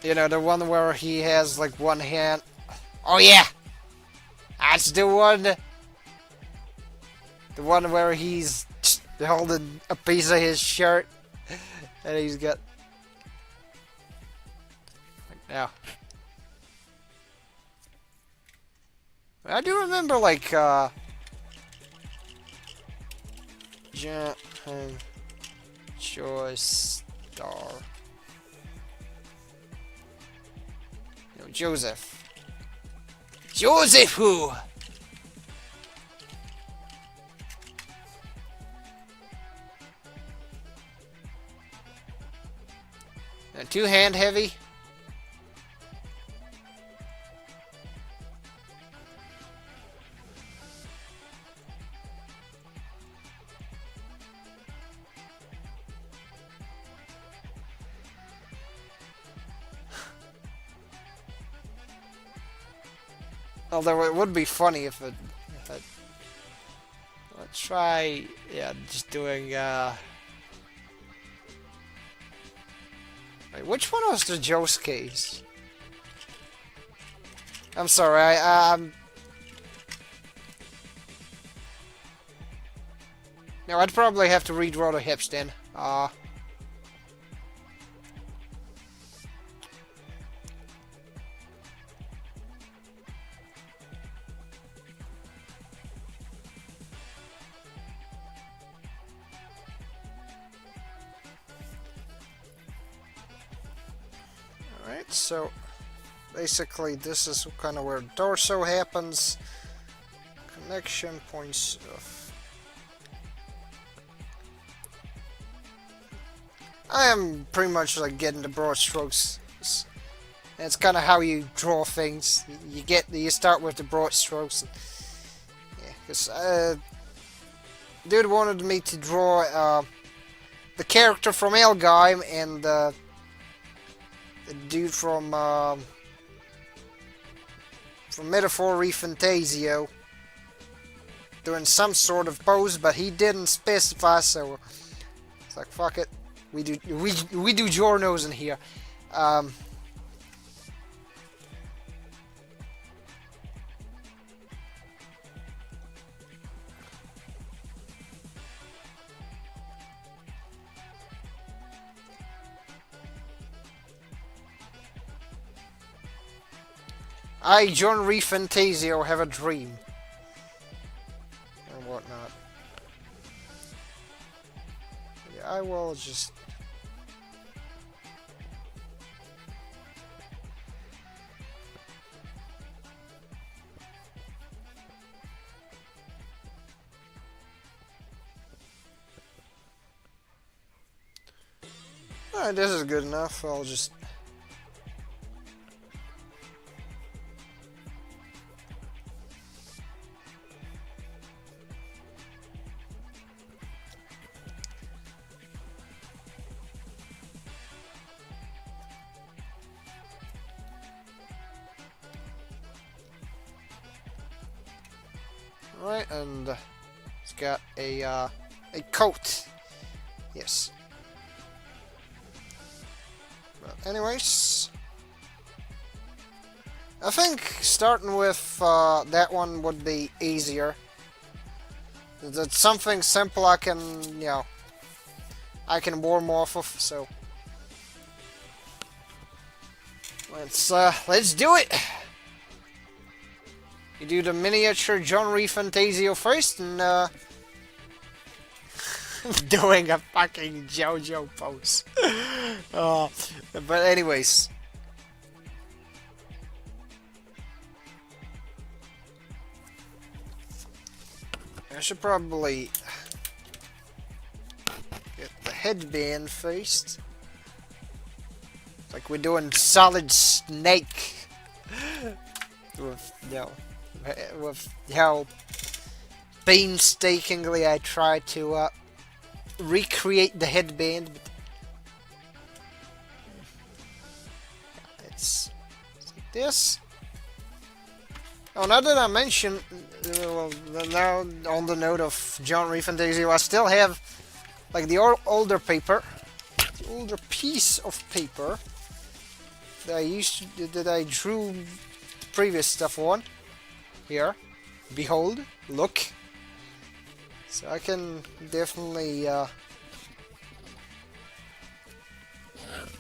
You know, the one where he has, like, one hand. Oh, yeah! That's the one! The one where he's holding a piece of his shirt. And he's got... Like, now. I do remember, like, Choice Star. No, Joseph. Joseph who? And two hand heavy. Although it would be funny if it... Let's try... Yeah, just doing, Wait, which one was the Josuke's? I'm sorry, No, I'd probably have to redraw the hips then. Alright, so basically this is kind of where the torso happens. Connection points of... I am pretty much like getting the broad strokes. It's kind of how you draw things. You start with the broad strokes. Yeah, because dude wanted me to draw the character from Elgaim and the dude from Metaphor ReFantazio doing some sort of pose, but he didn't specify, so it's like fuck it. We do Giornos in here. I, John ReFantazio, have a dream. And whatnot. Yeah, I will just... Alright, this is good enough. I'll just... Alright, and it's got a coat. Yes. But anyways, I think starting with that one would be easier. That's something simple I can, I can warm off of, so let's do it. You do the miniature John ReFantazio first, and doing a fucking JoJo pose. But anyways, I should probably headband first. Like we're doing Solid Snake. With, you know, with how painstakingly I try to recreate the headband. But it's like this. Oh, now that I mention, well, now on the note of John Refantasio, I still have like the older paper, the older piece of paper that I drew previous stuff on. Here, behold, look. So I can definitely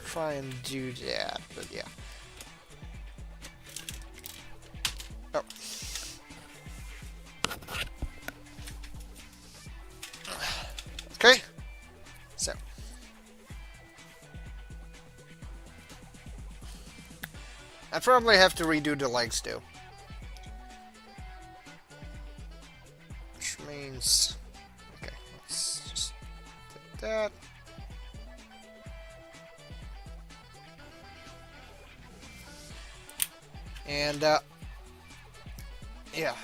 try and do that, but yeah. Oh. Okay. So. I probably have to redo the legs too. Which means... Okay, let's just take that. And, yeah.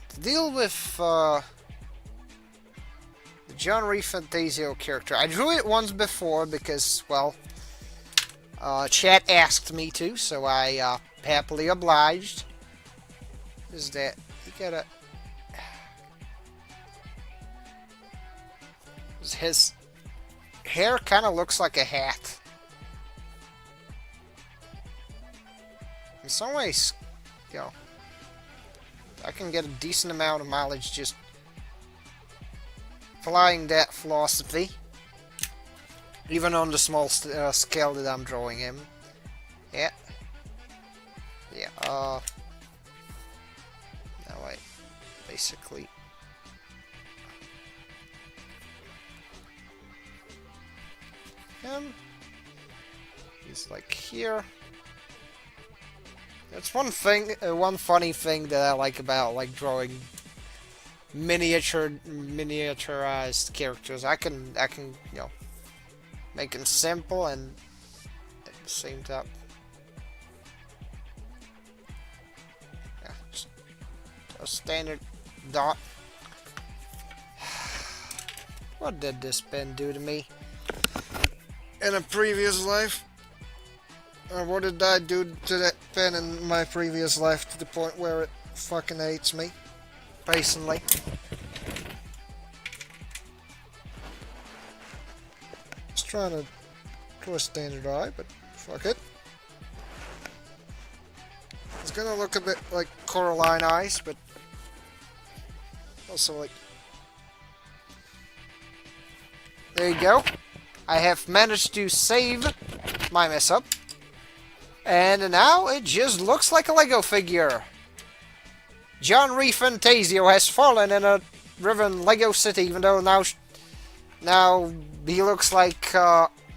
To deal with, the John Refantasio character. I drew it once before because, well, chat asked me to, so I, happily obliged. Is that you gotta... His hair kind of looks like a hat. In some ways, you know, I can get a decent amount of mileage just applying that philosophy, even on the small scale that I'm drawing him. Yeah. Yeah, now I basically... He's like here. That's one thing, one funny thing that I like about like drawing miniaturized characters. I can, you know, make them simple and at the same time. Yeah, just a standard dot. What did this pen do to me in a previous life? Or what did I do to that pen in my previous life to the point where it fucking hates me? Personally. Just trying to draw a standard eye, but fuck it. It's gonna look a bit like Coraline eyes, but also like... There you go. I have managed to save my mess up. And now it just looks like a Lego figure. John Refantasio has fallen in a riven Lego city, even though now he looks like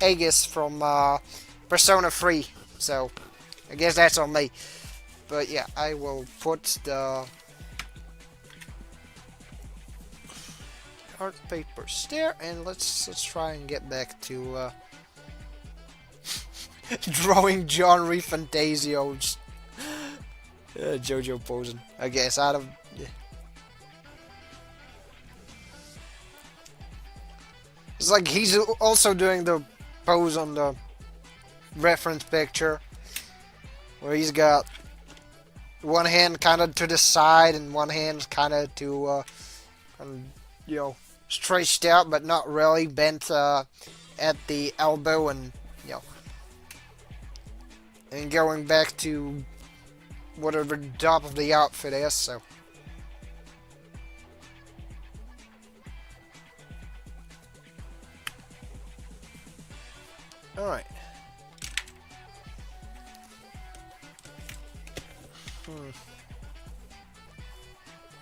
Aegis from Persona 3. So I guess that's on me. But yeah, I will put the art papers there, and let's try and get back to drawing John Refantasio, JoJo posing, I guess, out of... Yeah. It's like he's also doing the pose on the reference picture, where he's got one hand kind of to the side and one hand kind of to, you know, stretched out, but not really, bent at the elbow, and, you know, and going back to whatever the top of the outfit is, so. Alright.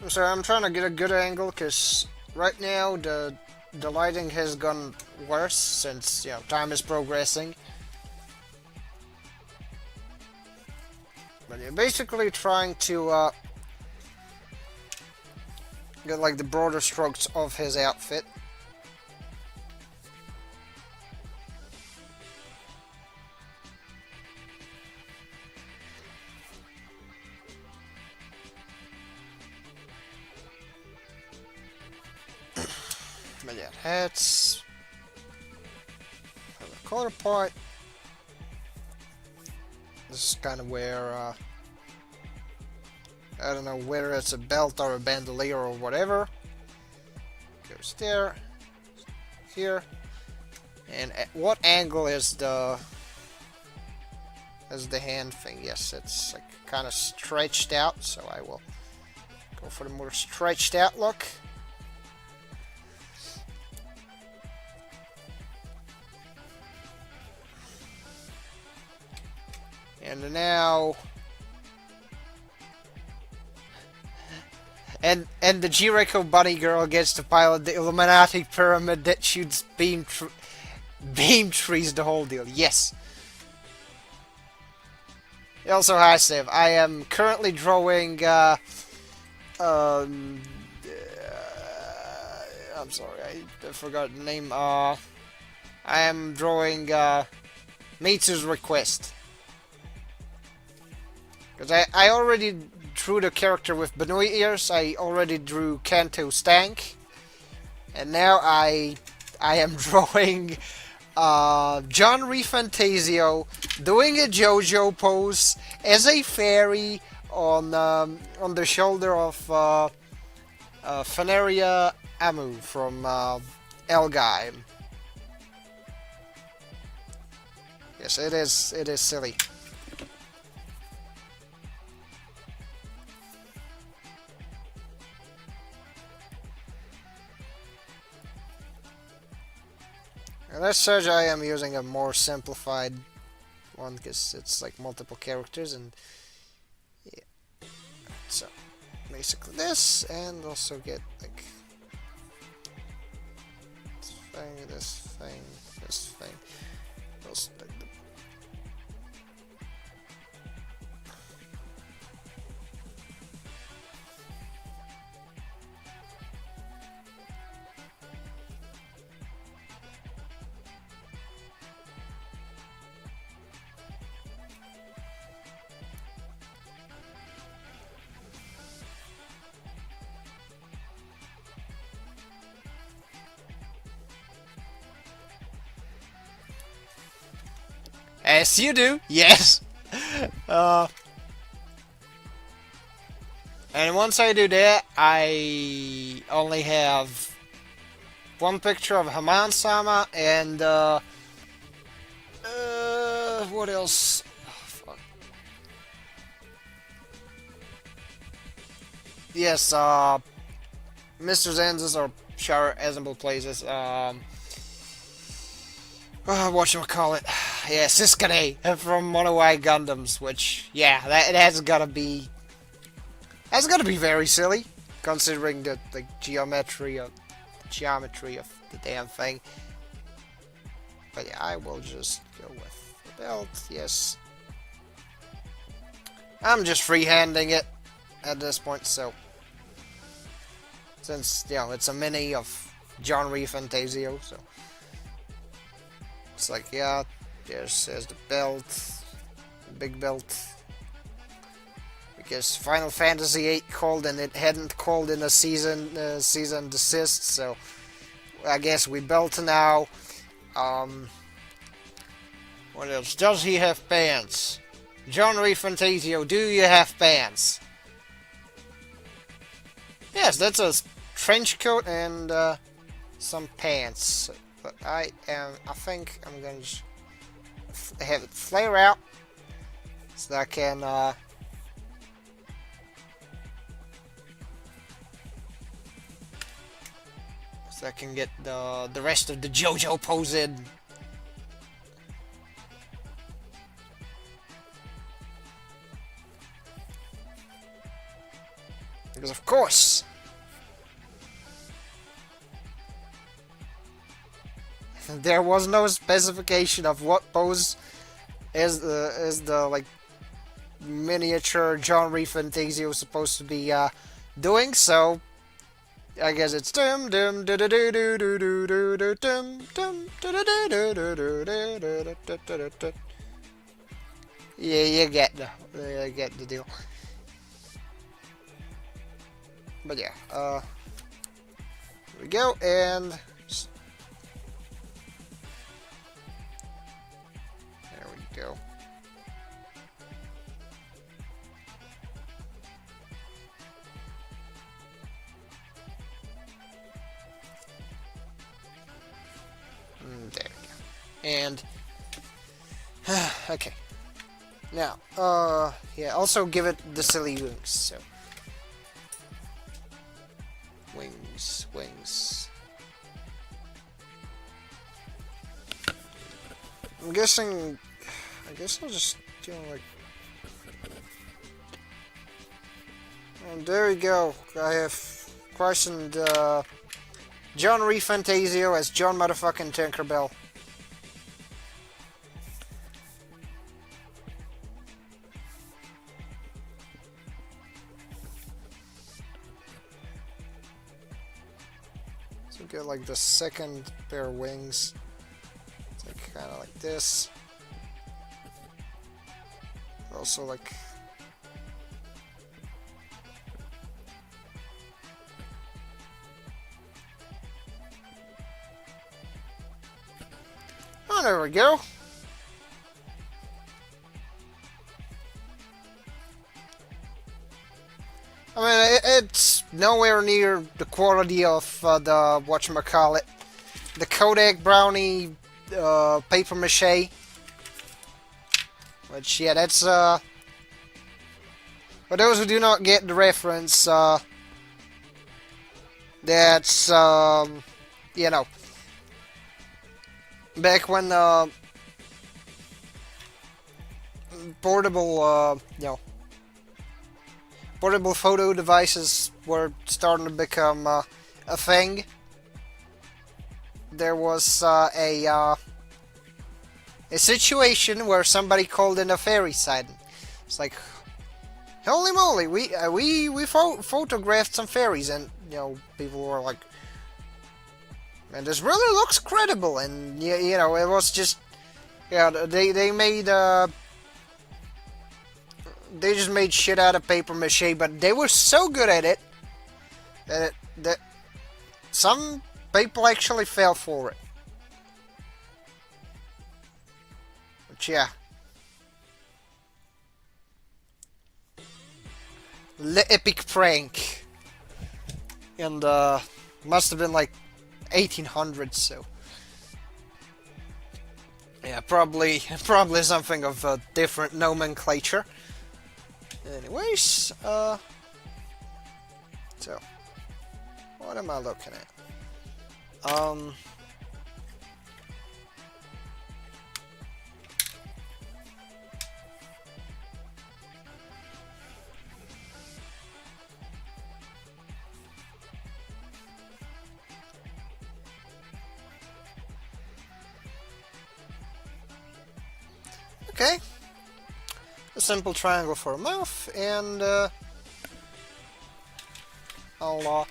So I'm trying to get a good angle, because right now the lighting has gone worse since, you know, time is progressing. But you're basically trying to get like the broader strokes of his outfit. But yeah, hats. The collar part. This is kind of where, I don't know whether it's a belt or a bandolier or whatever. Goes there, here, and at what angle is the hand thing? Yes, it's like kind of stretched out, so I will go for the more stretched out look. And now, and the Jericho Bunny Girl gets to pilot the Illuminati pyramid that shoots beam trees, the whole deal. Yes. Also, hi Steve. I am currently drawing. I'm sorry, I forgot the name. I am drawing Mitsu's Request. Because I already drew the character with Benoit ears, I already drew Kanto Stank, and now I am drawing John Refantasio doing a JoJo pose as a fairy on the shoulder of Faneria Amu from Elgaim. Yes, it is silly. And as such, I am using a more simplified one because it's like multiple characters, and yeah. So basically this, and also get like this thing, this thing. Also, like, as you do, yes. And once I do that, I only have one picture of Haman-sama and what else? Oh, fuck. Yes, Mr. Zanzas or Shara Assemble Places. Whatchamacallit? Yeah, Siskane from Monowai Gundams, which, yeah, that has gotta be very silly, considering the geometry of the damn thing. But yeah, I will just go with the belt, yes. I'm just freehanding it at this point, so since, you know, it's a mini of John Refantasio, so it's like, yeah, there's the belt, the big belt. Because Final Fantasy VIII called and it hadn't called in a season desist, so I guess we belt now. What else? Does he have pants? John Refantasio, do you have pants? Yes, that's a trench coat and some pants. But I think I'm gonna just have it flare out so that I can get the rest of the JoJo pose in. Because of course there was no specification of what pose is the like miniature John Reef Fantasio supposed to be doing. So I guess it's dum dum do do do do do do do do dum dum do do do do do do do do do. Yeah, you get the deal. But yeah, here we go, and there we go. There we go. And okay. Now, yeah, also give it the silly wings, so. Wings. I guess I'll just do like. And there we go. I have christened John Reef Fantasio as John motherfucking Tinkerbell. So get like the second pair of wings. It's like kind of like this. Also like. Oh, there we go. I mean, it's nowhere near the quality of the whatchamacallit, the Kodak Brownie paper mache. Which, yeah, that's for those who do not get the reference, that's you know, back when portable portable photo devices were starting to become a thing. There was a situation where somebody called in a fairy sighting. It's like, holy moly, we photographed some fairies, and you know, people were like, man, this really looks credible. And you know, it was just, yeah, they made they just made shit out of paper mache, but they were so good at it that some people actually fell for it. But yeah. The epic prank. And must have been like 1800s, so. Yeah, probably something of a different nomenclature. Anyways, so what am I looking at? Okay. A simple triangle for a mouth, and I'll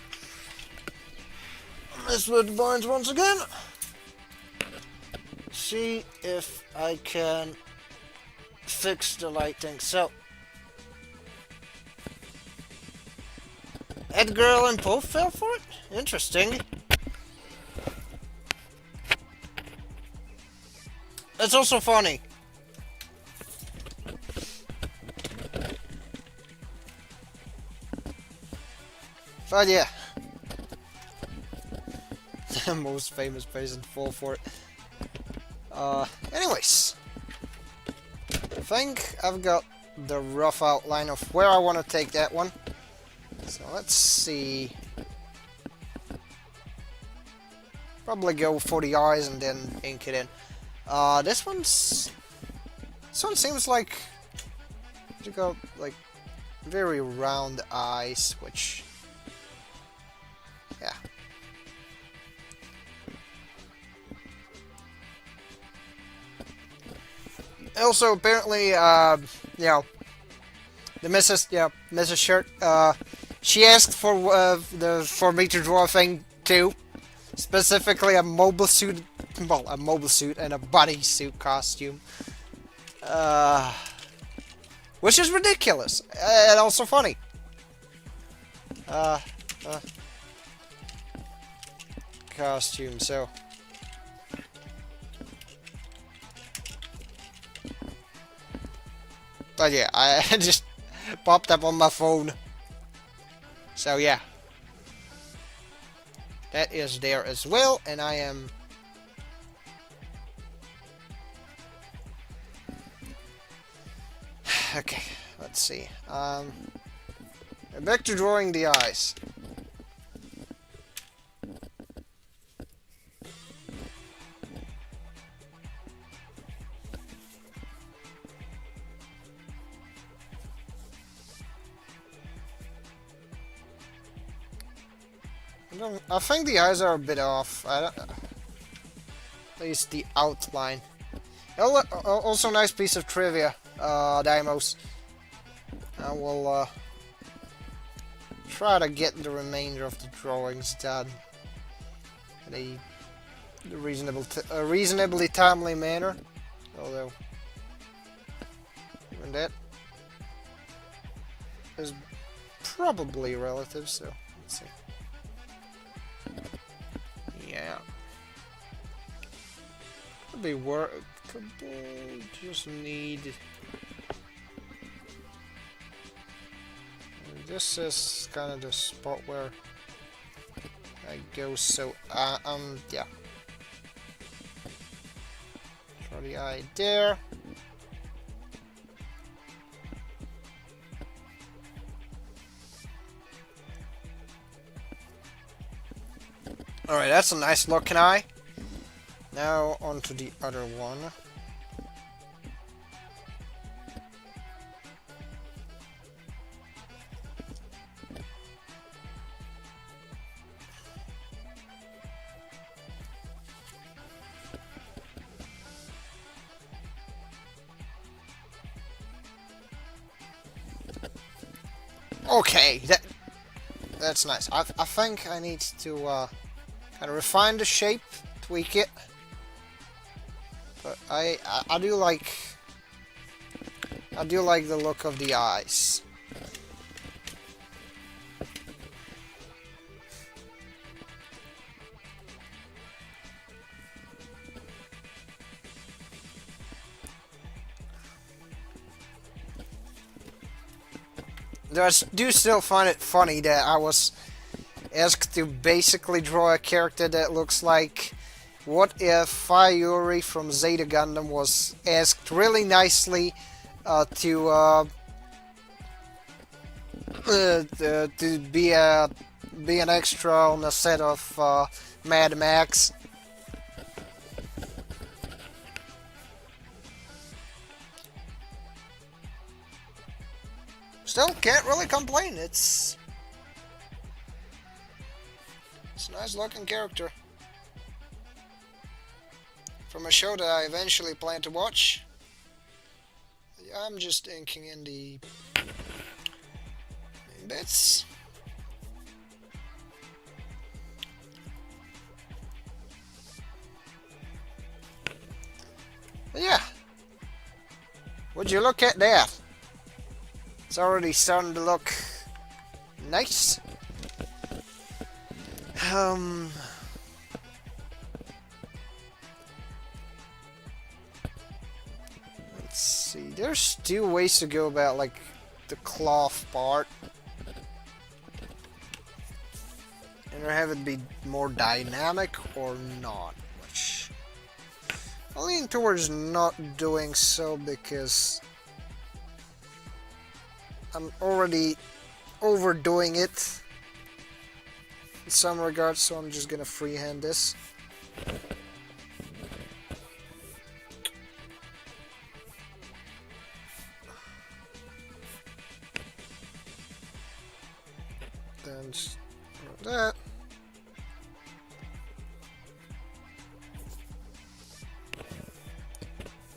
mess with the vines once again. See if I can fix the lighting. So, Edgar Allan Poe fell for it? Interesting. That's also funny. But yeah. The most famous person fall for it. Anyways. I think I've got the rough outline of where I want to take that one. So let's see. Probably go for the eyes and then ink it in. This one seems like you got like very round eyes, which yeah. Also, apparently, you know, the Mrs. Yeah, Mrs. Shirt, she asked for me to draw a thing too, specifically a mobile suit, well, a mobile suit and a bodysuit costume, uh, which is ridiculous and also funny. Uh, uh, Costume. So, but yeah, I just popped up on my phone. So yeah, that is there as well, and I am. Okay, let's see. Back to drawing the eyes. I think the eyes are a bit off. At least the outline. Also, nice piece of trivia, Daimos. I will try to get the remainder of the drawings done in a reasonably timely manner. Although, even that is probably relative. So let's see. Yeah. Could be work. Just need. This is kind of the spot where I go. So yeah. Draw the eye there. Alright, that's a nice looking eye. Now on to the other one. Okay, that's nice. I think I need to kind of refine the shape, tweak it. But I do like the look of the eyes. I do still find it funny that I was asked to basically draw a character that looks like, what if Fayuri from Zeta Gundam was asked really nicely to be an extra on a set of Mad Max. Still can't really complain. It's a nice looking character from a show that I eventually plan to watch. I'm just inking in the bits. But yeah, would you look at that? It's already starting to look nice. Let's see. There's still ways to go about like the cloth part, and have it be more dynamic or not. Which I lean towards not doing so because I'm already overdoing it in some regards, so I'm just gonna freehand this. Then just that.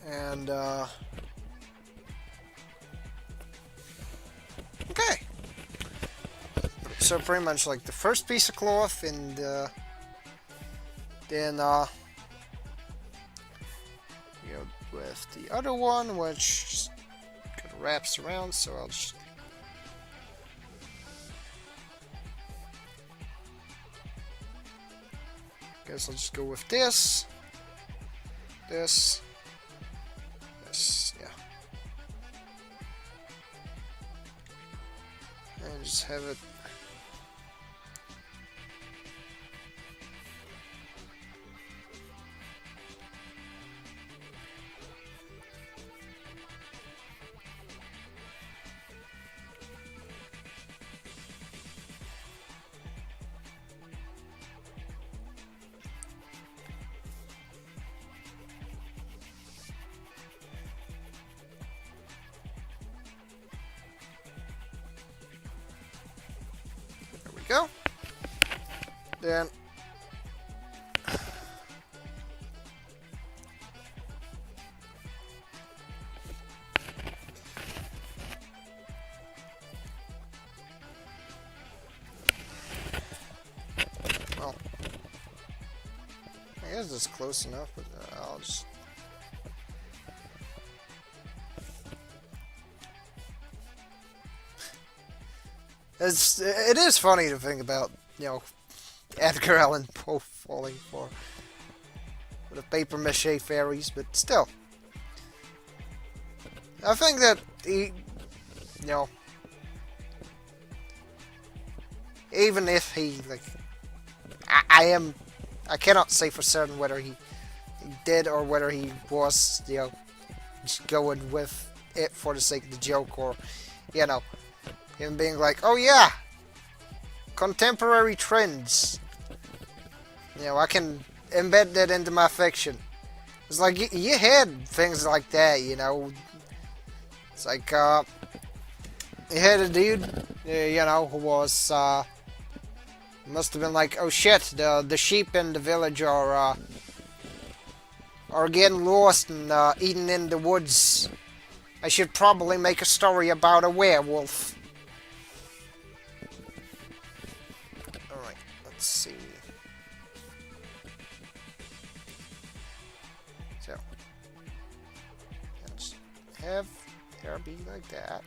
And So pretty much like the first piece of cloth, and then go with the other one, which just kind of wraps around. So I'll just guess I'll just go with this, this, yeah, and just have it. Go. Then well, I guess it's close enough, but I'll just it is funny to think about, you know, Edgar Allan Poe falling for the paper mache fairies, but still, I think that he, you know, even if he like, I cannot say for certain whether he did or whether he was, you know, just going with it for the sake of the joke, or, you know, him being like, oh yeah, contemporary trends. You know, I can embed that into my fiction. It's like, you had things like that, you know. It's like, you had a dude, you know, who was, must have been like, oh shit, the sheep in the village are getting lost and, eaten in the woods. I should probably make a story about a werewolf. Alright, let's see. So, let's have hair be like that.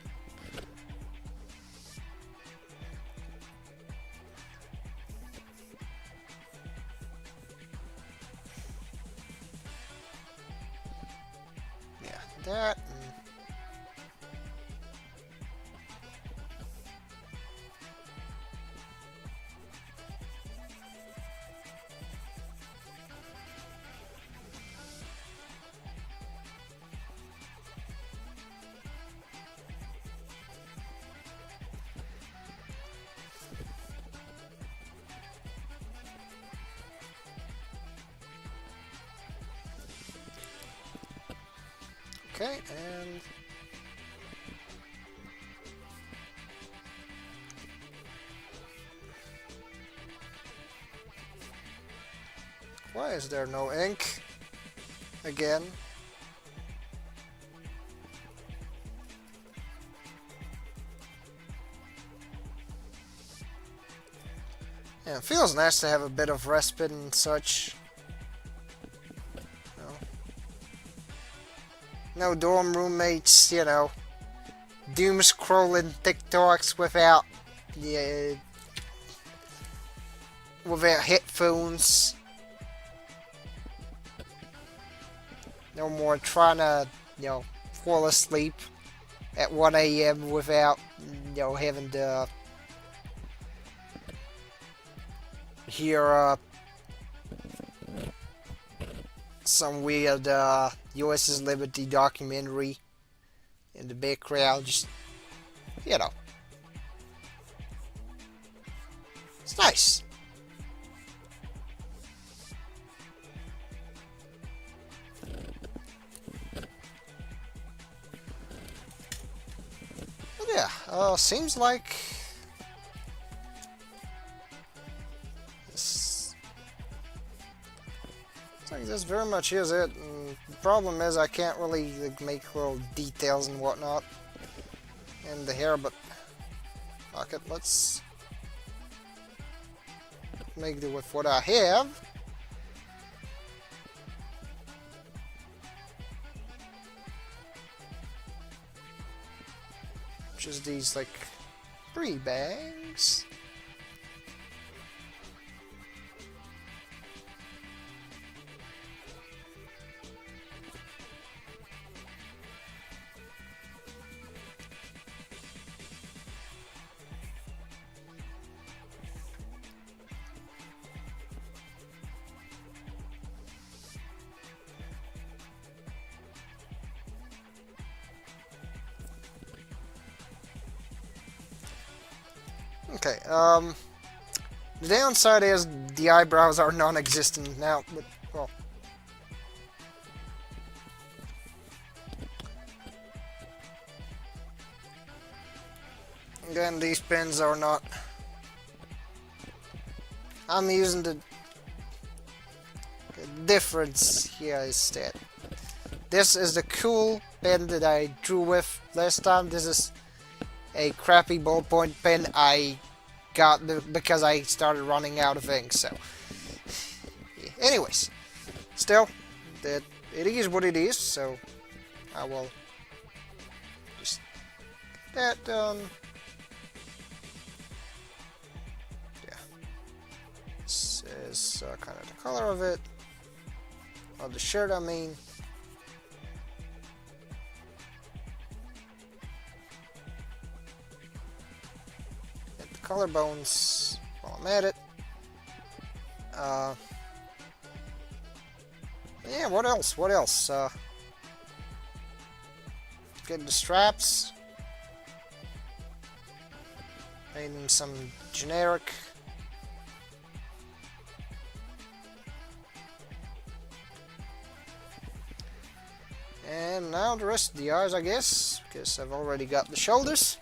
Yeah, that. Okay, and why is there no ink again? Yeah, it feels nice to have a bit of respite and such. No dorm roommates, you know, doom scrolling TikToks without, yeah, without headphones. No more trying to, you know, fall asleep at 1 a.m. without, you know, having to hear some weird USS Liberty documentary in the background. Just, you know, it's nice. But yeah, seems like this very much is it. And the problem is I can't really like, make little details and whatnot in the hair, but fuck it, let's make do with what I have. Which is these, like, 3 bags. Okay, the downside is the eyebrows are non-existent now, but, well. Again, these pins are not... I'm using the difference here is that this is the cool pen that I drew with last time. This is a crappy ballpoint pen I got because I started running out of ink, so... Yeah. Anyways, still, that it is what it is, so I will just get that done. Yeah. This is kind of the color of it. Of the shirt, I mean. Get the collarbones while I'm at it. Yeah, what else? What else? Get the straps. Maybe some generic. And now the rest of the eyes, I guess, because I've already got the shoulders.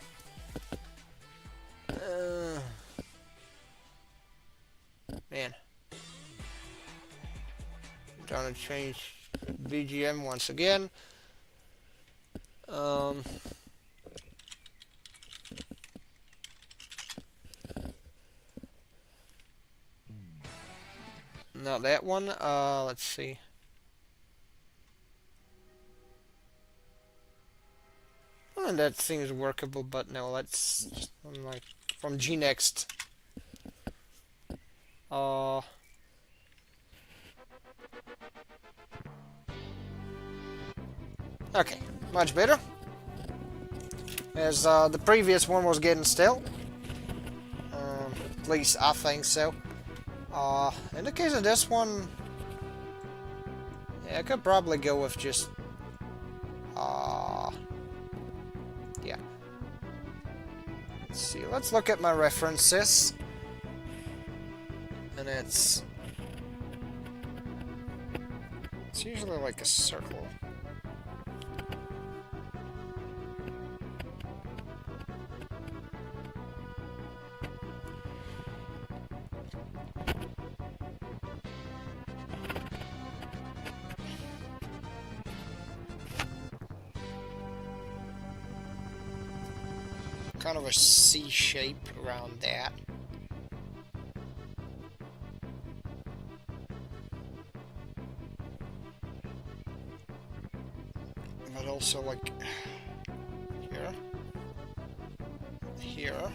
Man. I'm trying to change BGM once again. Not that one. Let's see. And that seems workable, but no, let's just, like from GNext. Okay, much better. As the previous one was getting stale. At least I think so. In the case of this one, yeah, I could probably go with just yeah. Let's see, let's look at my references. And it's usually like a circle. Kind of a C shape around that. But also like here, here.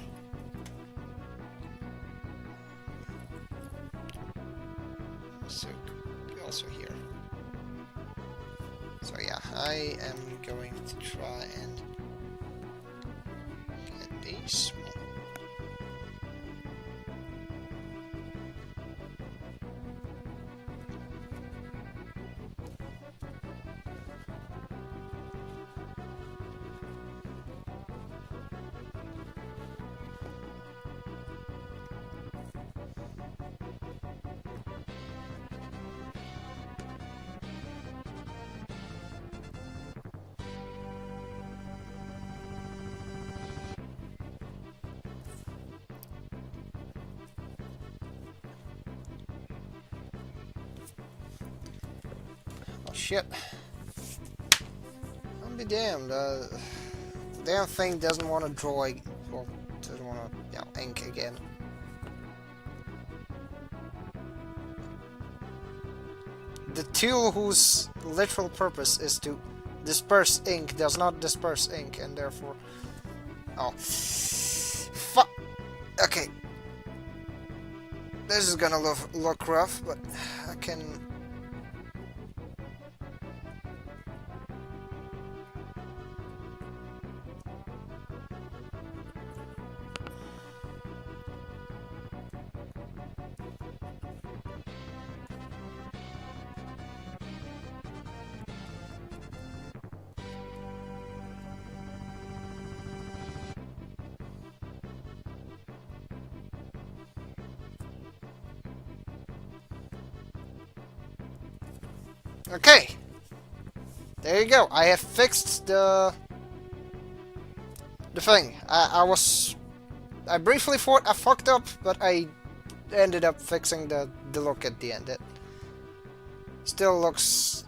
So also here. So yeah, I am going to try and get these. Oh shit. I'll be damned. The damn thing doesn't want to draw, or doesn't want to, ink again. the tool whose literal purpose is to disperse ink does not disperse ink, and therefore... Oh. Fuck! Okay. This is gonna look rough, but I can... Okay, there you go. I have fixed the thing. I briefly thought I fucked up, but I ended up fixing the look at the end. It still looks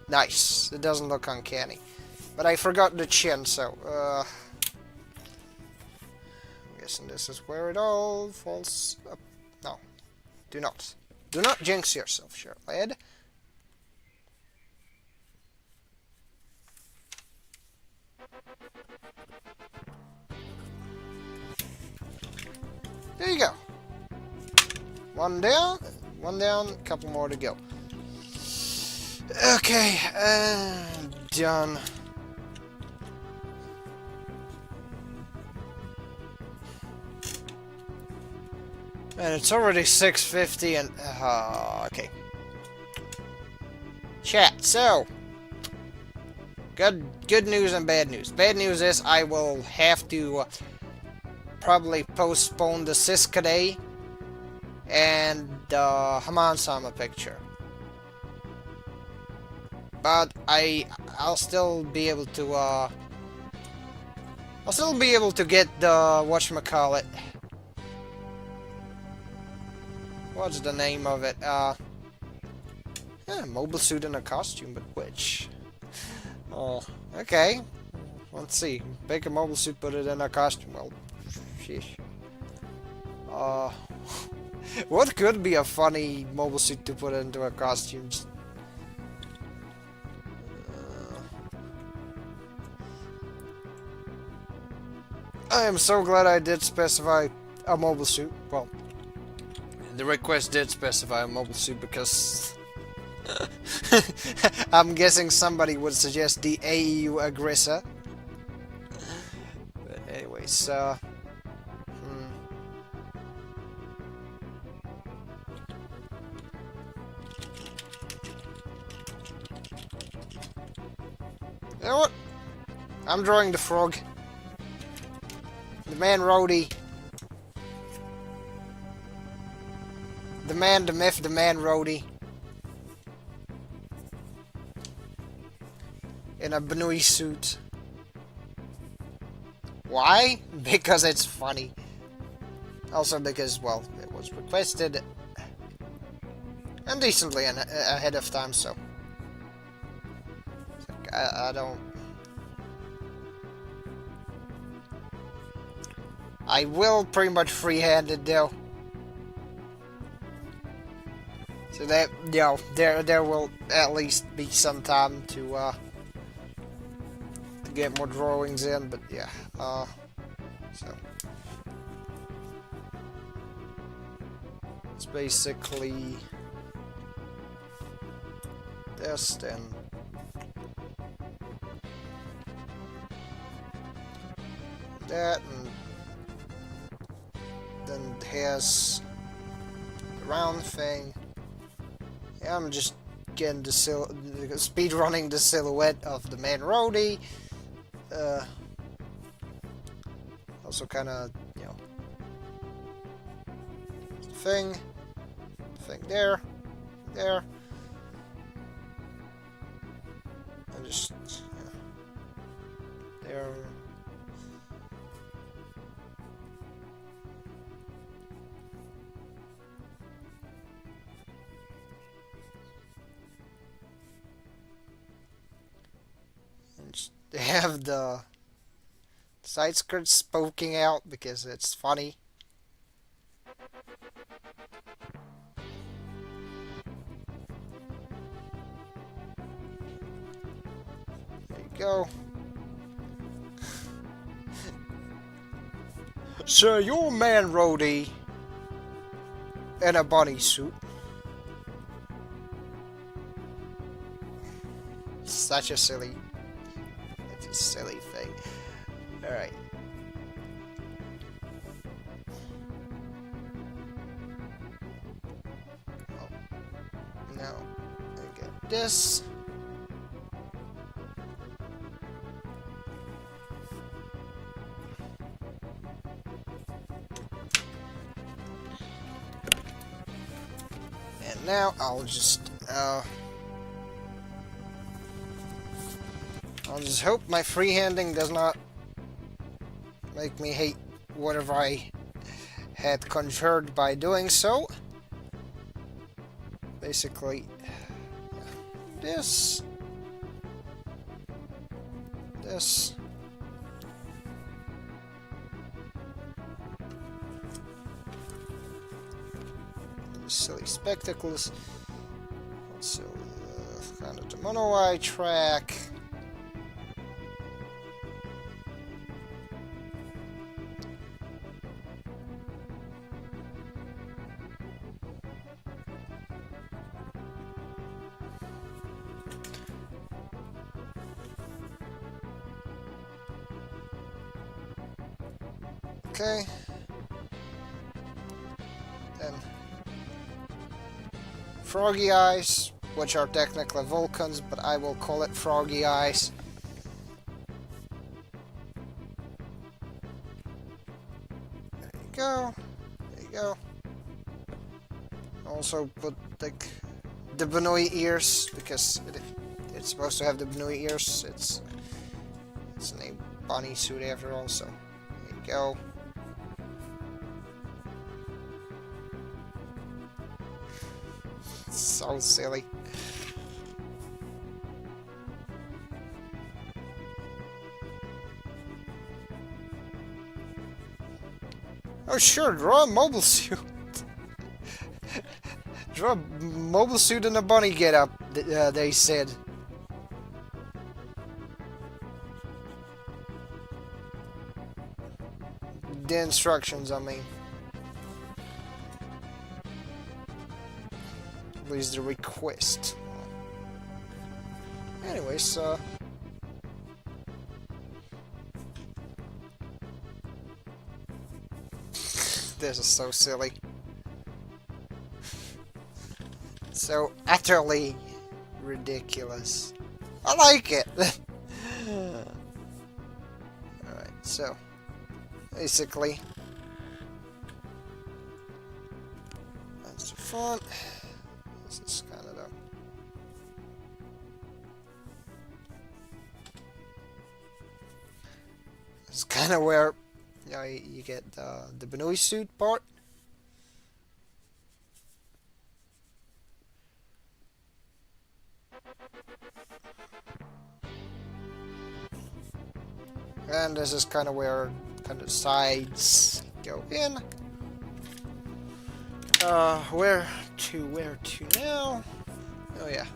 nice. It doesn't look uncanny, but I forgot the chin, so I'm guessing this is where it all falls up. No, do not jinx yourself, Sherlad. There you go. One down, a couple more to go. Okay, done. And it's already 6:50 and... okay. Chat, so... Good news and bad news. Bad news is I will have to... probably postpone the Siska Day and the Haman-sama picture. But I'll still be able to get the whatchamacallit. What's the name of it? Yeah, mobile suit and a costume, but which? Oh, okay. Let's see. Make a mobile suit, put it in a costume. Well, sheesh. What could be a funny mobile suit to put into a costume? I am so glad I did specify a mobile suit. Well, the request did specify a mobile suit because I'm guessing somebody would suggest the AEU Aggressor. But anyways, you know what? I'm drawing the frog. The man Rhodey. The man, the myth, the man Rhodey. In a Bnui suit. Why? Because it's funny. Also because, well, it was requested. And decently ahead of time, so. I don't... I will pretty much freehand it though. So that, you know, there will at least be some time to get more drawings in, but yeah, so it's basically this, then that, and then it has the round thing. Yeah, I'm just getting the speed running the silhouette of the man Rhodey. Also kind of, you know, thing there, and just, yeah, there. They have the side skirts poking out because it's funny. go. Sir, you're a man roadie in a bunny suit. Such a silly thing. Alright. Oh. Now, I get this. And now I'll just hope my freehanding does not make me hate whatever I had conjured by doing so. Basically, this, silly spectacles, also kind of the mono eye track. Okay. Then froggy eyes, which are technically Vulcans, but I will call it froggy eyes. There you go. There you go. Also put like the Benoi ears, because it's supposed to have the Benoi ears. It's a bunny suit after all, so there you go. So silly. Oh sure, draw a mobile suit. Draw a mobile suit and a bunny getup, they said. The instructions, I mean. At least the request. Anyways, this is so silly. So utterly ridiculous. I like it! Alright, so basically that's the front. This is kind of the it's kind of where you get the Benoi suit part. And this is kind of where kind of sides go in. Where to now? Oh yeah.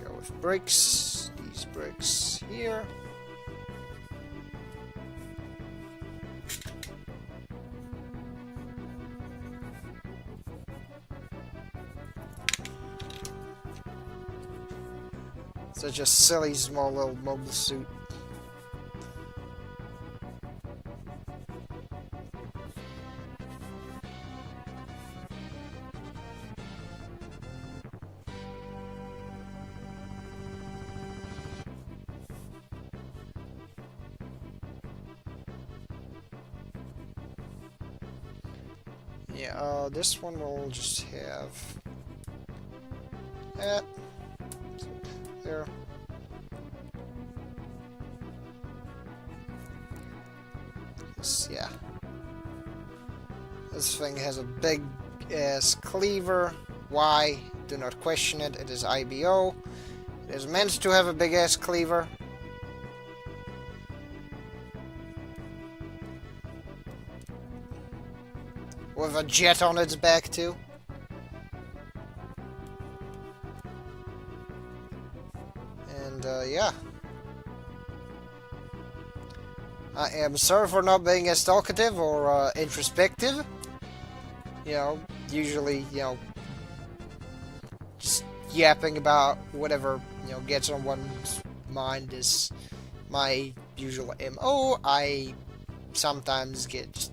Go with bricks. These bricks here. Such a silly small little mobile suit. Yeah, this one will just have that there. Yeah. This thing has a big ass cleaver. Why? Do not question it. It is IBO. It is meant to have a big ass cleaver. With a jet on its back too. yeah. I am sorry for not being as talkative or introspective. You know, usually, just yapping about whatever, gets on one's mind is my usual MO. I sometimes get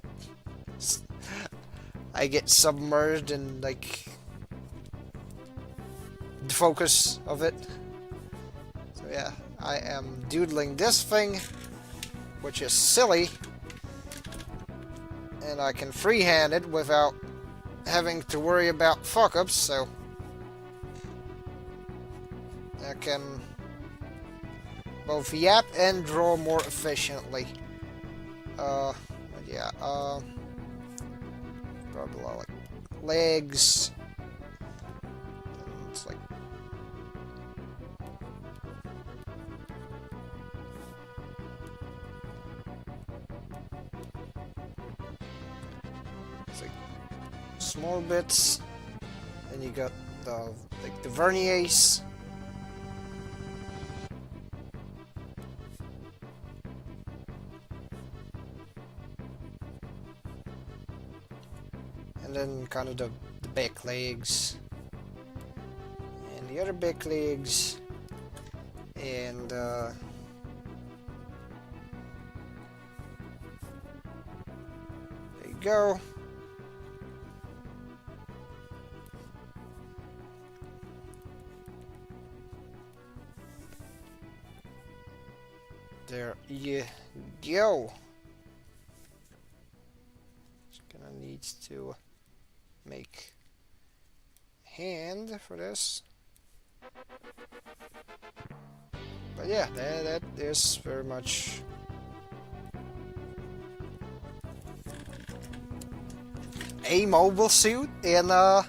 I get submerged in, like, the focus of it. So yeah, I am doodling this thing, which is silly, and I can freehand it without having to worry about fuck-ups, so I can both yap and draw more efficiently. But yeah, probably like legs. It's like small bits. Then you got the the verniers. And then kind of the back legs. And the other back legs. And there you go. There you go. Just gonna need to make hand for this. But yeah, that is very much a mobile suit in a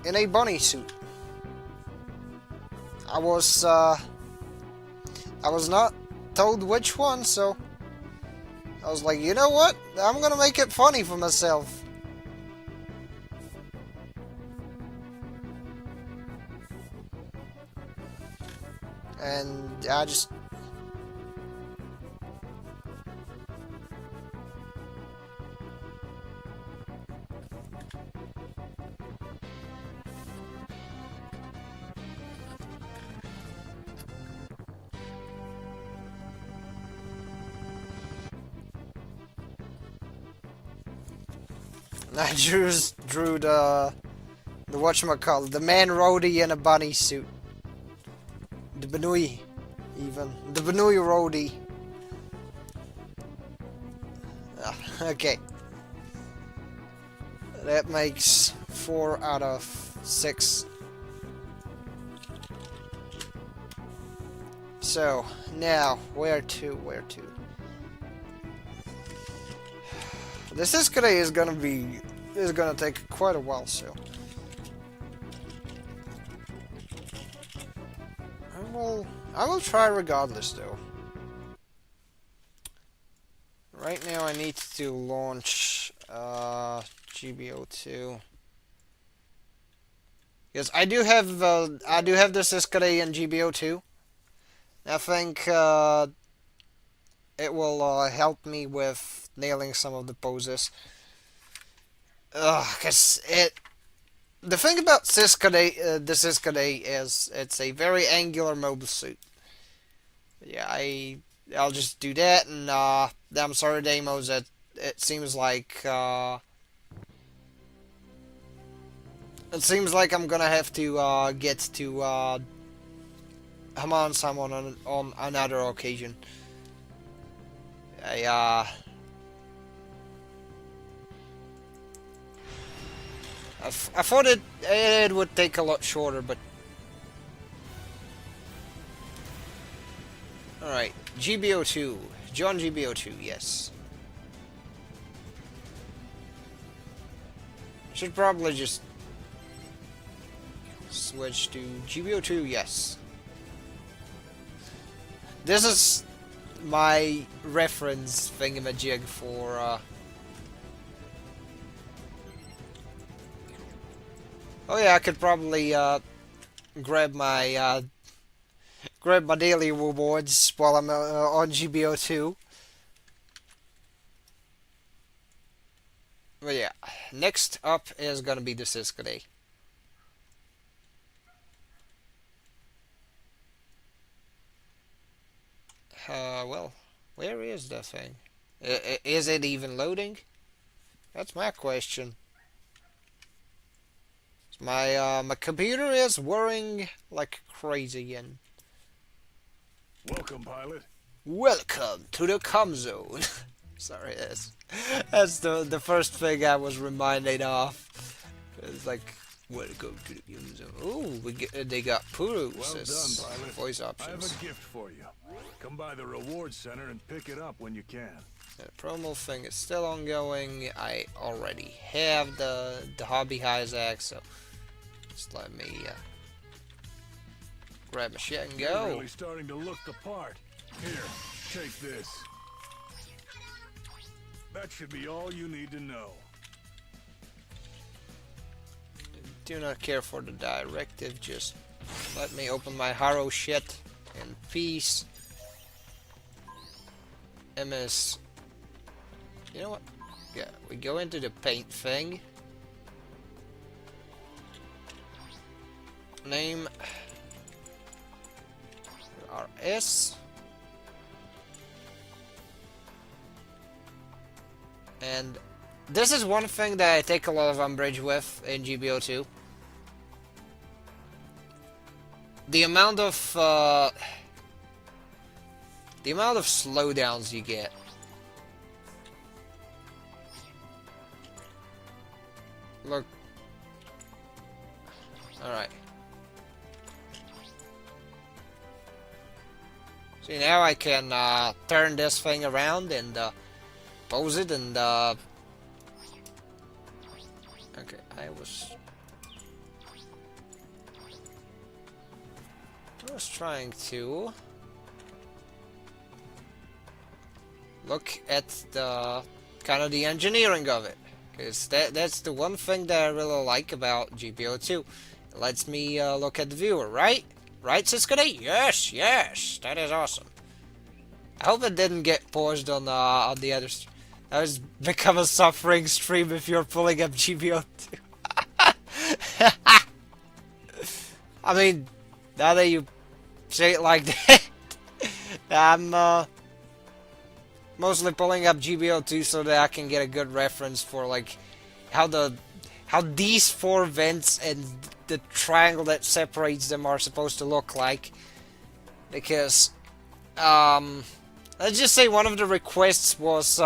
bunny suit. I was not told which one, so I was like, you know what? I'm gonna make it funny for myself. And I just... I just drew the whatchamacallit, the man roadie in a bunny suit. The Benui, even. The Benui roadie. Okay. That makes 4 out of 6. So, now, where to? This escalade is gonna take quite a while, so I will try regardless, though. Right now I need to launch GBO2. Yes, I do have this escalade in GBO2. I think it will help me with nailing some of the poses. Cause the thing about this escalade is it's a very angular mobile suit. Yeah, I'll just do that, and I'm sorry, Demos. It seems like I'm gonna have to get to Haman Samon on another occasion. I thought it would take a lot shorter, but alright, GBO2. John GBO2, yes. Should probably just switch to GBO2, yes. This is my reference thingamajig for, oh yeah, I could probably, grab my daily rewards while I'm on GBO2. But yeah, next up is gonna be the Siskade. Well, where is the thing? Is it even loading? That's my question. My computer is whirring like crazy and Welcome, pilot. welcome to the com zone. Sorry, that's the first thing I was reminded of. It's like welcome to the com zone. Oh, they got Purus Well done, as pilot. voice I have options. a gift for you. Come by the reward center and pick it up when you can. The promo thing is still ongoing. I already have the hobby Hyzac, so just let me grab my shit and You're go. really starting to look the part. Here, take this. That should be all you need to know. Do not care for the directive, just let me open my Haro shit in peace. MS. You know what? Yeah, we go into the paint thing. Name RS. And this is one thing that I take a lot of umbrage with in GBO2. The amount of slowdowns you get. Look. Alright. See, now I can turn this thing around and pose it and okay, I was trying to look at the kind of the engineering of it, because that's the one thing that I really like about GBO2. It lets me look at the viewer, right? Right, Siskade? Yes, yes, that is awesome. I hope it didn't get paused on the other. That was become a suffering stream if you're pulling up GBO2. I mean, now that you say it like that, I'm mostly pulling up GBO2 so that I can get a good reference for like how these four vents and the triangle that separates them are supposed to look like. Because let's just say one of the requests was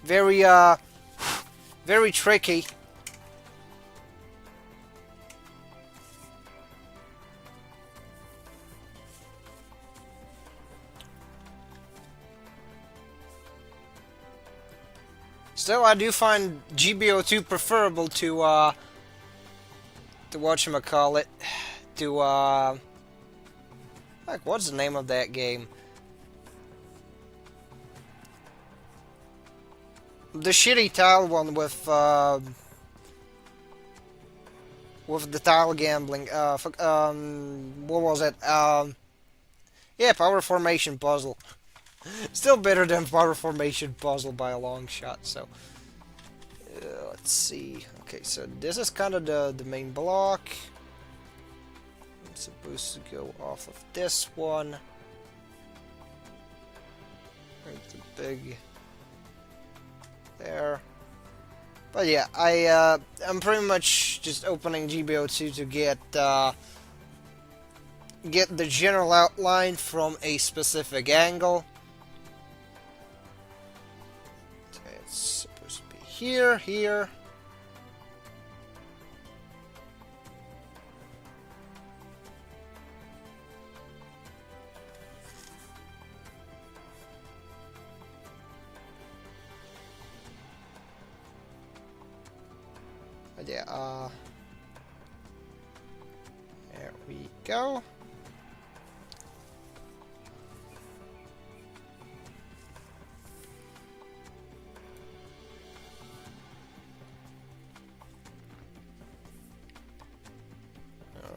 very very tricky. Still, I do find GBO2 preferable to whatchamacallit, to like, what's the name of that game? The shitty tile one with the tile gambling. What was it? Yeah, Power Formation Puzzle. Still better than Power Formation Puzzle by a long shot. So let's see. Okay, so this is kind of the main block. I'm supposed to go off of this one. There's the big there. But yeah, I'm pretty much just opening GBO2 to get the general outline from a specific angle. It's supposed to be here, here. But yeah, there we go.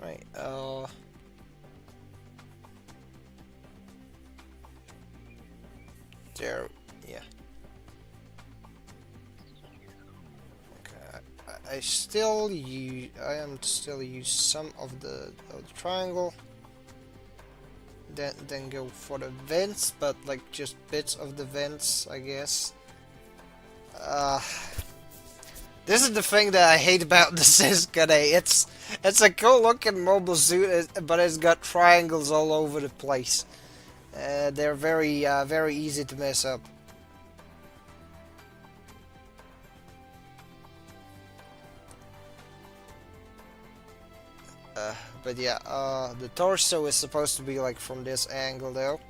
Alright, there, yeah. Okay, I am still use some of the triangle. Then go for the vents, but like just bits of the vents, I guess. This is the thing that I hate about the Siskade. It's a cool looking mobile suit, but it's got triangles all over the place. They're very easy to mess up. But yeah, the torso is supposed to be like from this angle though.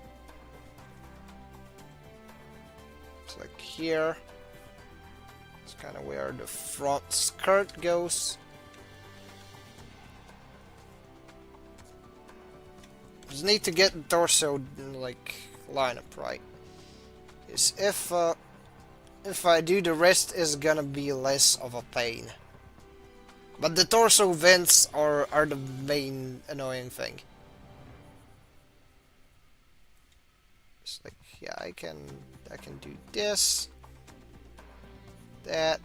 It's like here. It's kind of where the front skirt goes. Just need to get the torso like line up right. Is if I do, the rest is gonna be less of a pain. But the torso vents are the main annoying thing. It's like, yeah, I can do this, that,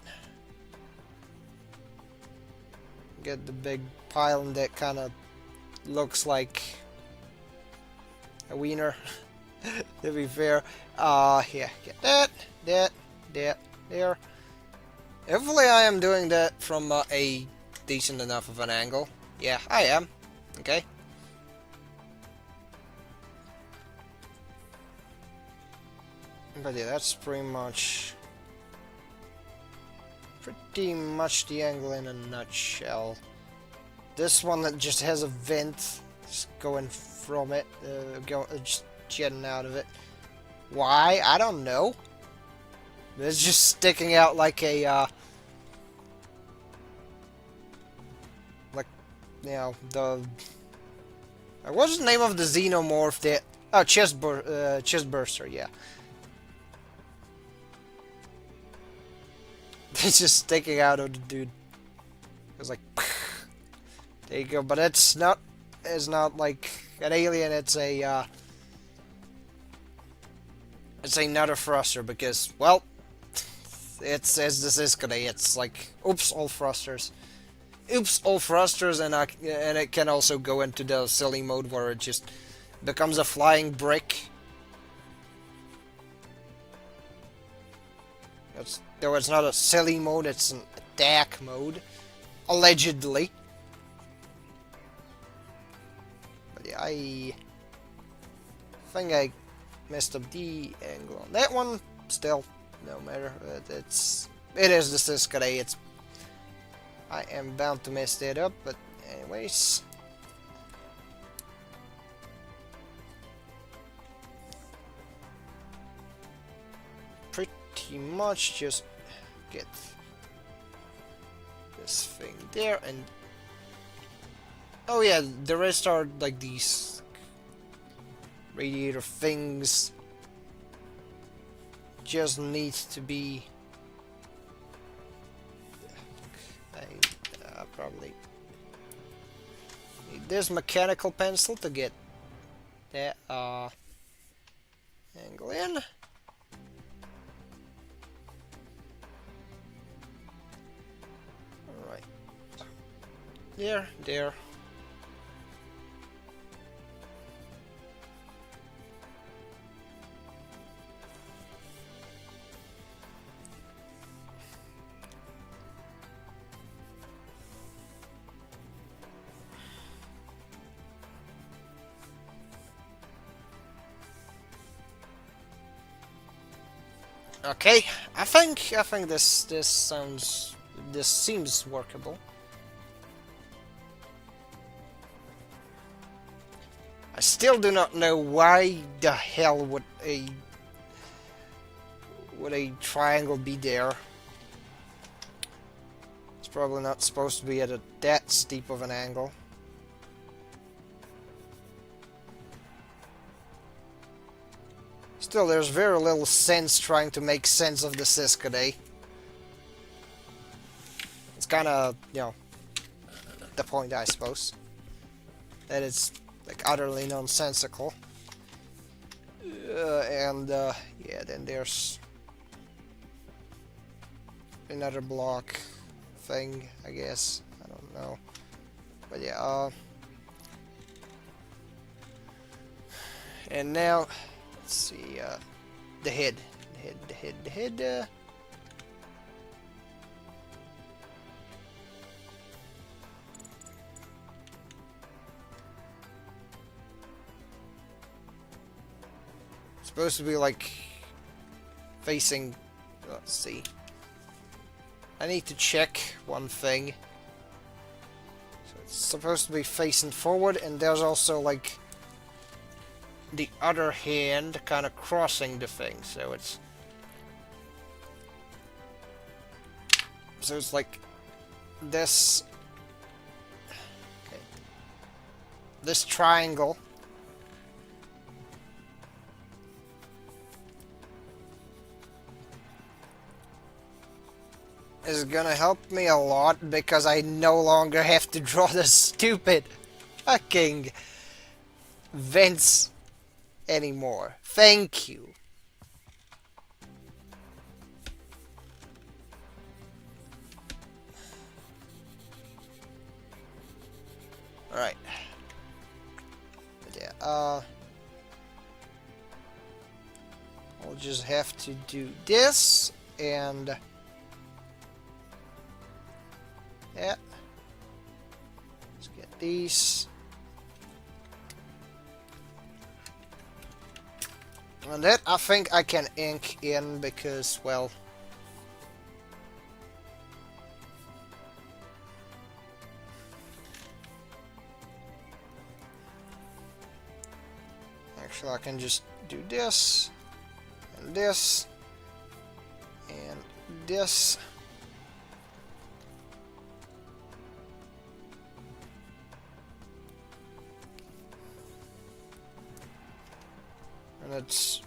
get the big pile that kind of looks like a wiener. To be fair, yeah, get that, there. Hopefully, I am doing that from a decent enough of an angle. Yeah, I am. Okay. But yeah, that's pretty much the angle in a nutshell. This one that just has a vent, just going from it, just jetting out of it. Why? I don't know. It's just sticking out like a, like, you know, what's the name of the xenomorph that? Oh, chest burster, yeah. It's just sticking out of the dude. It's like, there you go. But it's not like an alien. It's another thruster because, well, it's as this is today. It's like, oops, all thrusters. Oops, all thrusters, and it can also go into the silly mode where it just becomes a flying brick. Though it's not a silly mode, it's an attack mode. Allegedly. But yeah, I think I messed up the angle on that one. Still, no matter. It is the Siskade. I am bound to mess that up, but anyways. Pretty much just get this thing there, and oh yeah, the rest are like these radiator things. Just needs to be. I probably need this mechanical pencil to get that angle in. Alright. There. Okay, I think this seems workable. I still do not know why the hell would a triangle be there. It's probably not supposed to be at that steep of an angle. Still, there's very little sense trying to make sense of the Siskade. It's kind of, you know, the point, I suppose. That it's, like, utterly nonsensical. Yeah, then there's another block thing, I guess. I don't know. But yeah, and now, let's see, the head. The head. Supposed to be like facing. Let's see. I need to check one thing. So it's supposed to be facing forward, and there's also like the other hand kind of crossing the thing. So it's like this. Okay. This triangle. Is gonna help me a lot because I no longer have to draw the stupid fucking vents anymore. Thank you. Alright. Yeah, I'll just have to do this and yeah. Let's get these. And that I think I can ink in because, well, actually I can just do this and this and this. And it's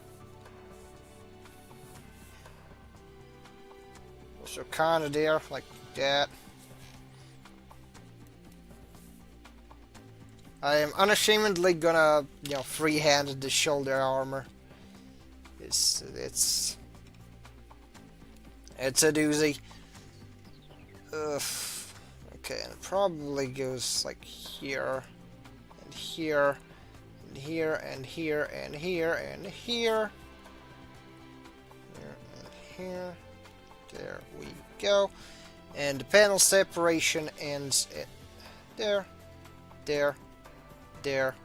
also kind of there, like that. I am unashamedly gonna, freehand the shoulder armor. It's a doozy. Ugh. Okay, and it probably goes like here and here. Here and here and here and here. Here and here. There we go. And the panel separation ends at there, there, there,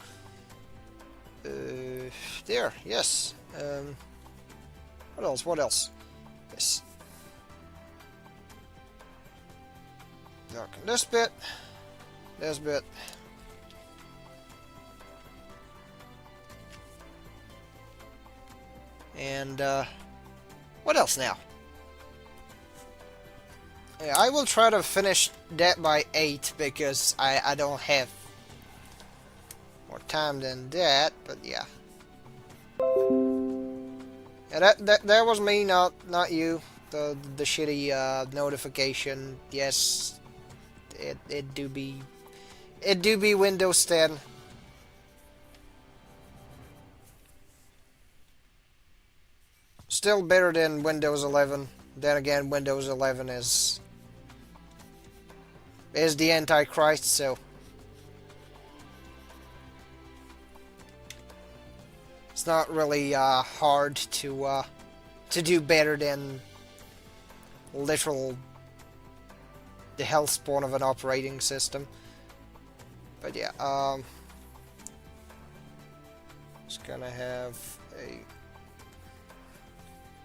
there. Yes. What else? What else? Yes. Darken this bit. This bit. And, what else now? Yeah, I will try to finish that by 8 because I don't have more time than that, but yeah. Yeah, that was me, not you. The shitty notification. Yes, it do be Windows 10. Still better than Windows 11. Then again, Windows 11 is the Antichrist, so it's not really hard to do better than literal the hellspawn of an operating system. But yeah, just gonna have a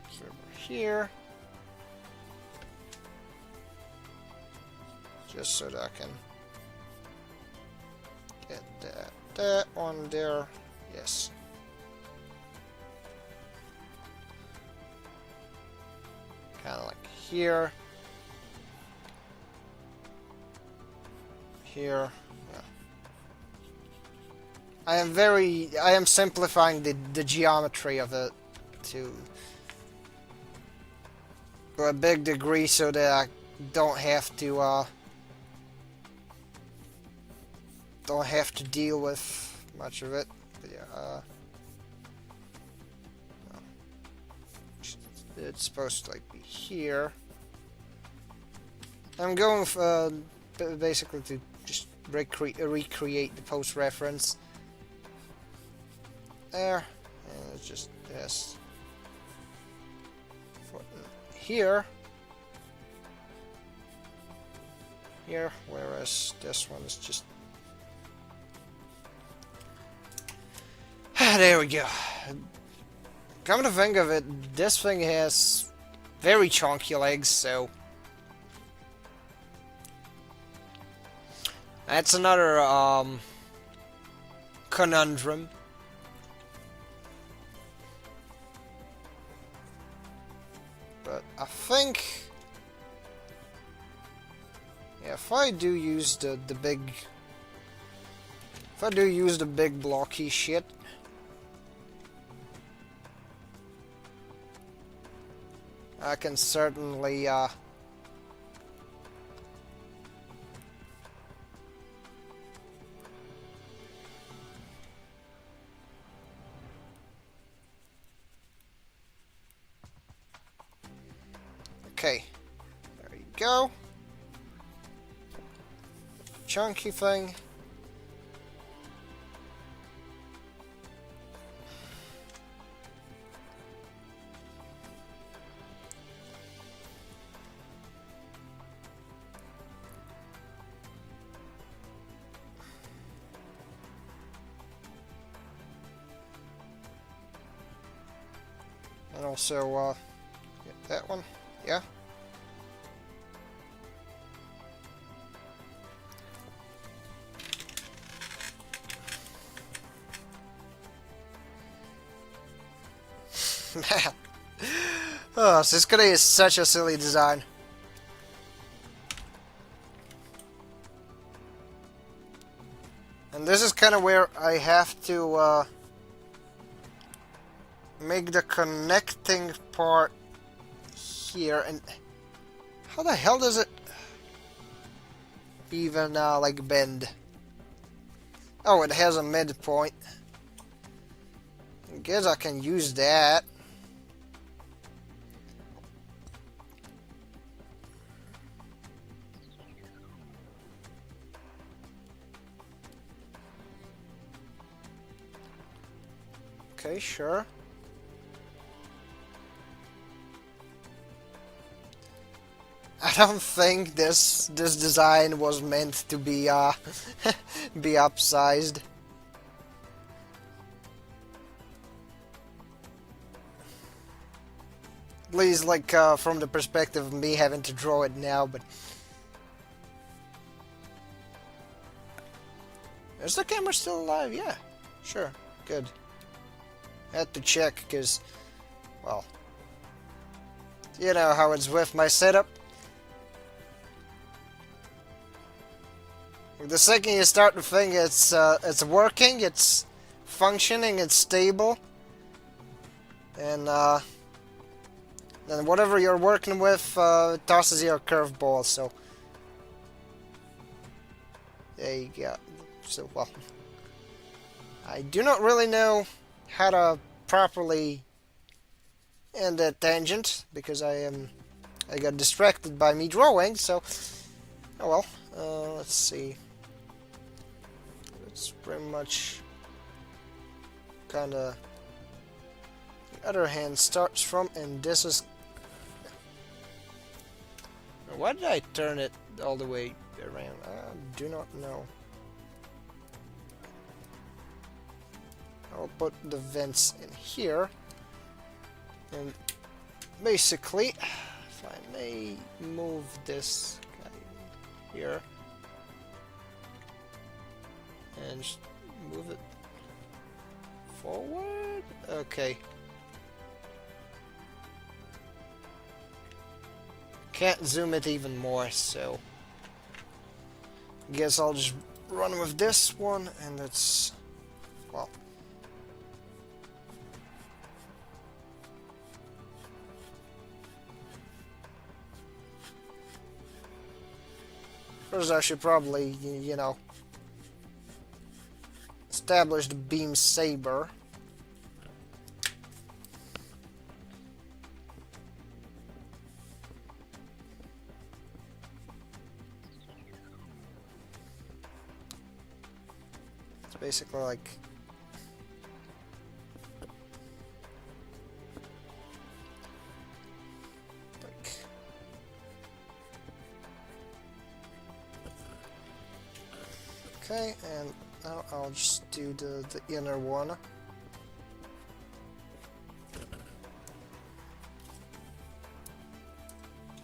server here, just so that I can get that on there. Yes. Kind of like here. Here. Yeah. I am simplifying the geometry of it to a big degree so that I don't have to deal with much of it. But yeah, it's supposed to like be here. I'm going basically to just recreate the post reference. There, and it's just this. Here, whereas this one is just. There we go. Come to think of it, this thing has very chunky legs, so that's another conundrum. But I think, yeah, if I do use the big, blocky shit, I can certainly okay, there you go. Chunky thing. And also, that one, yeah. Man. Oh, Siskade is such a silly design. And this is kind of where I have to make the connecting part here. And how the hell does it even like bend? Oh, it has a midpoint. I guess I can use that. Okay, sure. I don't think this design was meant to be be upsized. At least, like, from the perspective of me having to draw it now, but is the camera still alive? Yeah, sure, good. I had to check because, well, you know how it's with my setup. The second you start to think it's working, it's functioning, it's stable, and then whatever you're working with tosses you a curveball. So there you go. So, well, I do not really know how to properly end that tangent because I got distracted by me drawing. So, oh well. Let's see. It's pretty much kind of the other hand starts from, and this is. Why did I turn it all the way around? I do not know. I'll put the vents in here, and basically, if I may move this guy here and just move it forward. Okay. Can't zoom it even more, so guess I'll just run with this one, and it's, well, first I should probably, you know, establish the beam saber. basically like... Okay, and now I'll just do the inner one.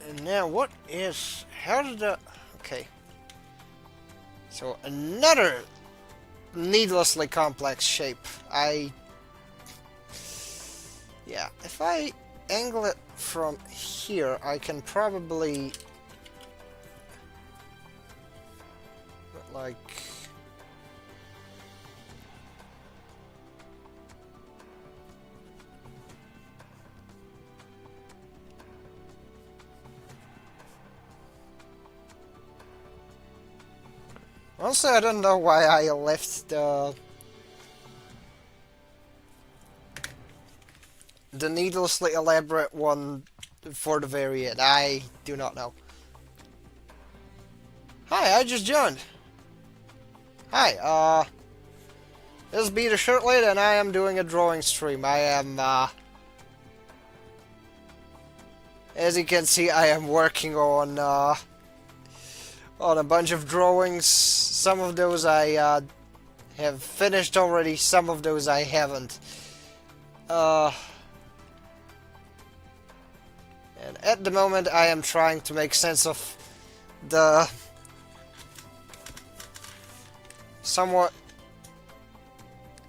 And now what is... How did the... Okay. So another needlessly complex shape. Yeah, if I angle it from here, I can probably... like... Also, I don't know why I left the needlessly elaborate one for the very end. I do not know. Hi, I just joined. Hi, this is Peter Shirtley, and I am doing a drawing stream. I am, as you can see, I am working on a bunch of drawings. Some of those I have finished already, some of those I haven't. And at the moment I am trying to make sense of the somewhat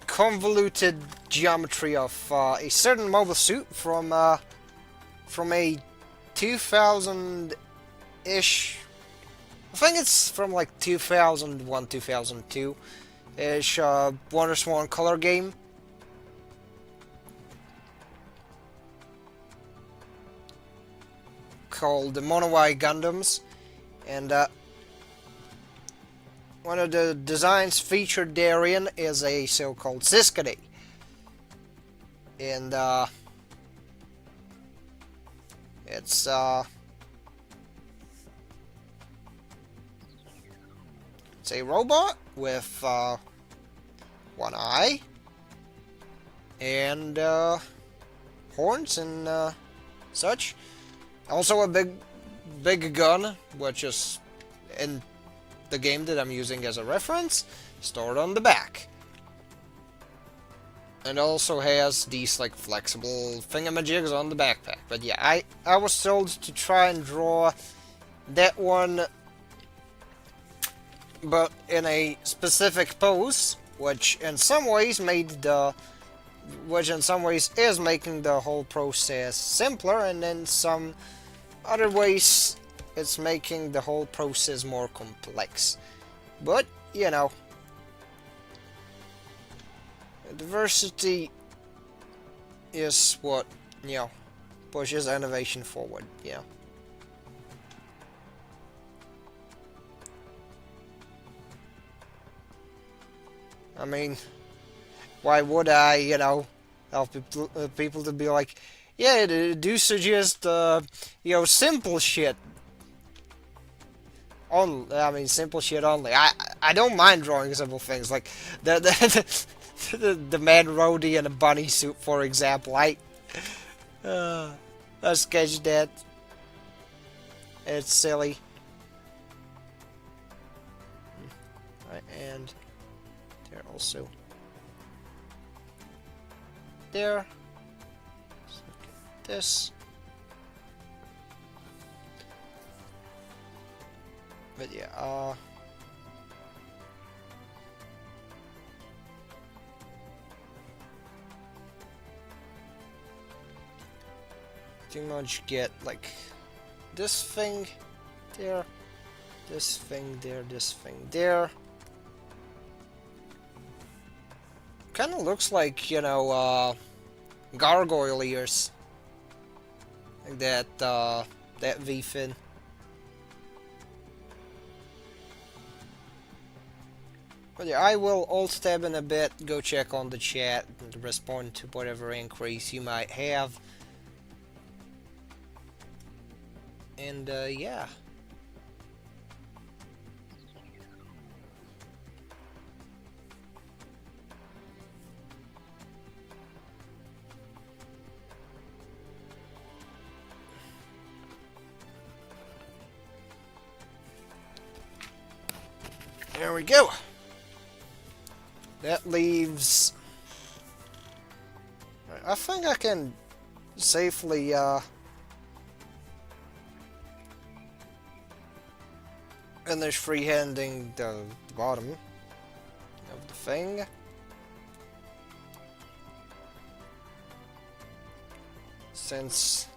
convoluted geometry of a certain mobile suit from a 2000-ish... I think it's from like 2001, 2002-ish WonderSwan color game. Called the Monowai Gundams. And one of the designs featured therein is a so-called Siskady. And it's it's a robot with one eye and horns and such. Also a big gun, which is in the game that I'm using as a reference, stored on the back. And also has these like flexible thingamajigs on the backpack. But yeah, I was told to try and draw that one, but in a specific pose, which in some ways is making the whole process simpler, and in some other ways it's making the whole process more complex. But, you know, diversity is what, you know, pushes innovation forward, you know. I mean, why would I, you know, help people to be like, yeah, do suggest, you know, simple shit. Simple shit only. I don't mind drawing simple things, like the man roadie in a bunny suit, for example. I sketched that. It's silly. Right, and there also. There. Let's look at this. But yeah, pretty much get like this thing there, this thing there, this thing there. Kind of looks like, you know, gargoyle ears, like that V-fin. But yeah, I will alt-tab in a bit, go check on the chat, and respond to whatever inquiries you might have. And, yeah. we go. That leaves... I think I can safely, finish freehanding the bottom of the thing. Since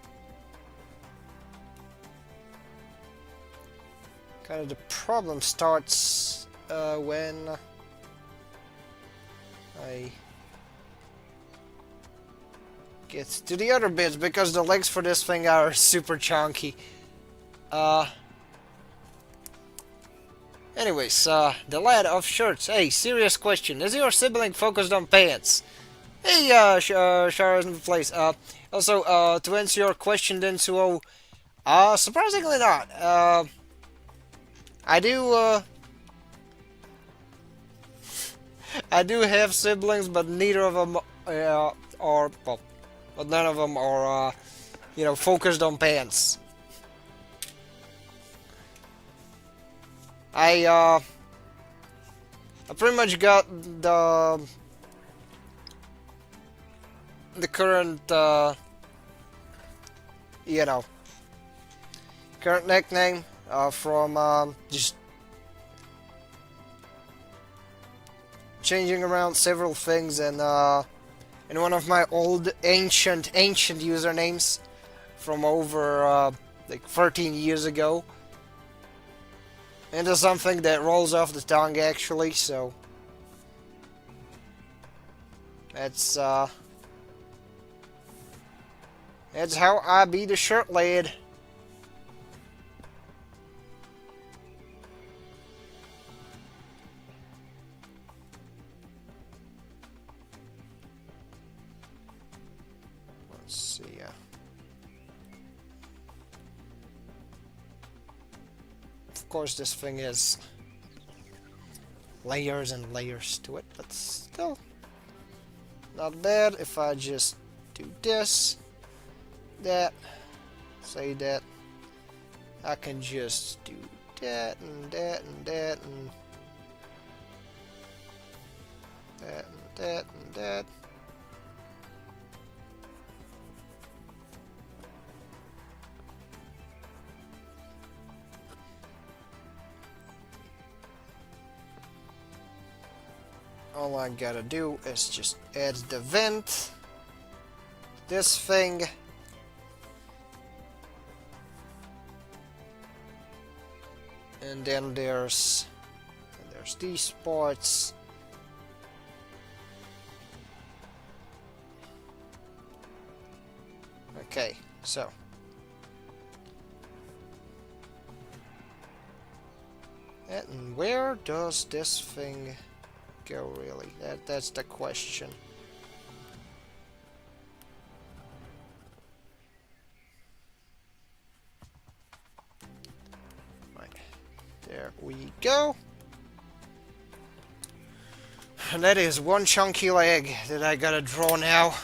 kind of the problem starts when I get to the other bits, because the legs for this thing are super chunky. Anyways, the lad of shirts. Hey, serious question. Is your sibling focused on pants? Hey, Shara in the place. Also, to answer your question then, Suo, surprisingly not. I do have siblings, but neither of them are, well, but none of them are, you know, focused on pants. I pretty much got the current, you know, current nickname from just changing around several things in one of my old ancient usernames from over like 13 years ago into something that rolls off the tongue actually. So that's how I be the shirt lad. Let's see. Of course, this thing has layers and layers to it, but still not bad. If I just do this, that, say that, I can just do that and that and that and that and that and that. All I gotta do is just add the vent, this thing, and then there's these parts. Okay, so and where does this thing go, really? That's the question. Right. There we go. And that is one chunky leg that I gotta draw now.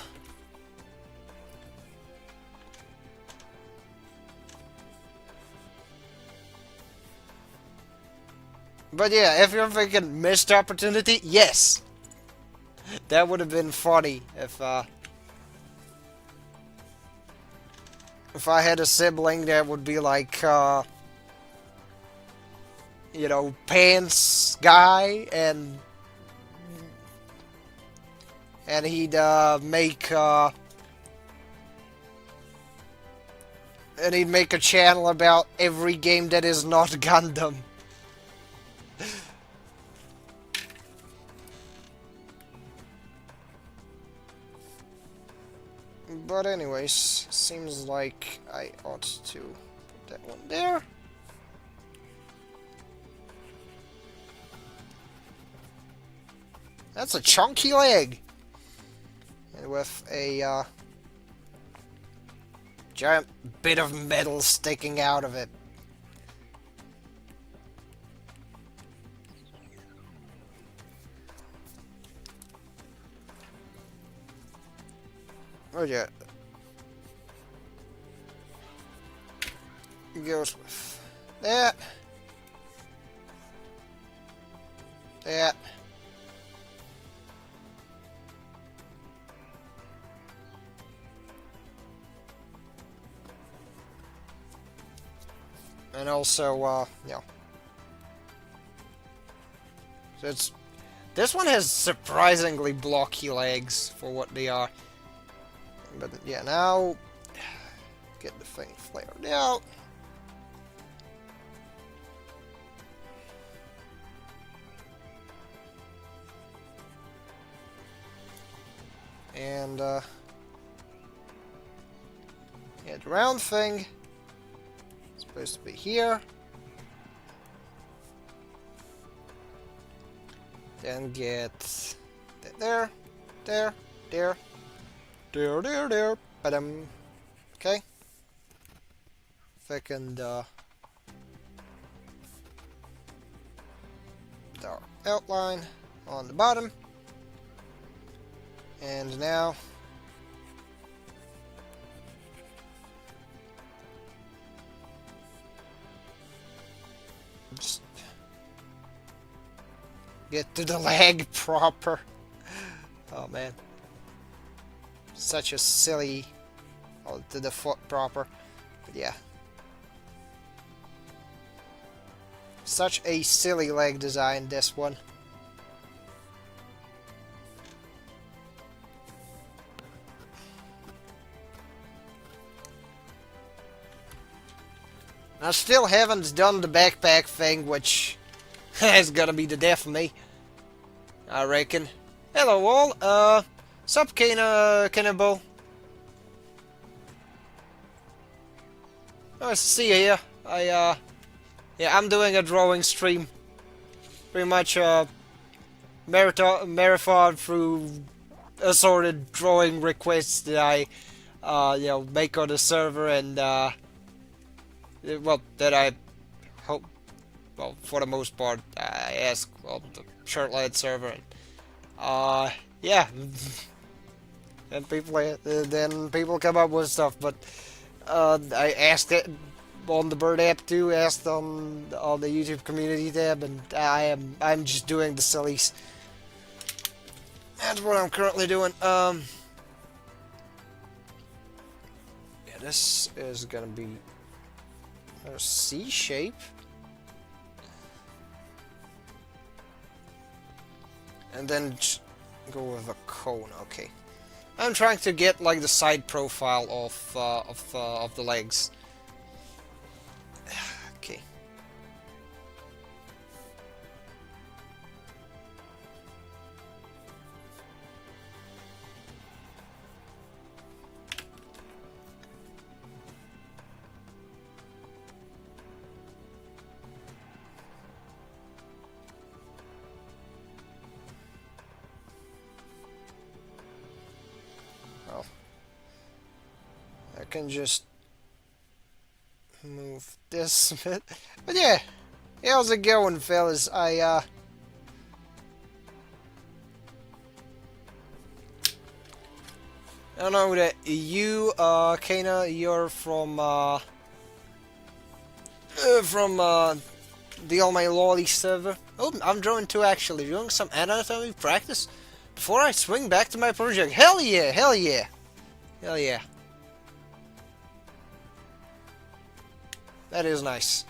But yeah, if you're thinking missed opportunity, yes! That would have been funny if I had a sibling that would be like, you know, pants guy, and he'd make a channel about every game that is not Gundam. But anyways, seems like I ought to put that one there. That's a chunky leg! And with a giant bit of metal sticking out of it. Oh yeah. Goes with that. that. And also, you know, so this one has surprisingly blocky legs for what they are. But yeah, now get the thing flared out. And yeah, the round thing is supposed to be here. Then get there, there, there, there, there, there, ba-dum. Okay. Second, dark outline on the bottom. And now just get to the leg proper. Oh man. Such a silly, oh, to the foot proper. But yeah. Such a silly leg design, this one. I still haven't done the backpack thing, which is gonna be the death of me, I reckon. Hello all, sup Cannibal? Nice to see you here. Yeah, I'm doing a drawing stream. Pretty much, marathon through assorted drawing requests that I, you know, make on the server, and, well, that I hope, well, for the most part, I ask on the Shirtlad server, and, yeah, and then people come up with stuff, but, I asked it on the Bird app too, asked on the YouTube community tab, and I'm just doing the sillies. That's what I'm currently doing. Yeah, this is gonna be a C shape. And then go with a cone, okay. I'm trying to get like the side profile of the legs. Okay. Well, I can just move this a bit. But yeah, how's it going, fellas? I know that you, Kana, you're from the Almighty Lolly server. Oh, I'm drawing too, actually. Doing some anatomy practice before I swing back to my project. Hell yeah, hell yeah, hell yeah. That is nice.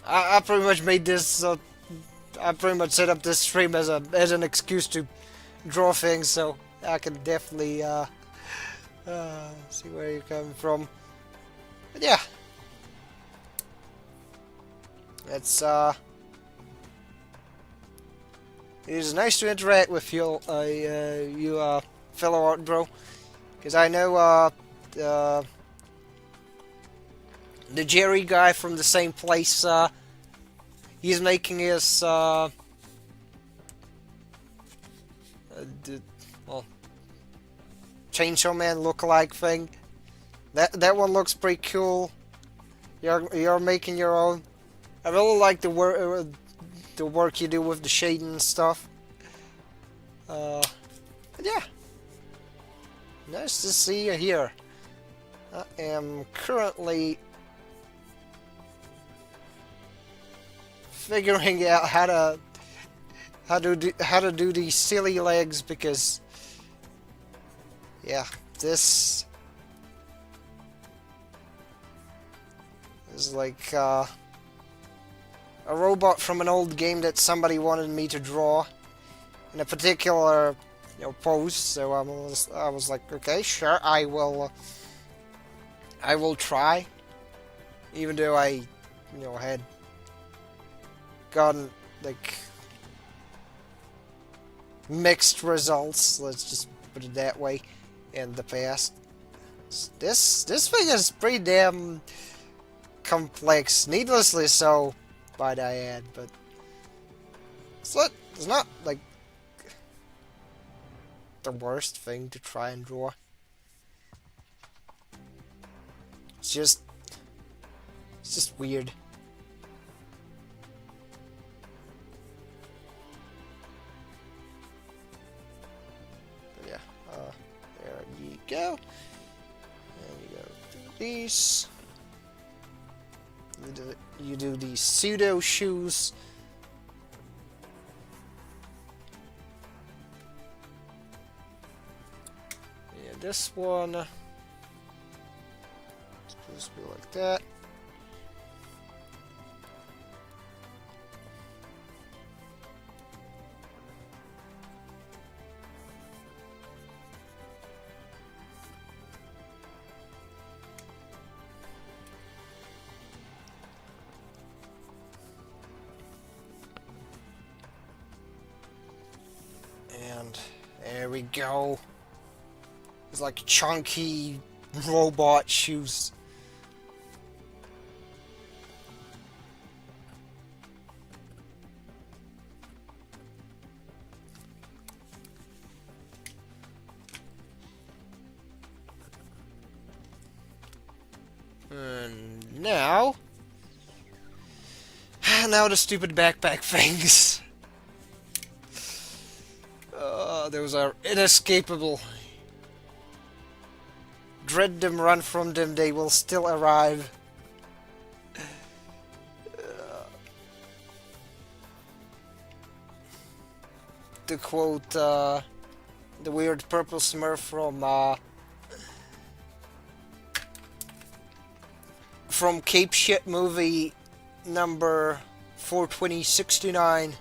I pretty much made this. I pretty much set up this stream as an excuse to draw things, so I can definitely see where you're coming from. But yeah, it's it is nice to interact with you, you fellow art bro. Because I know the Jerry guy from the same place, he's making his, well, Chainsaw Man lookalike thing. That one looks pretty cool. You're making your own. I really like the work you do with the shading and stuff. But yeah. Nice to see you here. I am currently figuring out how to do these silly legs, because yeah, this is like a robot from an old game that somebody wanted me to draw in a particular, pose. So I was like, okay, sure, I will try, even though I had gotten like mixed results, let's just put it that way, in the past. This thing is pretty damn complex, needlessly so, might I add, but it's not like the worst thing to try and draw. It's just weird. But yeah, there you go. And you go do these. You do these pseudo shoes. Yeah, this one is supposed to be like that. And there we go. It's like chunky robot shoes. And now the stupid backpack things. Those are inescapable. Dread them, run from them, they will still arrive. To quote the weird purple smurf from Cape Shit movie number 42069.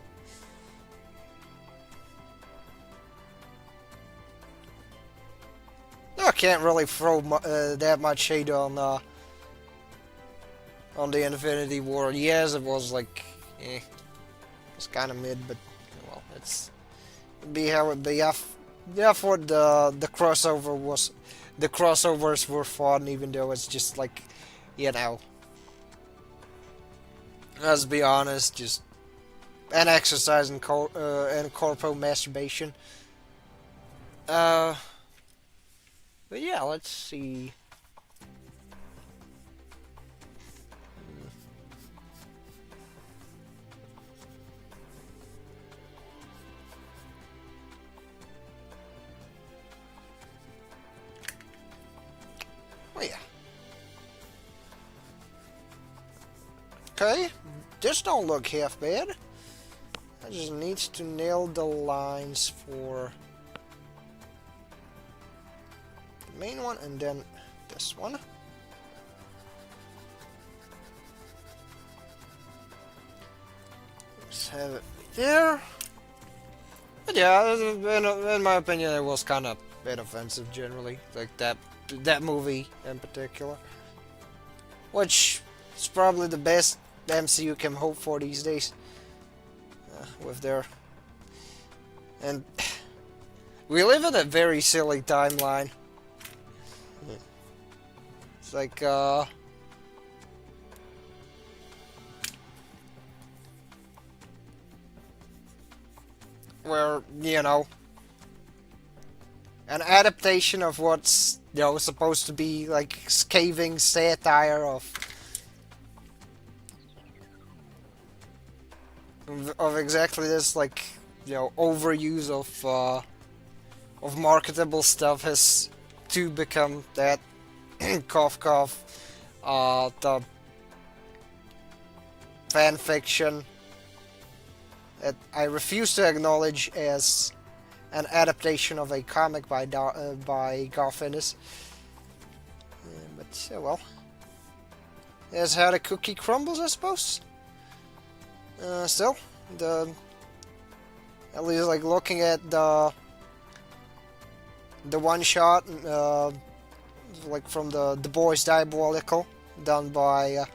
I can't really throw that much shade on the Infinity War. Yes, it was like, it's kind of mid, but well, it'd be how it be. I thought the crossovers were fun, even though it's just like, let's be honest, just an exercise in corpo masturbation. But yeah, let's see. Oh yeah. Okay, this don't look half bad. I just needs to nail the lines for the main one and then this one. Let's have it there. But yeah, in my opinion, it was kind of inoffensive generally, like that movie in particular, which is probably the best the MCU can hope for these days. With their, and we live in a very silly timeline. It's like where an adaptation of what's supposed to be like scathing satire of exactly this, like, overuse of marketable stuff has to become that cough cough the fan fiction that I refuse to acknowledge as an adaptation of a comic by Garth Ennis. But well, that's how the cookie crumbles, I suppose. Still, at least like looking at the one shot, like from the Boys Diabolical, done by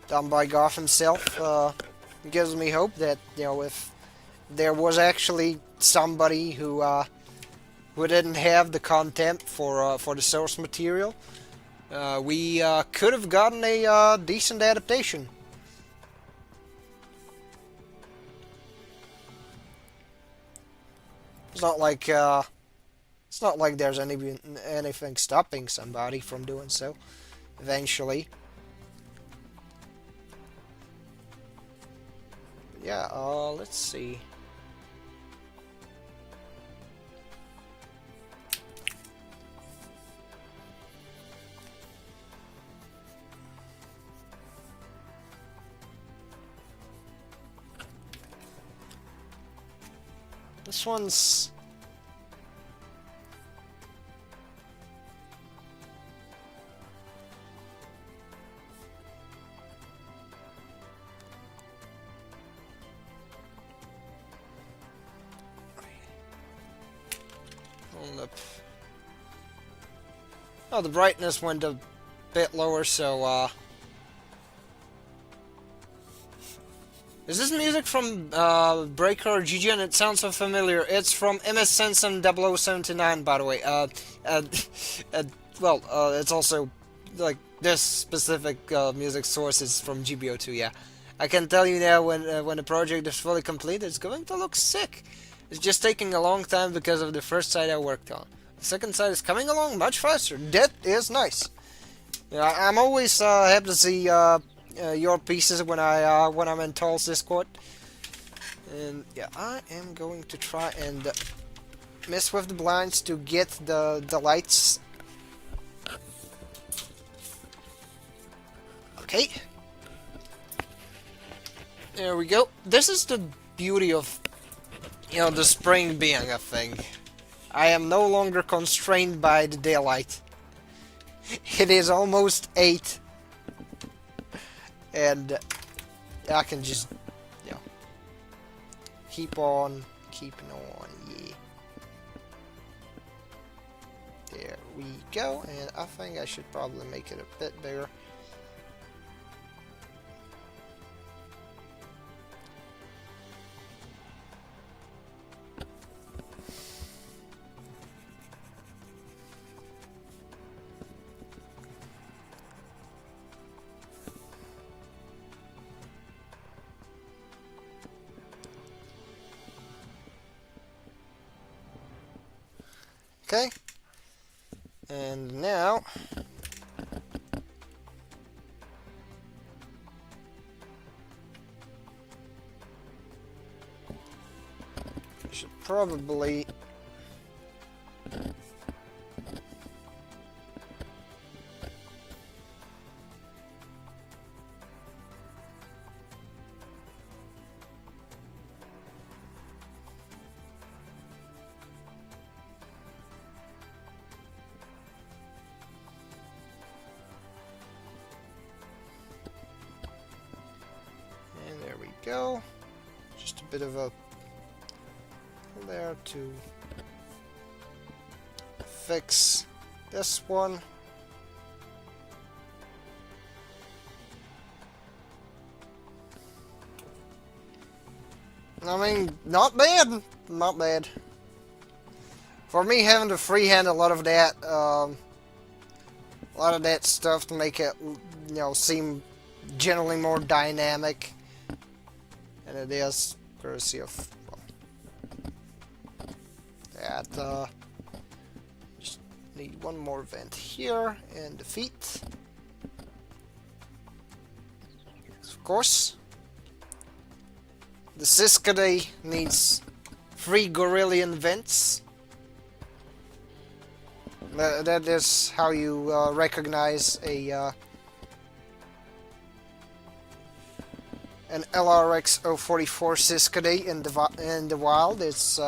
Garth himself, gives me hope that, you know, if there was actually somebody who didn't have the content for the source material, we could have gotten a decent adaptation. It's not like there's anything stopping somebody from doing so eventually. Yeah, let's see. This one's... Oh, the brightness went a bit lower, so, Is this music from, Breaker or GGN? It sounds so familiar. It's from MS Sensen 0079, by the way. Well, it's also, like, this specific, music source is from GBO2, yeah. I can tell you now, when the project is fully complete, it's going to look sick. It's just taking a long time because of the first site I worked on. The second side is coming along much faster. That is nice. Yeah, I'm always happy to see your pieces when I'm in Toll's Discord. And yeah, I am going to try and mess with the blinds to get the lights. Okay. There we go. This is the beauty of, you know, the spring being a thing. I am no longer constrained by the daylight. It is almost 8. And I can just, you know, keep on keeping on, yeah. There we go, and I think I should probably make it a bit bigger. Okay, and now I should probably go. Just a bit of a there to fix this one. I mean, not bad. Not bad. For me, having to freehand a lot of that stuff to make it, you know, seem generally more dynamic. And it is courtesy of, well, that, just need one more vent here, and the feet. Of course, the Siskade needs 3 Gorillion vents. That is how you recognize a, how you, an LRX 044 Siskady in the wild. It's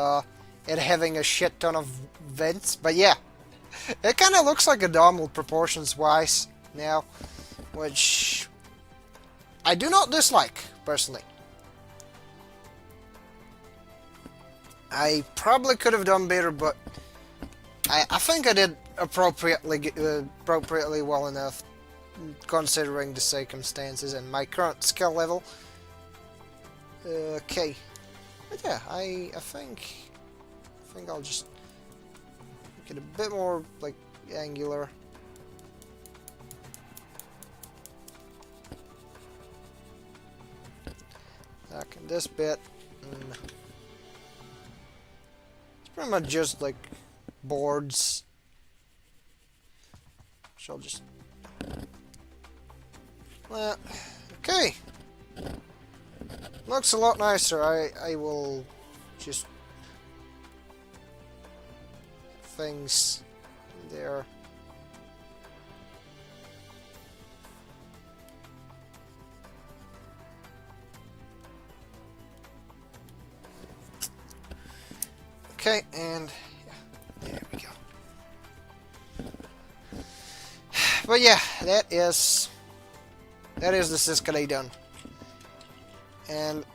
it having a shit ton of vents, but yeah, it kind of looks like a Dommel proportions wise now, which I do not dislike personally. I probably could have done better, but I think I did appropriately well enough, considering the circumstances and my current skill level. Okay, but yeah, I think I'll just make it a bit more like angular. Back in this bit. It's pretty much just like boards. So I'll just. Okay. Looks a lot nicer. I will just things there. Okay, and yeah, there we go. But yeah, that is the Siskady done. And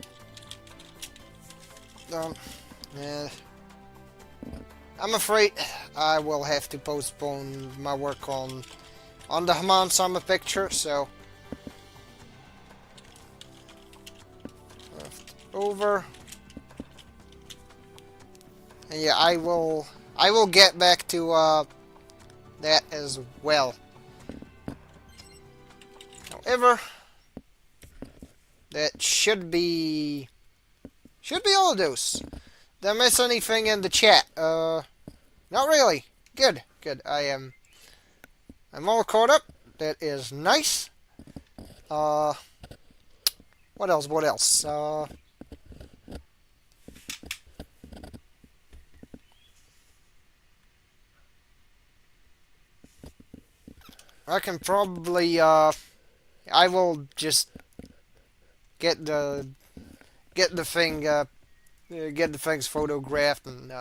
I'm afraid I will have to postpone my work on the Haman Sama picture, so left over. And yeah, I will get back to that as well. However, that should be all of those. Did I miss anything in the chat? Not really. Good. I'm all caught up. That is nice. What else? I can probably I will just get the things photographed and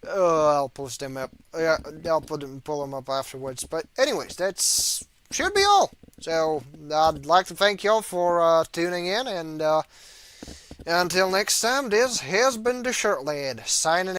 I'll post them up. Yeah, I'll pull them up afterwards. But anyways, that's should be all. So I'd like to thank y'all for tuning in, and until next time, this has been the Shirt Lad signing